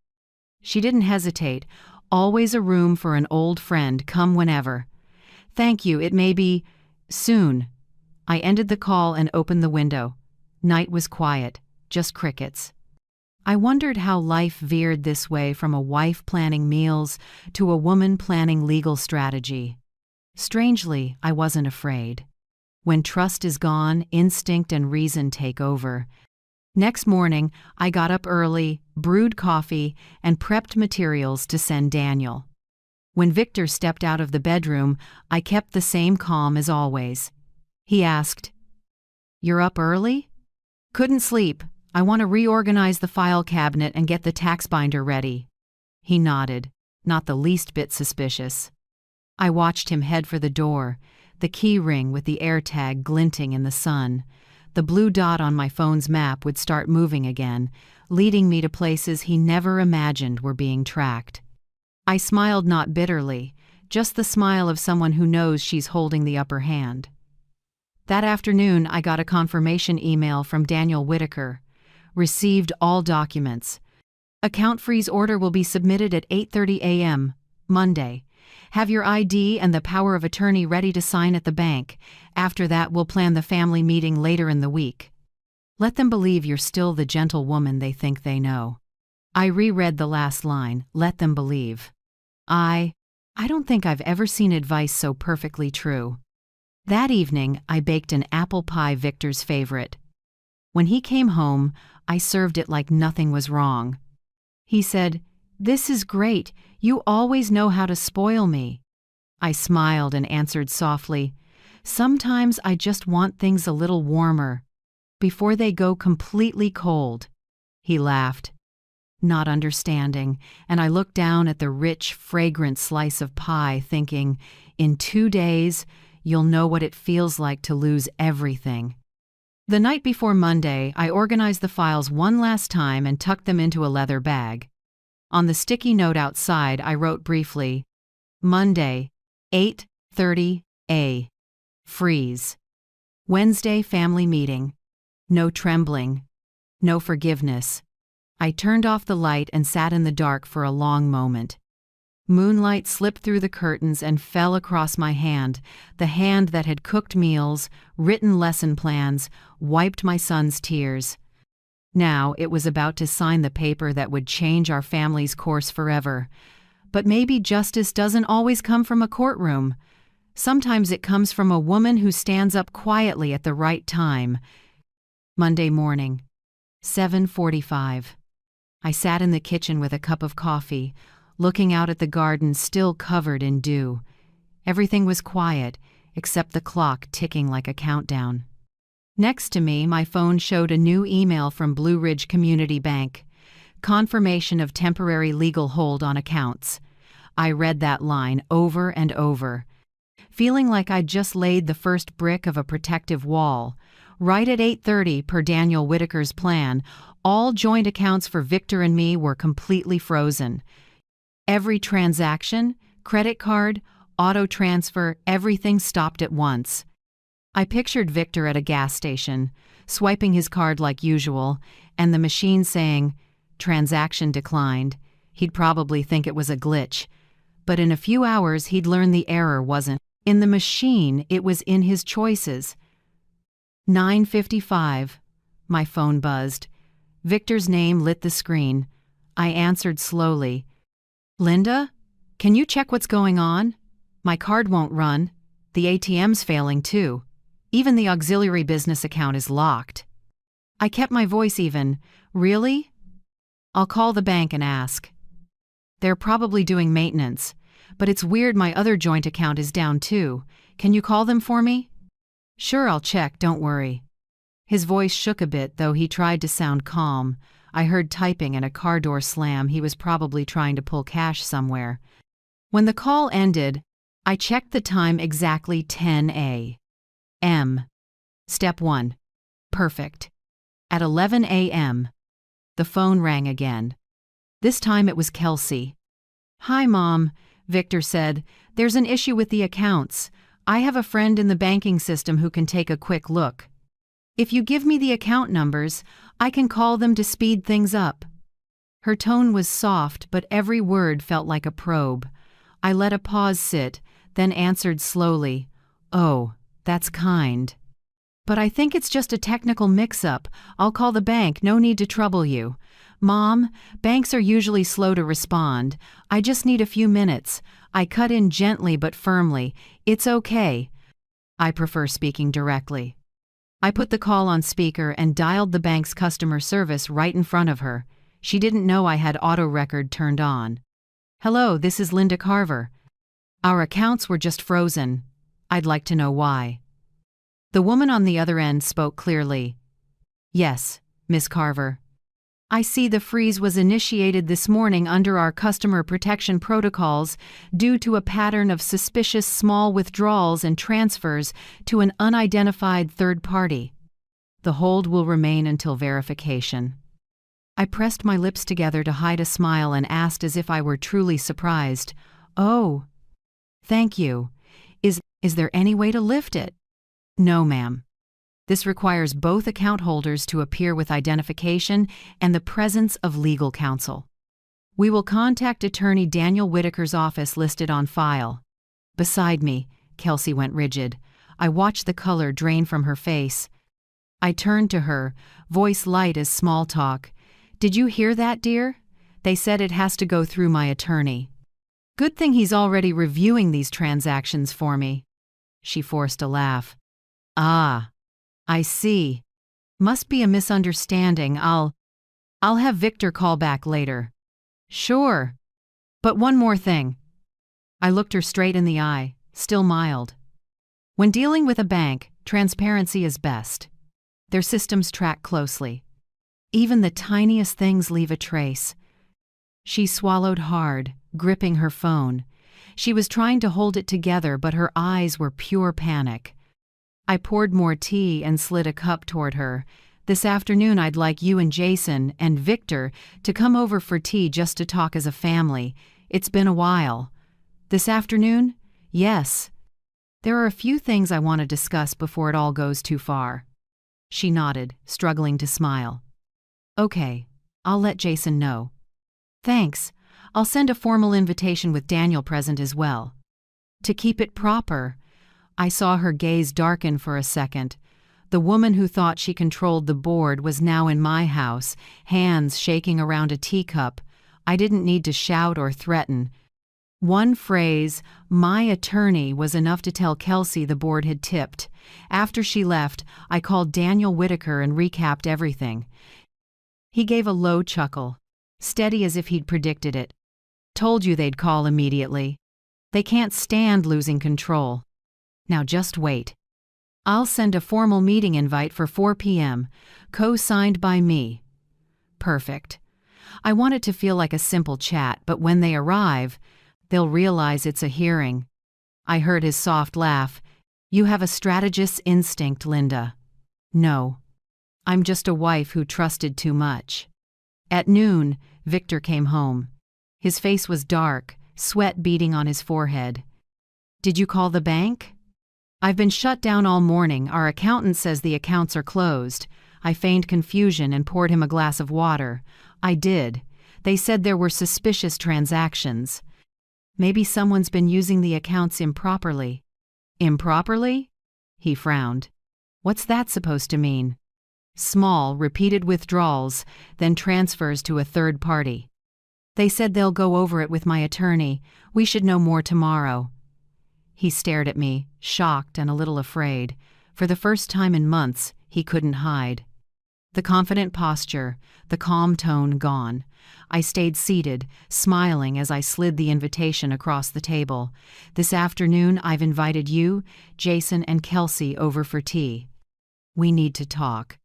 A: She didn't hesitate. "Always a room for an old friend, come whenever." "Thank you, it may be soon." I ended the call and opened the window. Night was quiet, just crickets. I wondered how life veered this way from a wife planning meals to a woman planning legal strategy. Strangely, I wasn't afraid. When trust is gone, instinct and reason take over. Next morning, I got up early, brewed coffee, and prepped materials to send Daniel. When Victor stepped out of the bedroom, I kept the same calm as always. He asked, "You're up early?" "Couldn't sleep. I want to reorganize the file cabinet and get the tax binder ready." He nodded, not the least bit suspicious. I watched him head for the door, the key ring with the AirTag glinting in the sun. The blue dot on my phone's map would start moving again, leading me to places he never imagined were being tracked. I smiled not bitterly, just the smile of someone who knows she's holding the upper hand. That afternoon, I got a confirmation email from Daniel Whitaker. Received all documents. Account freeze order will be submitted at 8:30 a.m., Monday. Have your ID and the power of attorney ready to sign at the bank. After that, we'll plan the family meeting later in the week. Let them believe you're still the gentle woman they think they know. I reread the last line, let them believe. I don't think I've ever seen advice so perfectly true. That evening, I baked an apple pie, Victor's favorite. When he came home, I served it like nothing was wrong. He said, "This is great. You always know how to spoil me." I smiled and answered softly, "Sometimes I just want things a little warmer, before they go completely cold." He laughed, not understanding, and I looked down at the rich, fragrant slice of pie, thinking, in 2 days, you'll know what it feels like to lose everything. The night before Monday, I organized the files one last time and tucked them into a leather bag. On the sticky note outside, I wrote briefly, Monday, 8:30 a. Freeze. Wednesday, family meeting. No trembling. No forgiveness. I turned off the light and sat in the dark for a long moment. Moonlight slipped through the curtains and fell across my hand, the hand that had cooked meals, written lesson plans, wiped my son's tears. Now it was about to sign the paper that would change our family's course forever. But maybe justice doesn't always come from a courtroom. Sometimes it comes from a woman who stands up quietly at the right time, Monday morning, 7:45. I sat in the kitchen with a cup of coffee, looking out at the garden still covered in dew. Everything was quiet, except the clock ticking like a countdown. Next to me, my phone showed a new email from Blue Ridge Community Bank. Confirmation of temporary legal hold on accounts. I read that line over and over, feeling like I'd just laid the first brick of a protective wall. Right at 8:30, per Daniel Whitaker's plan, all joint accounts for Victor and me were completely frozen. Every transaction, credit card, auto transfer, everything stopped at once. I pictured Victor at a gas station, swiping his card like usual, and the machine saying, "Transaction declined." He'd probably think it was a glitch. But in a few hours, he'd learn the error wasn't in the machine, it was in his choices. 9:55. My phone buzzed. Victor's name lit the screen. I answered slowly. "Linda? Can you check what's going on? My card won't run. The ATM's failing too. Even the auxiliary business account is locked." I kept my voice even. "Really? I'll call the bank and ask. They're probably doing maintenance, but it's weird my other joint account is down too. Can you call them for me?" "Sure, I'll check, don't worry." His voice shook a bit, though he tried to sound calm. I heard typing and a car door slam. He was probably trying to pull cash somewhere. When the call ended, I checked the time exactly 10 a.m. Step 1. Perfect. At 11 a.m., the phone rang again. This time it was Kelsey. "Hi, Mom," Victor said. "There's an issue with the accounts. I have a friend in the banking system who can take a quick look. If you give me the account numbers, I can call them to speed things up." Her tone was soft, but every word felt like a probe. I let a pause sit, then answered slowly, "Oh, that's kind. But I think it's just a technical mix-up. I'll call the bank, no need to trouble you. Mom, banks are usually slow to respond. I just need a few minutes." I cut in gently but firmly. "It's okay. I prefer speaking directly." I put the call on speaker and dialed the bank's customer service right in front of her. She didn't know I had auto record turned on. "Hello, this is Linda Carver. Our accounts were just frozen. I'd like to know why." The woman on the other end spoke clearly. "Yes, Miss Carver. I see the freeze was initiated this morning under our customer protection protocols due to a pattern of suspicious small withdrawals and transfers to an unidentified third party. The hold will remain until verification." I pressed my lips together to hide a smile and asked as if I were truly surprised, "Oh, thank you. Is there any way to lift it?" "No, ma'am. This requires both account holders to appear with identification and the presence of legal counsel. We will contact attorney Daniel Whitaker's office listed on file." Beside me, Kelsey went rigid. I watched the color drain from her face. I turned to her, voice light as small talk. "Did you hear that, dear? They said it has to go through my attorney. Good thing he's already reviewing these transactions for me." She forced a laugh. "Ah, I see. Must be a misunderstanding. I'll have Victor call back later." "Sure. But one more thing." I looked her straight in the eye, still mild. "When dealing with a bank, transparency is best. Their systems track closely. Even the tiniest things leave a trace." She swallowed hard, gripping her phone. She was trying to hold it together, but her eyes were pure panic. I poured more tea and slid a cup toward her. "This afternoon I'd like you and Jason and Victor to come over for tea just to talk as a family. It's been a while." "This afternoon?" "Yes. There are a few things I want to discuss before it all goes too far." She nodded, struggling to smile. "Okay, I'll let Jason know." "Thanks. I'll send a formal invitation with Daniel present as well." "To keep it proper." I saw her gaze darken for a second. The woman who thought she controlled the board was now in my house, hands shaking around a teacup. I didn't need to shout or threaten. One phrase, "my attorney," was enough to tell Kelsey the board had tipped. After she left, I called Daniel Whitaker and recapped everything. He gave a low chuckle, steady as if he'd predicted it. "Told you they'd call immediately. They can't stand losing control. Now just wait. I'll send a formal meeting invite for 4 p.m., co-signed by me." Perfect. I want it to feel like a simple chat, but when they arrive, they'll realize it's a hearing. I heard his soft laugh. "You have a strategist's instinct, Linda." "No. I'm just a wife who trusted too much." At noon, Victor came home. His face was dark, sweat beading on his forehead. "Did you call the bank?" "I've been shut down all morning. Our accountant says the accounts are closed." I feigned confusion and poured him a glass of water. I did. They said there were suspicious transactions. "Maybe someone's been using the accounts improperly." "Improperly?" He frowned. "What's that supposed to mean?" "Small, repeated withdrawals, then transfers to a third party. They said they'll go over it with my attorney. We should know more tomorrow." He stared at me, shocked and a little afraid. For the first time in months, he couldn't hide. The confident posture, the calm tone gone. I stayed seated, smiling as I slid the invitation across the table. "This afternoon, I've invited you, Jason, and Kelsey over for tea. We need to talk."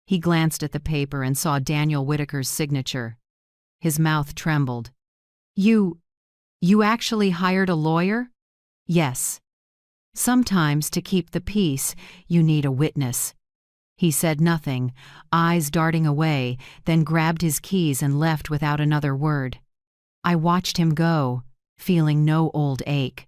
A: He glanced at the paper and saw Daniel Whitaker's signature. His mouth trembled. You actually hired a lawyer?" "Yes. Sometimes to keep the peace, you need a witness." He said nothing, eyes darting away, then grabbed his keys and left without another word. I watched him go, feeling no old ache.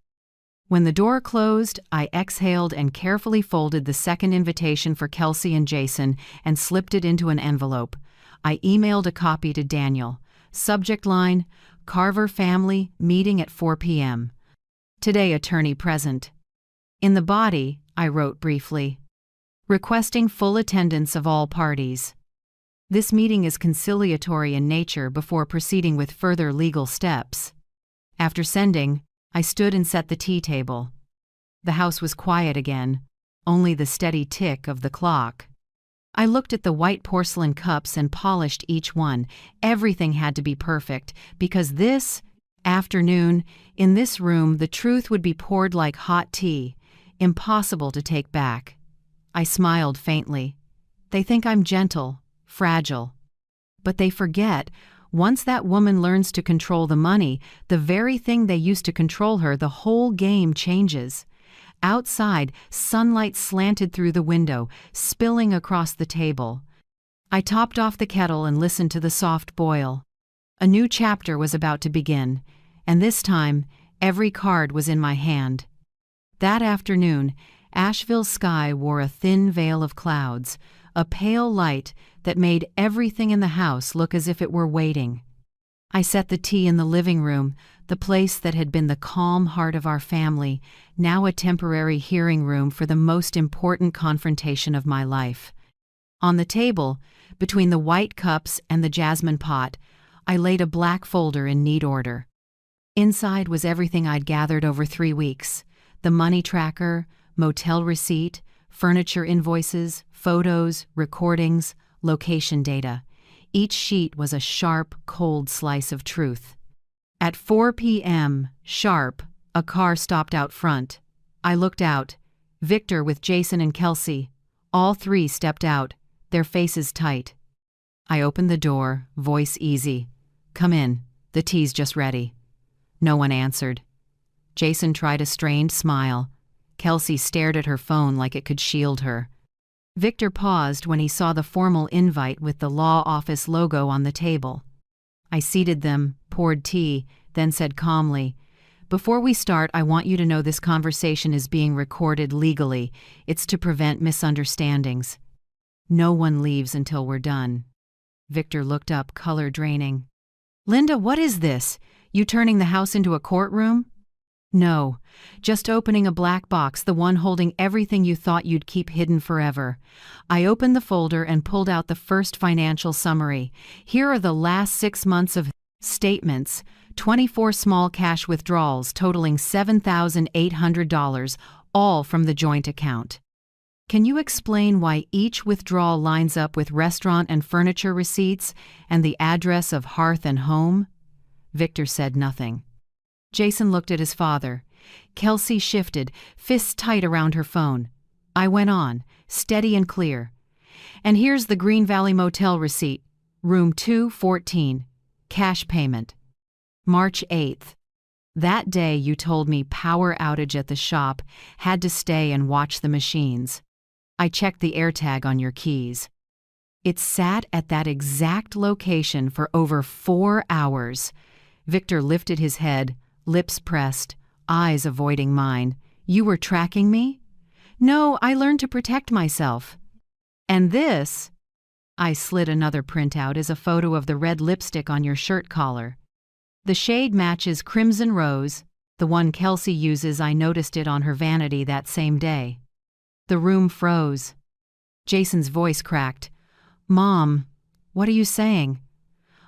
A: When the door closed, I exhaled and carefully folded the second invitation for Kelsey and Jason and slipped it into an envelope. I emailed a copy to Daniel. Subject line, "Carver family, meeting at 4 p.m. Today, attorney present." In the body, I wrote briefly, "Requesting full attendance of all parties. This meeting is conciliatory in nature before proceeding with further legal steps." After sending, I stood and set the tea table. The house was quiet again, only the steady tick of the clock. I looked at the white porcelain cups and polished each one. Everything had to be perfect, because this afternoon, in this room, the truth would be poured like hot tea, impossible to take back. I smiled faintly. They think I'm gentle, fragile. But they forget, once that woman learns to control the money, the very thing they used to control her, the whole game changes. Outside, sunlight slanted through the window, spilling across the table. I topped off the kettle and listened to the soft boil. A new chapter was about to begin, and this time, every card was in my hand. That afternoon, Asheville's sky wore a thin veil of clouds, a pale light that made everything in the house look as if it were waiting. I set the tea in the living room, the place that had been the calm heart of our family, now a temporary hearing room for the most important confrontation of my life. On the table, between the white cups and the jasmine pot, I laid a black folder in neat order. Inside was everything I'd gathered over 3 weeks: the money tracker, motel receipt, furniture invoices, photos, recordings, location data. Each sheet was a sharp, cold slice of truth. At 4 p.m., sharp, a car stopped out front. I looked out. Victor with Jason and Kelsey. All three stepped out, their faces tight. I opened the door, voice easy. "Come in, the tea's just ready." No one answered. Jason tried a strained smile. Kelsey stared at her phone like it could shield her. Victor paused when he saw the formal invite with the law office logo on the table. I seated them, poured tea, then said calmly, "Before we start, I want you to know this conversation is being recorded legally. It's to prevent misunderstandings. No one leaves until we're done." Victor looked up, color draining. "Linda, what is this? You turning the house into a courtroom?" "No, just opening a black box, the one holding everything you thought you'd keep hidden forever." I opened the folder and pulled out the first financial summary. Here are the last 6 months of statements, 24 small cash withdrawals totaling $7,800, all from the joint account. Can you explain why each withdrawal lines up with restaurant and furniture receipts and the address of Hearth and Home? Victor said nothing. Jason looked at his father. Kelsey shifted, fists tight around her phone. I went on, steady and clear. And here's the Green Valley Motel receipt, room 214, cash payment. March 8th. That day you told me power outage at the shop, had to stay and watch the machines. I checked the AirTag on your keys. It sat at that exact location for over 4 hours. Victor lifted his head, lips pressed, eyes avoiding mine. You were tracking me? No, I learned to protect myself. And this? I slid another printout as a photo of the red lipstick on your shirt collar. The shade matches Crimson Rose, the one Kelsey uses. I noticed it on her vanity that same day. The room froze. Jason's voice cracked. Mom, what are you saying?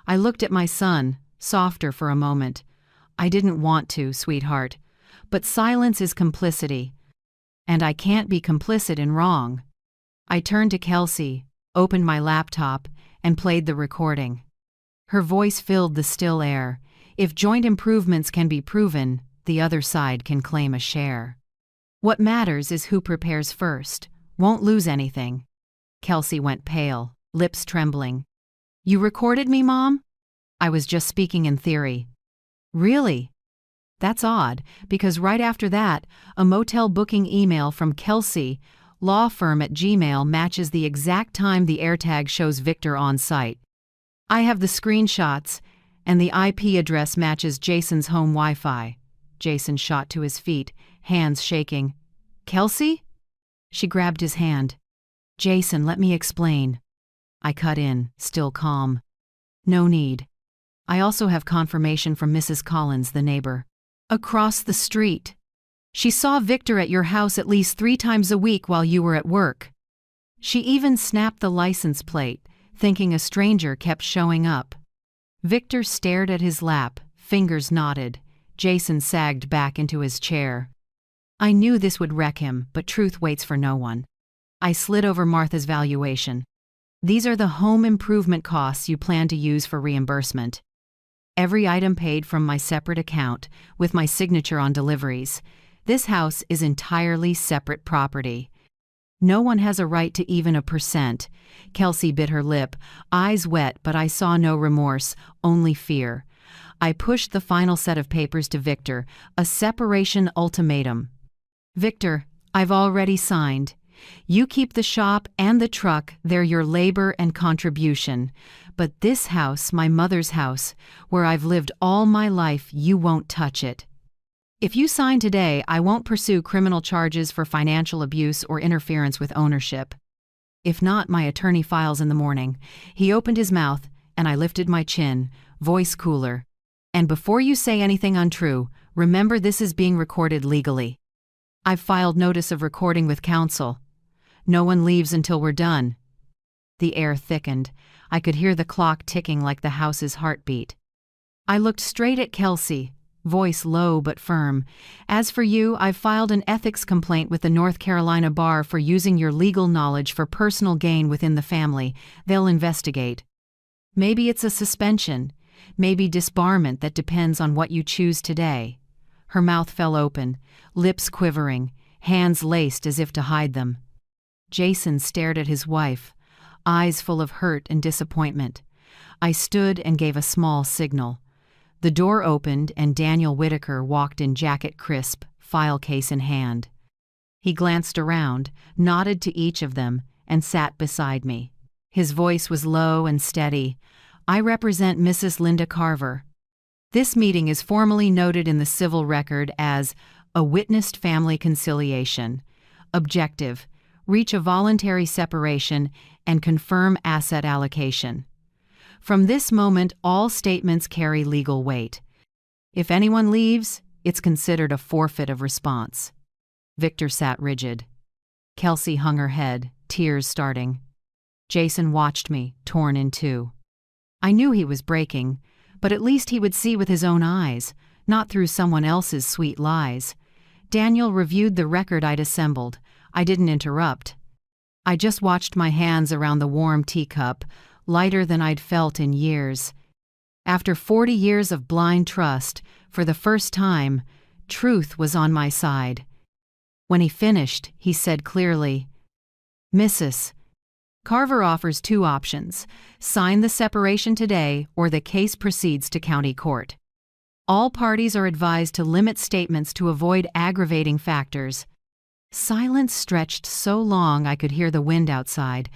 A: I looked at my son, softer for a moment. I didn't want to, sweetheart. But silence is complicity. And I can't be complicit in wrong. I turned to Kelsey, opened my laptop, and played the recording. Her voice filled the still air. If joint improvements can be proven, the other side can claim a share. What matters is who prepares first. Won't lose anything. Kelsey went pale, lips trembling. You recorded me, Mom? I was just speaking in theory. Really? That's odd, because right after that, a motel booking email from Kelsey, lawfirm@gmail, matches the exact time the AirTag shows Victor on site. I have the screenshots, and the IP address matches Jason's home Wi-Fi. Jason shot to his feet, hands shaking. Kelsey? She grabbed his hand. Jason, let me explain. I cut in, still calm. No need. I also have confirmation from Mrs. Collins, the neighbor. Across the street. She saw Victor at your house at least 3 times a week while you were at work. She even snapped the license plate, thinking a stranger kept showing up. Victor stared at his lap, fingers knotted. Jason sagged back into his chair. I knew this would wreck him, but truth waits for no one. I slid over Martha's valuation. These are the home improvement costs you plan to use for reimbursement. Every item paid from my separate account, with my signature on deliveries. This house is entirely separate property. No one has a right to even a percent. Kelsey bit her lip, eyes wet, but I saw no remorse, only fear. I pushed the final set of papers to Victor, a separation ultimatum. Victor, I've already signed. You keep the shop and the truck, they're your labor and contribution. But this house, my mother's house, where I've lived all my life, you won't touch it. If you sign today, I won't pursue criminal charges for financial abuse or interference with ownership. If not, my attorney files in the morning. He opened his mouth, and I lifted my chin, voice cooler. And before you say anything untrue, remember this is being recorded legally. I've filed notice of recording with counsel. No one leaves until we're done. The air thickened. I could hear the clock ticking like the house's heartbeat. I looked straight at Kelsey, voice low but firm. As for you, I've filed an ethics complaint with the North Carolina Bar for using your legal knowledge for personal gain within the family. They'll investigate. Maybe it's a suspension, maybe disbarment. That depends on what you choose today. Her mouth fell open, lips quivering, hands laced as if to hide them. Jason stared at his wife, eyes full of hurt and disappointment. I stood and gave a small signal. The door opened and Daniel Whitaker walked in, jacket crisp, file case in hand. He glanced around, nodded to each of them, and sat beside me. His voice was low and steady. I represent Mrs. Linda Carver. This meeting is formally noted in the civil record as a witnessed family conciliation. Objective: reach a voluntary separation and confirm asset allocation. From this moment, all statements carry legal weight. If anyone leaves, it's considered a forfeit of response. Victor sat rigid. Kelsey hung her head, tears starting. Jason watched me, torn in two. I knew he was breaking, but at least he would see with his own eyes, not through someone else's sweet lies. Daniel reviewed the record I'd assembled. I didn't interrupt. I just watched my hands around the warm teacup, lighter than I'd felt in years. After 40 years of blind trust, for the first time, truth was on my side. When he finished, he said clearly, "Mrs. Carver offers 2 options: sign the separation today or the case proceeds to county court. All parties are advised to limit statements to avoid aggravating factors." Silence stretched so long I could hear the wind outside.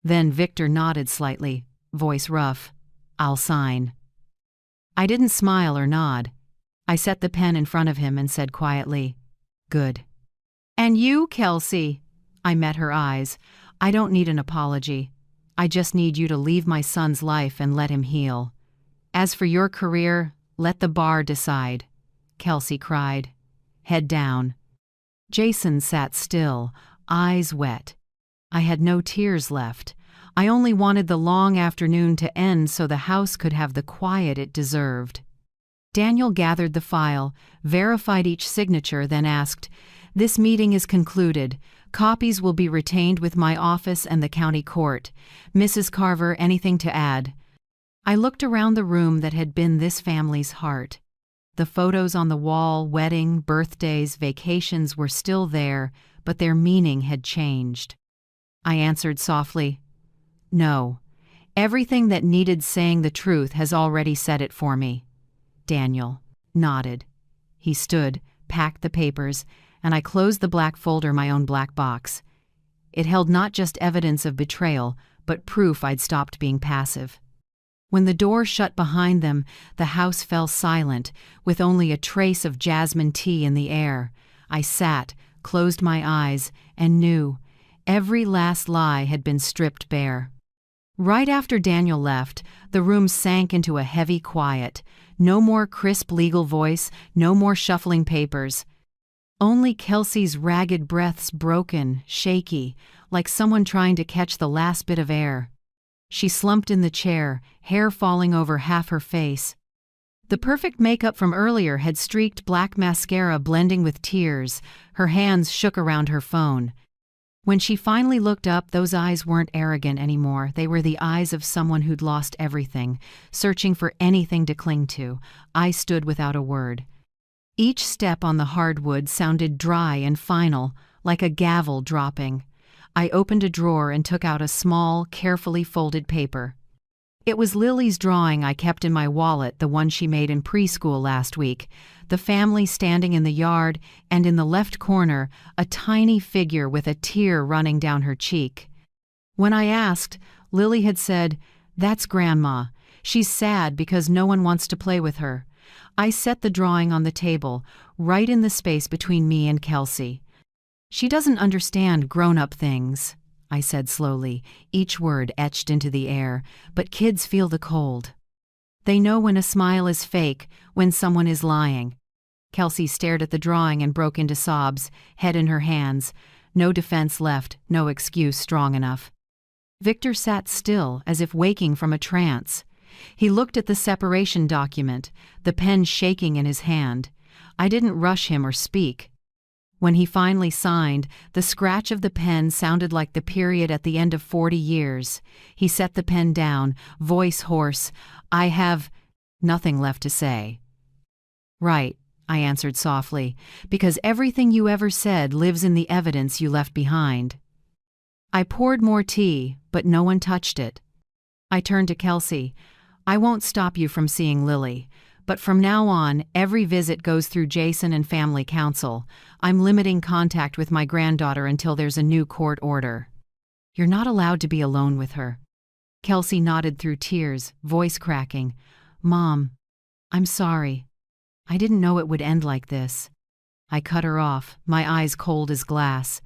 A: Then Victor nodded slightly, voice rough. "I'll sign." I didn't smile or nod. I set the pen in front of him and said quietly, "Good." "And you, Kelsey?" I met her eyes. "I don't need an apology. I just need you to leave my son's life and let him heal. As for your career, let the bar decide," Kelsey cried. Head down. Jason sat still, eyes wet. I had no tears left. I only wanted the long afternoon to end so the house could have the quiet it deserved. Daniel gathered the file, verified each signature, then asked, "This meeting is concluded. Copies will be retained with my office and the county court. Mrs. Carver, anything to add?" I looked around the room that had been this family's heart. The photos on the wall, wedding, birthdays, vacations were still there, but their meaning had changed. I answered softly, "No. Everything that needed saying the truth has already said it for me." Daniel nodded. He stood, packed the papers, and I closed the black folder, my own black box. It held not just evidence of betrayal, but proof I'd stopped being passive. When the door shut behind them, the house fell silent, with only a trace of jasmine tea in the air. I sat, closed my eyes, and knew every last lie had been stripped bare. Right after Daniel left, the room sank into a heavy quiet. No more crisp legal voice, no more shuffling papers. Only Kelsey's ragged breaths, broken, shaky, like someone trying to catch the last bit of air. She slumped in the chair, hair falling over half her face. The perfect makeup from earlier had streaked black mascara blending with tears. Her hands shook around her phone. When she finally looked up, those eyes weren't arrogant anymore. They were the eyes of someone who'd lost everything, searching for anything to cling to. I stood without a word. Each step on the hardwood sounded dry and final, like a gavel dropping. I opened a drawer and took out a small, carefully folded paper. It was Lily's drawing I kept in my wallet, the one she made in preschool last week. The family standing in the yard, and in the left corner, a tiny figure with a tear running down her cheek. When I asked, Lily had said, "That's Grandma. She's sad because no one wants to play with her." I set the drawing on the table, right in the space between me and Kelsey. "She doesn't understand grown-up things," I said slowly, each word etched into the air, "but kids feel the cold. They know when a smile is fake, when someone is lying." Kelsey stared at the drawing and broke into sobs, head in her hands. No defense left, no excuse strong enough. Victor sat still, as if waking from a trance. He looked at the separation document, the pen shaking in his hand. I didn't rush him or speak. When he finally signed, the scratch of the pen sounded like the period at the end of 40 years. He set the pen down, voice hoarse. "I have nothing left to say." "Right," I answered softly, "because everything you ever said lives in the evidence you left behind." I poured more tea, but no one touched it. I turned to Kelsey. "I won't stop you from seeing Lily. But from now on, every visit goes through Jason and family counsel. I'm limiting contact with my granddaughter until there's a new court order." "You're not allowed to be alone with her." Kelsey nodded through tears, voice cracking. "Mom, I'm sorry. I didn't know it would end like this." I cut her off, my eyes cold as glass.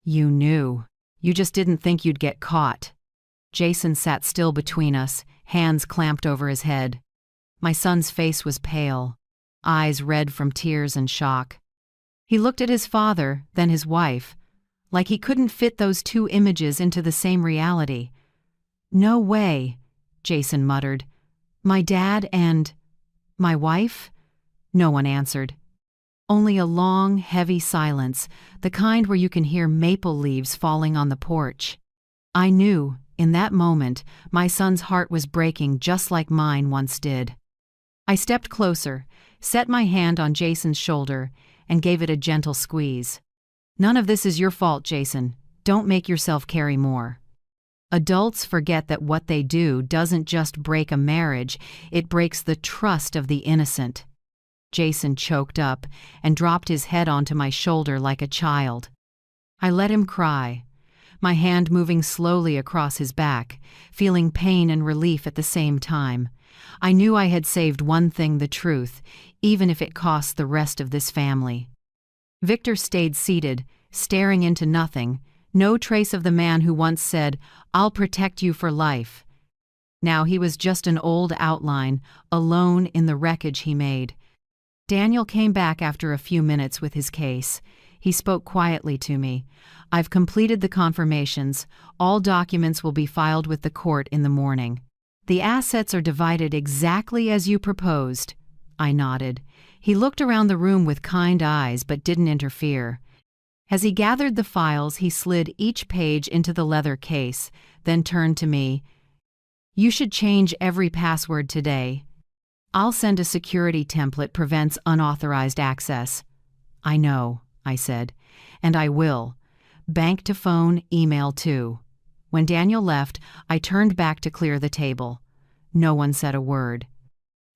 A: "You knew. You just didn't think you'd get caught." Jason sat still between us, hands clamped over his head. My son's face was pale, eyes red from tears and shock. He looked at his father, then his wife, like he couldn't fit those two images into the same reality. "No way," Jason muttered. My dad and my wife? No one answered. Only a long, heavy silence, the kind where you can hear maple leaves falling on the porch. I knew, in that moment, my son's heart was breaking just like mine once did. I stepped closer, set my hand on Jason's shoulder, and gave it a gentle squeeze. None of this is your fault, Jason. Don't make yourself carry more. Adults forget that what they do doesn't just break a marriage, it breaks the trust of the innocent. Jason choked up and dropped his head onto my shoulder like a child. I let him cry, my hand moving slowly across his back, feeling pain and relief at the same time. I knew I had saved one thing, the truth, even if it cost the rest of this family. Victor stayed seated, staring into nothing, no trace of the man who once said, "I'll protect you for life." Now he was just an old outline, alone in the wreckage he made. Daniel came back after a few minutes with his case. He spoke quietly to me. "I've completed the confirmations. All documents will be filed with the court in the morning. The assets are divided exactly as you proposed." I nodded. He looked around the room with kind eyes but didn't interfere. As he gathered the files, he slid each page into the leather case, then turned to me. "You should change every password today. I'll send a security template prevents unauthorized access." "I know," I said, "and I will. Bank to phone, email too." When Daniel left, I turned back to clear the table. No one said a word.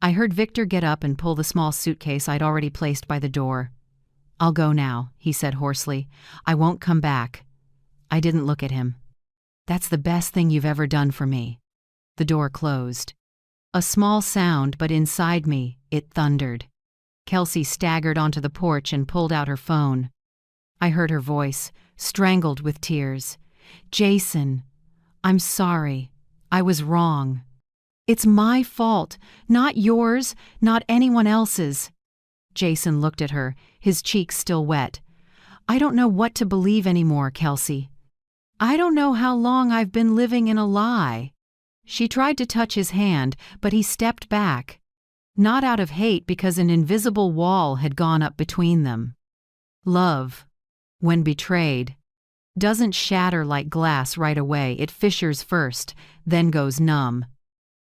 A: I heard Victor get up and pull the small suitcase I'd already placed by the door. "I'll go now," he said hoarsely. "I won't come back." I didn't look at him. "That's the best thing you've ever done for me." The door closed. A small sound, but inside me, it thundered. Kelsey staggered onto the porch and pulled out her phone. I heard her voice, strangled with tears. "Jason, I'm sorry. I was wrong. It's my fault, not yours, not anyone else's." Jason looked at her, his cheeks still wet. "I don't know what to believe anymore, Kelsey. I don't know how long I've been living in a lie." She tried to touch his hand, but he stepped back. Not out of hate, because an invisible wall had gone up between them. Love, when betrayed, doesn't shatter like glass right away. It fissures first, then goes numb.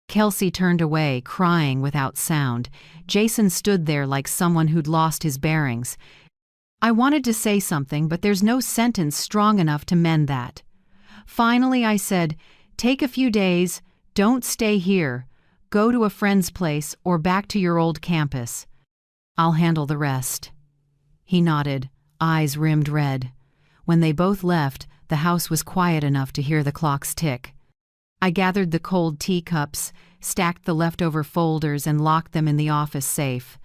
A: Kelsey turned away, crying without sound. Jason stood there like someone who'd lost his bearings. I wanted to say something, but there's no sentence strong enough to mend that. Finally, I said, "Take a few days. Don't stay here. Go to a friend's place or back to your old campus. I'll handle the rest." He nodded, eyes rimmed red. When they both left, the house was quiet enough to hear the clocks tick. I gathered the cold teacups, stacked the leftover folders, and locked them in the office safe.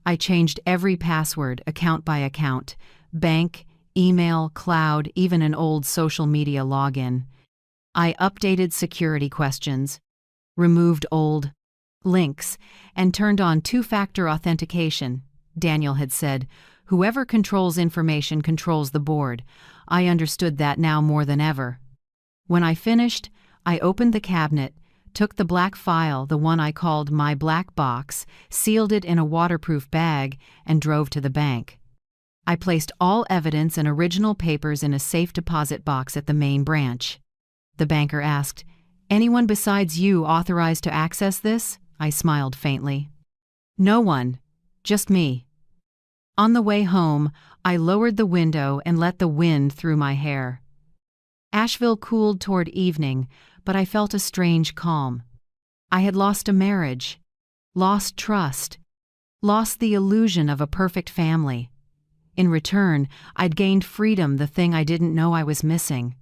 A: I changed every password, account by account, bank, email, cloud, even an old social media login. I updated security questions, removed old links, and turned on two-factor authentication. Daniel had said, "Whoever controls information controls the board." I understood that now more than ever. When I finished, I opened the cabinet, took the black file, the one I called my black box, sealed it in a waterproof bag, and drove to the bank. I placed all evidence and original papers in a safe deposit box at the main branch. The banker asked, "Anyone besides you authorized to access this?" I smiled faintly. "No one, just me." On the way home, I lowered the window and let the wind through my hair. Asheville cooled toward evening, but I felt a strange calm. I had lost a marriage, lost trust, lost the illusion of a perfect family. In return, I'd gained freedom, the thing I didn't know I was missing.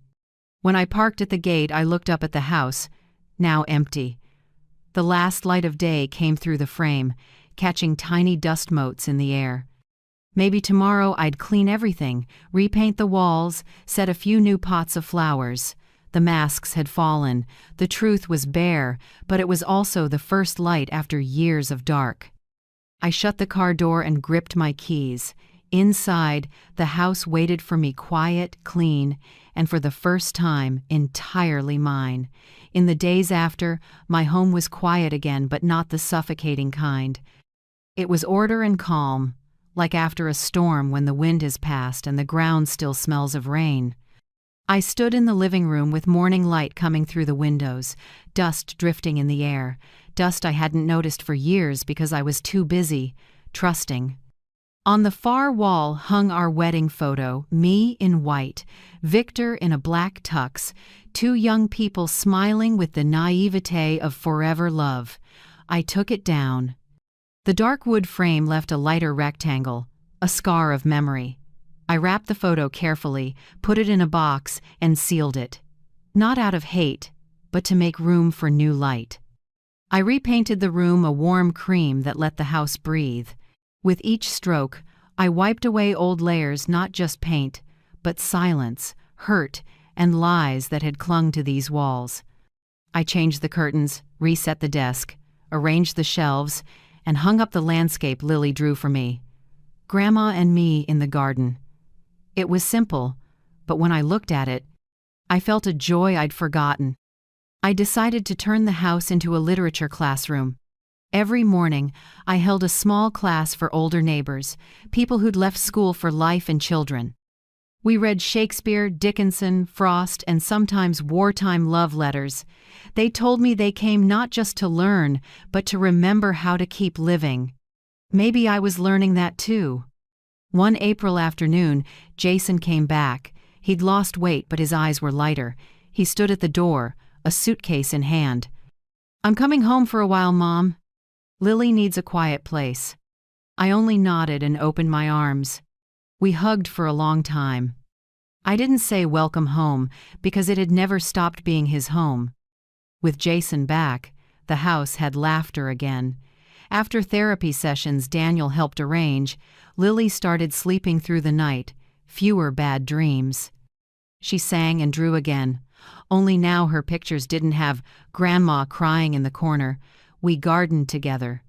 A: When I parked at the gate, I looked up at the house, now empty. The last light of day came through the frame, catching tiny dust motes in the air. Maybe tomorrow I'd clean everything, repaint the walls, set a few new pots of flowers. The masks had fallen, the truth was bare, but it was also the first light after years of dark. I shut the car door and gripped my keys. Inside, the house waited for me, quiet, clean, and for the first time, entirely mine. In the days after, my home was quiet again, but not the suffocating kind. It was order and calm, like after a storm when the wind has passed and the ground still smells of rain. I stood in the living room with morning light coming through the windows, dust drifting in the air, dust I hadn't noticed for years because I was too busy, trusting. On the far wall hung our wedding photo, me in white, Victor in a black tux, two young people smiling with the naivete of forever love. I took it down. The dark wood frame left a lighter rectangle, a scar of memory. I wrapped the photo carefully, put it in a box, and sealed it. Not out of hate, but to make room for new light. I repainted the room a warm cream that let the house breathe. With each stroke, I wiped away old layers, not just paint, but silence, hurt, and lies that had clung to these walls. I changed the curtains, reset the desk, arranged the shelves, and hung up the landscape Lily drew for me. Grandma and me in the garden. It was simple, but when I looked at it, I felt a joy I'd forgotten. I decided to turn the house into a literature classroom. Every morning, I held a small class for older neighbors, people who'd left school for life and children. We read Shakespeare, Dickinson, Frost, and sometimes wartime love letters. They told me they came not just to learn, but to remember how to keep living. Maybe I was learning that too. One April afternoon, Jason came back. He'd lost weight, but his eyes were lighter. He stood at the door, a suitcase in hand. "I'm coming home for a while, Mom. Lily needs a quiet place." I only nodded and opened my arms. We hugged for a long time. I didn't say welcome home because it had never stopped being his home. With Jason back, the house had laughter again. After therapy sessions Daniel helped arrange, Lily started sleeping through the night, fewer bad dreams. She sang and drew again, only now her pictures didn't have Grandma crying in the corner. We gardened together.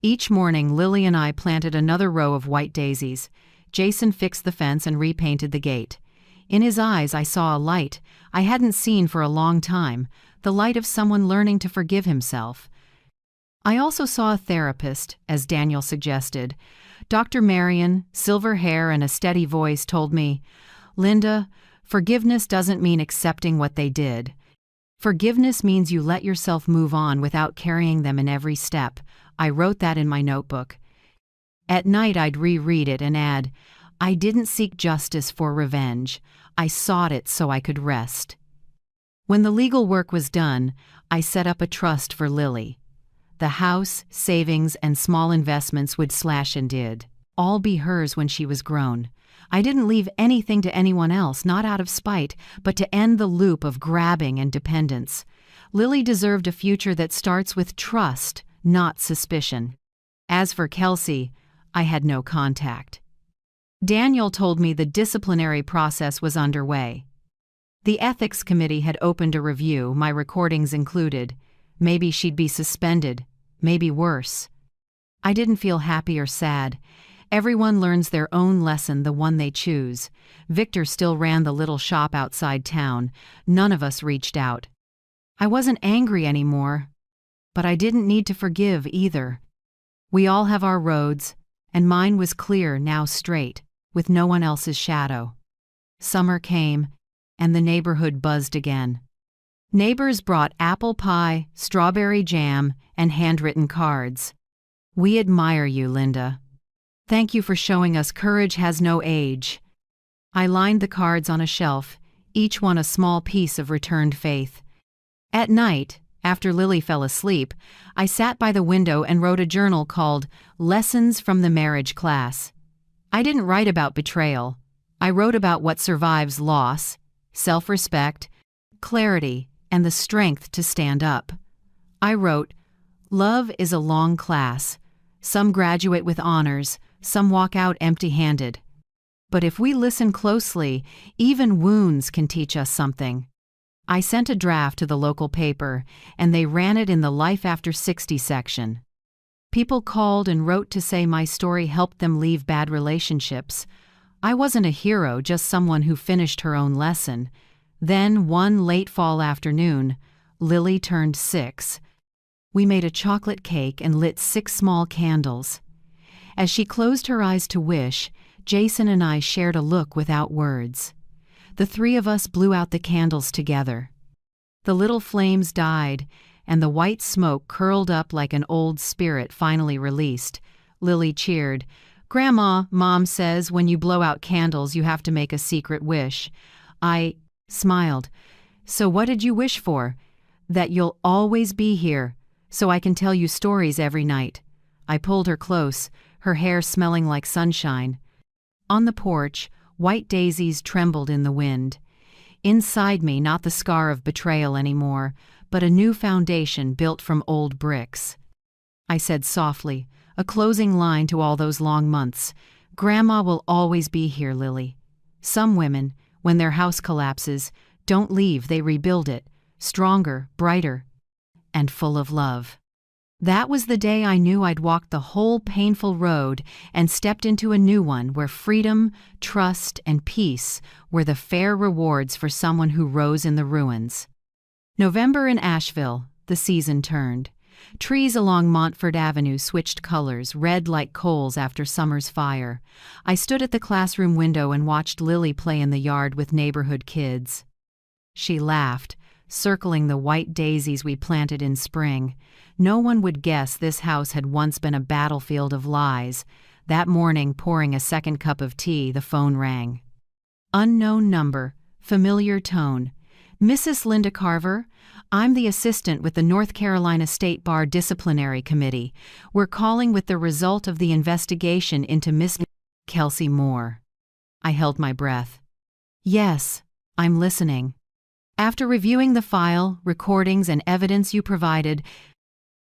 A: Each morning Lily and I planted another row of white daisies. Jason fixed the fence and repainted the gate. In his eyes I saw a light I hadn't seen for a long time, the light of someone learning to forgive himself. I also saw a therapist, as Daniel suggested. Dr. Marion, silver hair and a steady voice, told me, "Linda, forgiveness doesn't mean accepting what they did. Forgiveness means you let yourself move on without carrying them in every step." I wrote that in my notebook. At night I'd reread it and add, "I didn't seek justice for revenge. I sought it so I could rest." When the legal work was done, I set up a trust for Lily. The house, savings, and small investments would slash and did all be hers when she was grown. I didn't leave anything to anyone else, not out of spite, but to end the loop of grabbing and dependence. Lily deserved a future that starts with trust, not suspicion. As for Kelsey, I had no contact. Daniel told me the disciplinary process was underway. The ethics committee had opened a review, my recordings included. Maybe she'd be suspended, maybe worse. I didn't feel happy or sad. Everyone learns their own lesson, the one they choose. Victor still ran the little shop outside town. None of us reached out. I wasn't angry anymore, but I didn't need to forgive either. We all have our roads, and mine was clear, now straight, with no one else's shadow. Summer came, and the neighborhood buzzed again. Neighbors brought apple pie, strawberry jam, and handwritten cards. "We admire you, Linda. Thank you for showing us courage has no age." I lined the cards on a shelf, each one a small piece of returned faith. At night, after Lily fell asleep, I sat by the window and wrote a journal called Lessons from the Marriage Class. I didn't write about betrayal. I wrote about what survives loss, self-respect, clarity, and the strength to stand up. I wrote, "Love is a long class. Some graduate with honors, some walk out empty-handed. But if we listen closely, even wounds can teach us something." I sent a draft to the local paper, and they ran it in the Life After 60 section. People called and wrote to say my story helped them leave bad relationships. I wasn't a hero, just someone who finished her own lesson. Then, one late fall afternoon, Lily turned 6. We made a chocolate cake and lit 6 small candles. As she closed her eyes to wish, Jason and I shared a look without words. The 3 of us blew out the candles together. The little flames died, and the white smoke curled up like an old spirit finally released. Lily cheered. "Grandma, Mom says when you blow out candles you have to make a secret wish." I smiled. "So what did you wish for?" "That you'll always be here, so I can tell you stories every night." I pulled her close, her hair smelling like sunshine. On the porch, white daisies trembled in the wind. Inside me, not the scar of betrayal anymore, but a new foundation built from old bricks. I said softly, a closing line to all those long months. "Grandma will always be here, Lily. Some women, when their house collapses, don't leave, they rebuild it, stronger, brighter, and full of love." That was the day I knew I'd walked the whole painful road and stepped into a new one where freedom, trust, and peace were the fair rewards for someone who rose in the ruins. November in Asheville, the season turned. Trees along Montford Avenue switched colors, red like coals after summer's fire. I stood at the classroom window and watched Lily play in the yard with neighborhood kids. She laughed, circling the white daisies we planted in spring. No one would guess this house had once been a battlefield of lies. That morning, pouring a second cup of tea, the phone rang. Unknown number, familiar tone. "Mrs. Linda Carver? I'm the assistant with the North Carolina State Bar Disciplinary Committee. We're calling with the result of the investigation into Miss Kelsey Moore." I held my breath. "Yes, I'm listening. After reviewing the file, recordings, and evidence you provided,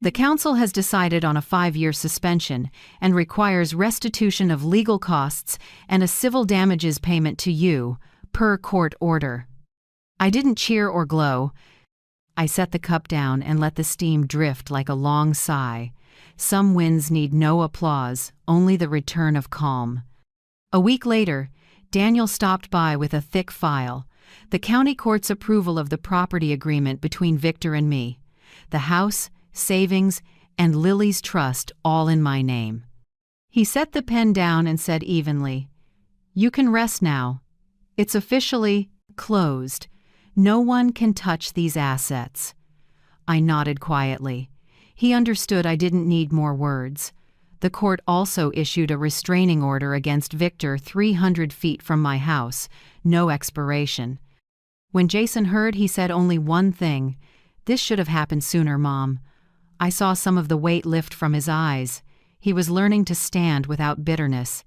A: the council has decided on a 5-year suspension and requires restitution of legal costs and a civil damages payment to you, per court order." I didn't cheer or glow. I set the cup down and let the steam drift like a long sigh. Some wins need no applause, only the return of calm. A week later, Daniel stopped by with a thick file. The county court's approval of the property agreement between Victor and me. The house, savings, and Lily's trust all in my name. He set the pen down and said evenly, "You can rest now. It's officially closed. No one can touch these assets." I nodded quietly. He understood I didn't need more words. The court also issued a restraining order against Victor 300 feet from my house, no expiration. When Jason heard, he said only one thing: "This should have happened sooner, Mom." I saw some of the weight lift from his eyes. He was learning to stand without bitterness.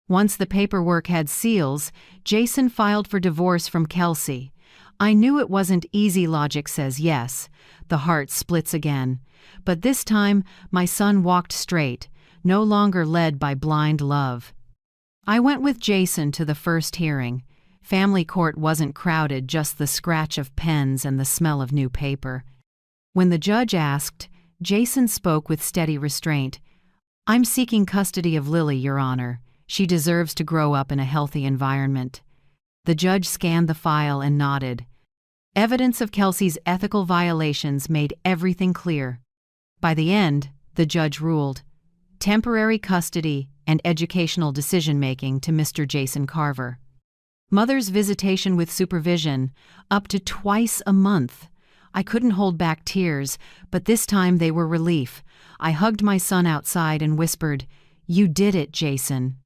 A: Once the paperwork had seals, Jason filed for divorce from Kelsey. I knew it wasn't easy. Logic says yes. The heart splits again. But this time, my son walked straight, no longer led by blind love. I went with Jason to the first hearing. Family court wasn't crowded, just the scratch of pens and the smell of new paper. When the judge asked, Jason spoke with steady restraint. "I'm seeking custody of Lily, Your Honor. She deserves to grow up in a healthy environment." The judge scanned the file and nodded. Evidence of Kelsey's ethical violations made everything clear. By the end, the judge ruled, temporary custody and educational decision-making to Mr. Jason Carver. Mother's visitation with supervision, up to twice a month. I couldn't hold back tears, but this time they were relief. I hugged my son outside and whispered, "You did it, Jason."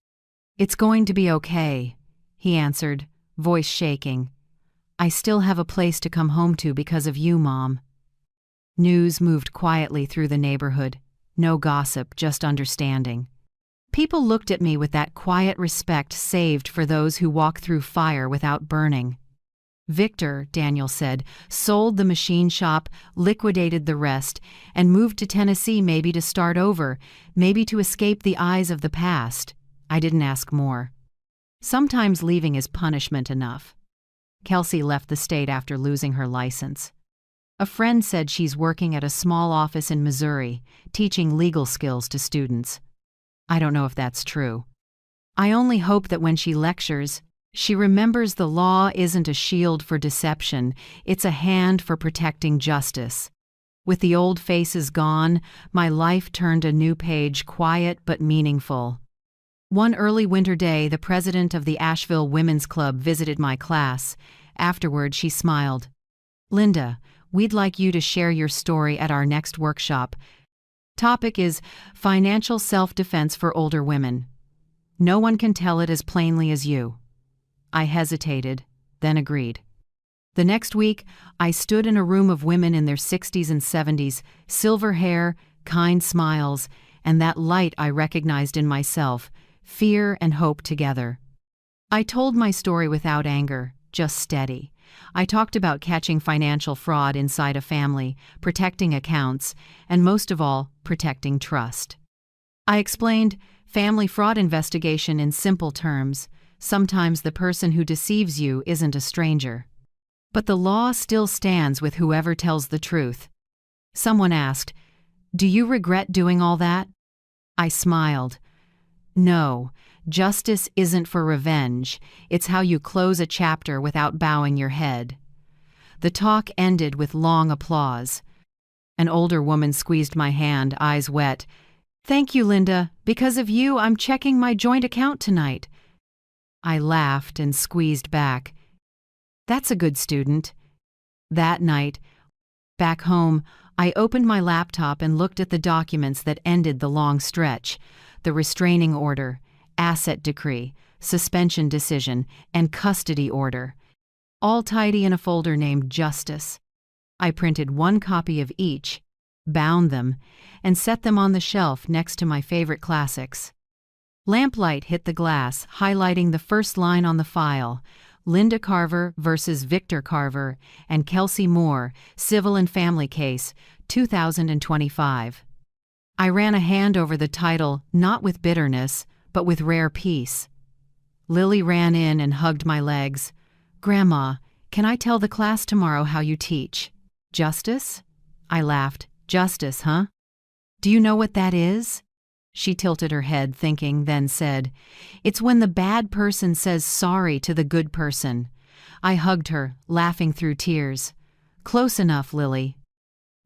A: "It's going to be okay," he answered, voice shaking. "I still have a place to come home to because of you, Mom." News moved quietly through the neighborhood. No gossip, just understanding. People looked at me with that quiet respect saved for those who walk through fire without burning. Victor, Daniel said, sold the machine shop, liquidated the rest, and moved to Tennessee, maybe to start over, maybe to escape the eyes of the past. I didn't ask more. Sometimes leaving is punishment enough. Kelsey left the state after losing her license. A friend said she's working at a small office in Missouri, teaching legal skills to students. I don't know if that's true. I only hope that when she lectures, she remembers the law isn't a shield for deception, it's a hand for protecting justice. With the old faces gone, my life turned a new page, quiet but meaningful. One early winter day, the president of the Asheville Women's Club visited my class. Afterward, she smiled. "Linda, we'd like you to share your story at our next workshop. Topic is financial self-defense for older women. No one can tell it as plainly as you." I hesitated, then agreed. The next week, I stood in a room of women in their 60s and 70s, silver hair, kind smiles, and that light I recognized in myself, fear and hope together. I told my story without anger, just steady. I talked about catching financial fraud inside a family, protecting accounts, and most of all, protecting trust. I explained family fraud investigation in simple terms. Sometimes the person who deceives you isn't a stranger. But the law still stands with whoever tells the truth. Someone asked, "Do you regret doing all that?" I smiled. No, justice isn't for revenge. It's how you close a chapter without bowing your head. The talk ended with long applause. An older woman squeezed my hand, eyes wet. "Thank you, Linda. Because of you, I'm checking my joint account tonight." I laughed and squeezed back. "That's a good student." That night, back home, I opened my laptop and looked at the documents that ended the long stretch: the restraining order, asset decree, suspension decision, and custody order, all tidy in a folder named Justice. I printed one copy of each, bound them, and set them on the shelf next to my favorite classics. Lamplight hit the glass, highlighting the first line on the file: Linda Carver versus Victor Carver and Kelsey Moore, Civil and Family Case, 2025. I ran a hand over the title, not with bitterness, but with rare peace. Lily ran in and hugged my legs. "Grandma, can I tell the class tomorrow how you teach?" "Justice?" I laughed. "Justice, huh? Do you know what that is?" She tilted her head, thinking, then said, "It's when the bad person says sorry to the good person." I hugged her, laughing through tears. "Close enough, Lily."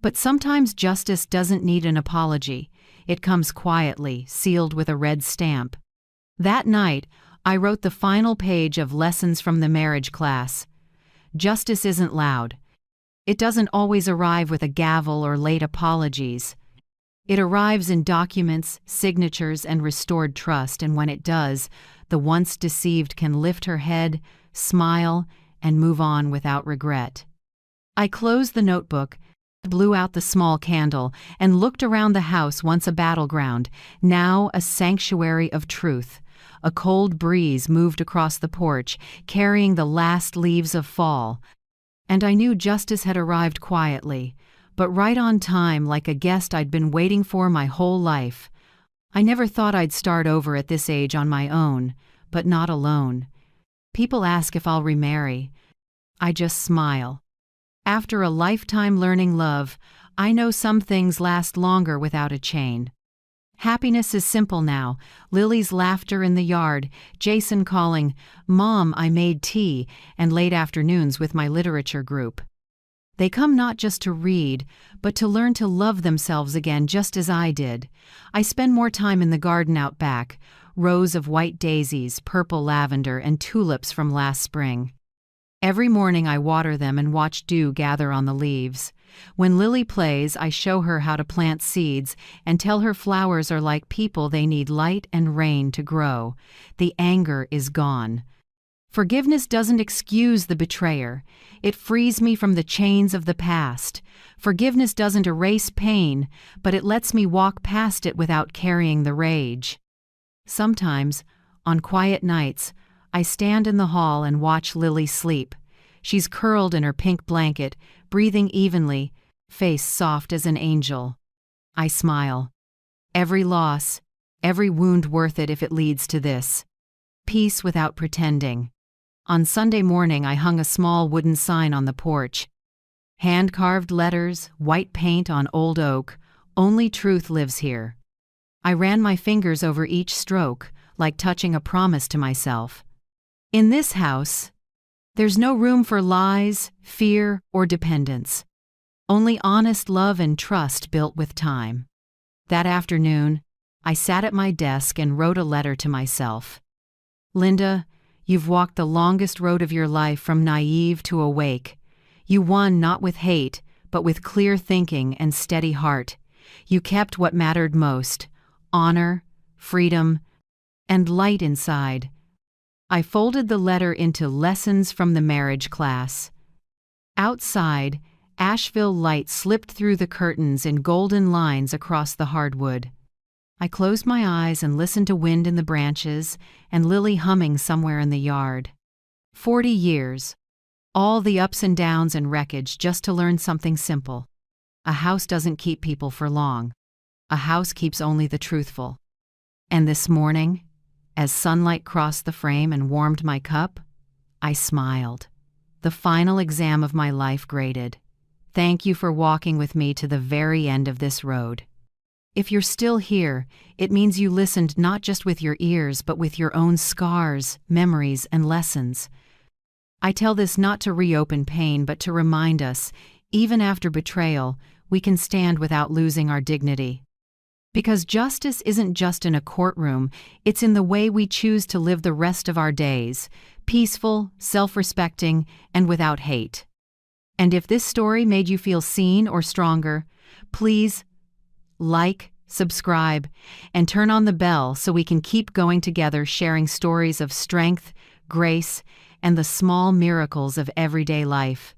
A: But sometimes justice doesn't need an apology. It comes quietly, sealed with a red stamp. That night, I wrote the final page of Lessons from the Marriage class. Justice isn't loud. It doesn't always arrive with a gavel or late apologies. It arrives in documents, signatures, and restored trust, and when it does, the once deceived can lift her head, smile, and move on without regret. I closed the notebook, blew out the small candle, and looked around the house, once a battleground, now a sanctuary of truth. A cold breeze moved across the porch, carrying the last leaves of fall, and I knew justice had arrived quietly, but right on time, like a guest I'd been waiting for my whole life. I never thought I'd start over at this age on my own, but not alone. People ask if I'll remarry. I just smile. After a lifetime learning love, I know some things last longer without a chain. Happiness is simple now. Lily's laughter in the yard, Jason calling, "Mom, I made tea," and late afternoons with my literature group. They come not just to read, but to learn to love themselves again, just as I did. I spend more time in the garden out back, rows of white daisies, purple lavender, and tulips from last spring. Every morning I water them and watch dew gather on the leaves. When Lily plays, I show her how to plant seeds and tell her flowers are like people, they need light and rain to grow. The anger is gone. Forgiveness doesn't excuse the betrayer. It frees me from the chains of the past. Forgiveness doesn't erase pain, but it lets me walk past it without carrying the rage. Sometimes, on quiet nights, I stand in the hall and watch Lily sleep. She's curled in her pink blanket, breathing evenly, face soft as an angel. I smile. Every loss, every wound worth it if it leads to this. Peace without pretending. On Sunday morning, I hung a small wooden sign on the porch. Hand-carved letters, white paint on old oak, only truth lives here. I ran my fingers over each stroke, like touching a promise to myself. In this house, there's no room for lies, fear, or dependence. Only honest love and trust built with time. That afternoon, I sat at my desk and wrote a letter to myself. Linda, you've walked the longest road of your life from naive to awake. You won not with hate, but with clear thinking and steady heart. You kept what mattered most: honor, freedom, and light inside. I folded the letter into Lessons from the Marriage class. Outside, Asheville light slipped through the curtains in golden lines across the hardwood. I closed my eyes and listened to wind in the branches and Lily humming somewhere in the yard. 40 years. All the ups and downs and wreckage just to learn something simple. A house doesn't keep people for long. A house keeps only the truthful. And this morning, as sunlight crossed the frame and warmed my cup, I smiled. The final exam of my life graded. Thank you for walking with me to the very end of this road. If you're still here, it means you listened not just with your ears, but with your own scars, memories, and lessons. I tell this not to reopen pain, but to remind us, even after betrayal, we can stand without losing our dignity. Because justice isn't just in a courtroom, it's in the way we choose to live the rest of our days, peaceful, self-respecting, and without hate. And if this story made you feel seen or stronger, please like, subscribe, and turn on the bell so we can keep going together, sharing stories of strength, grace, and the small miracles of everyday life.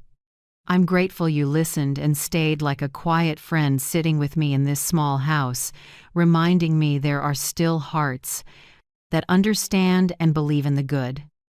A: I'm grateful you listened and stayed like a quiet friend sitting with me in this small house, reminding me there are still hearts that understand and believe in the good.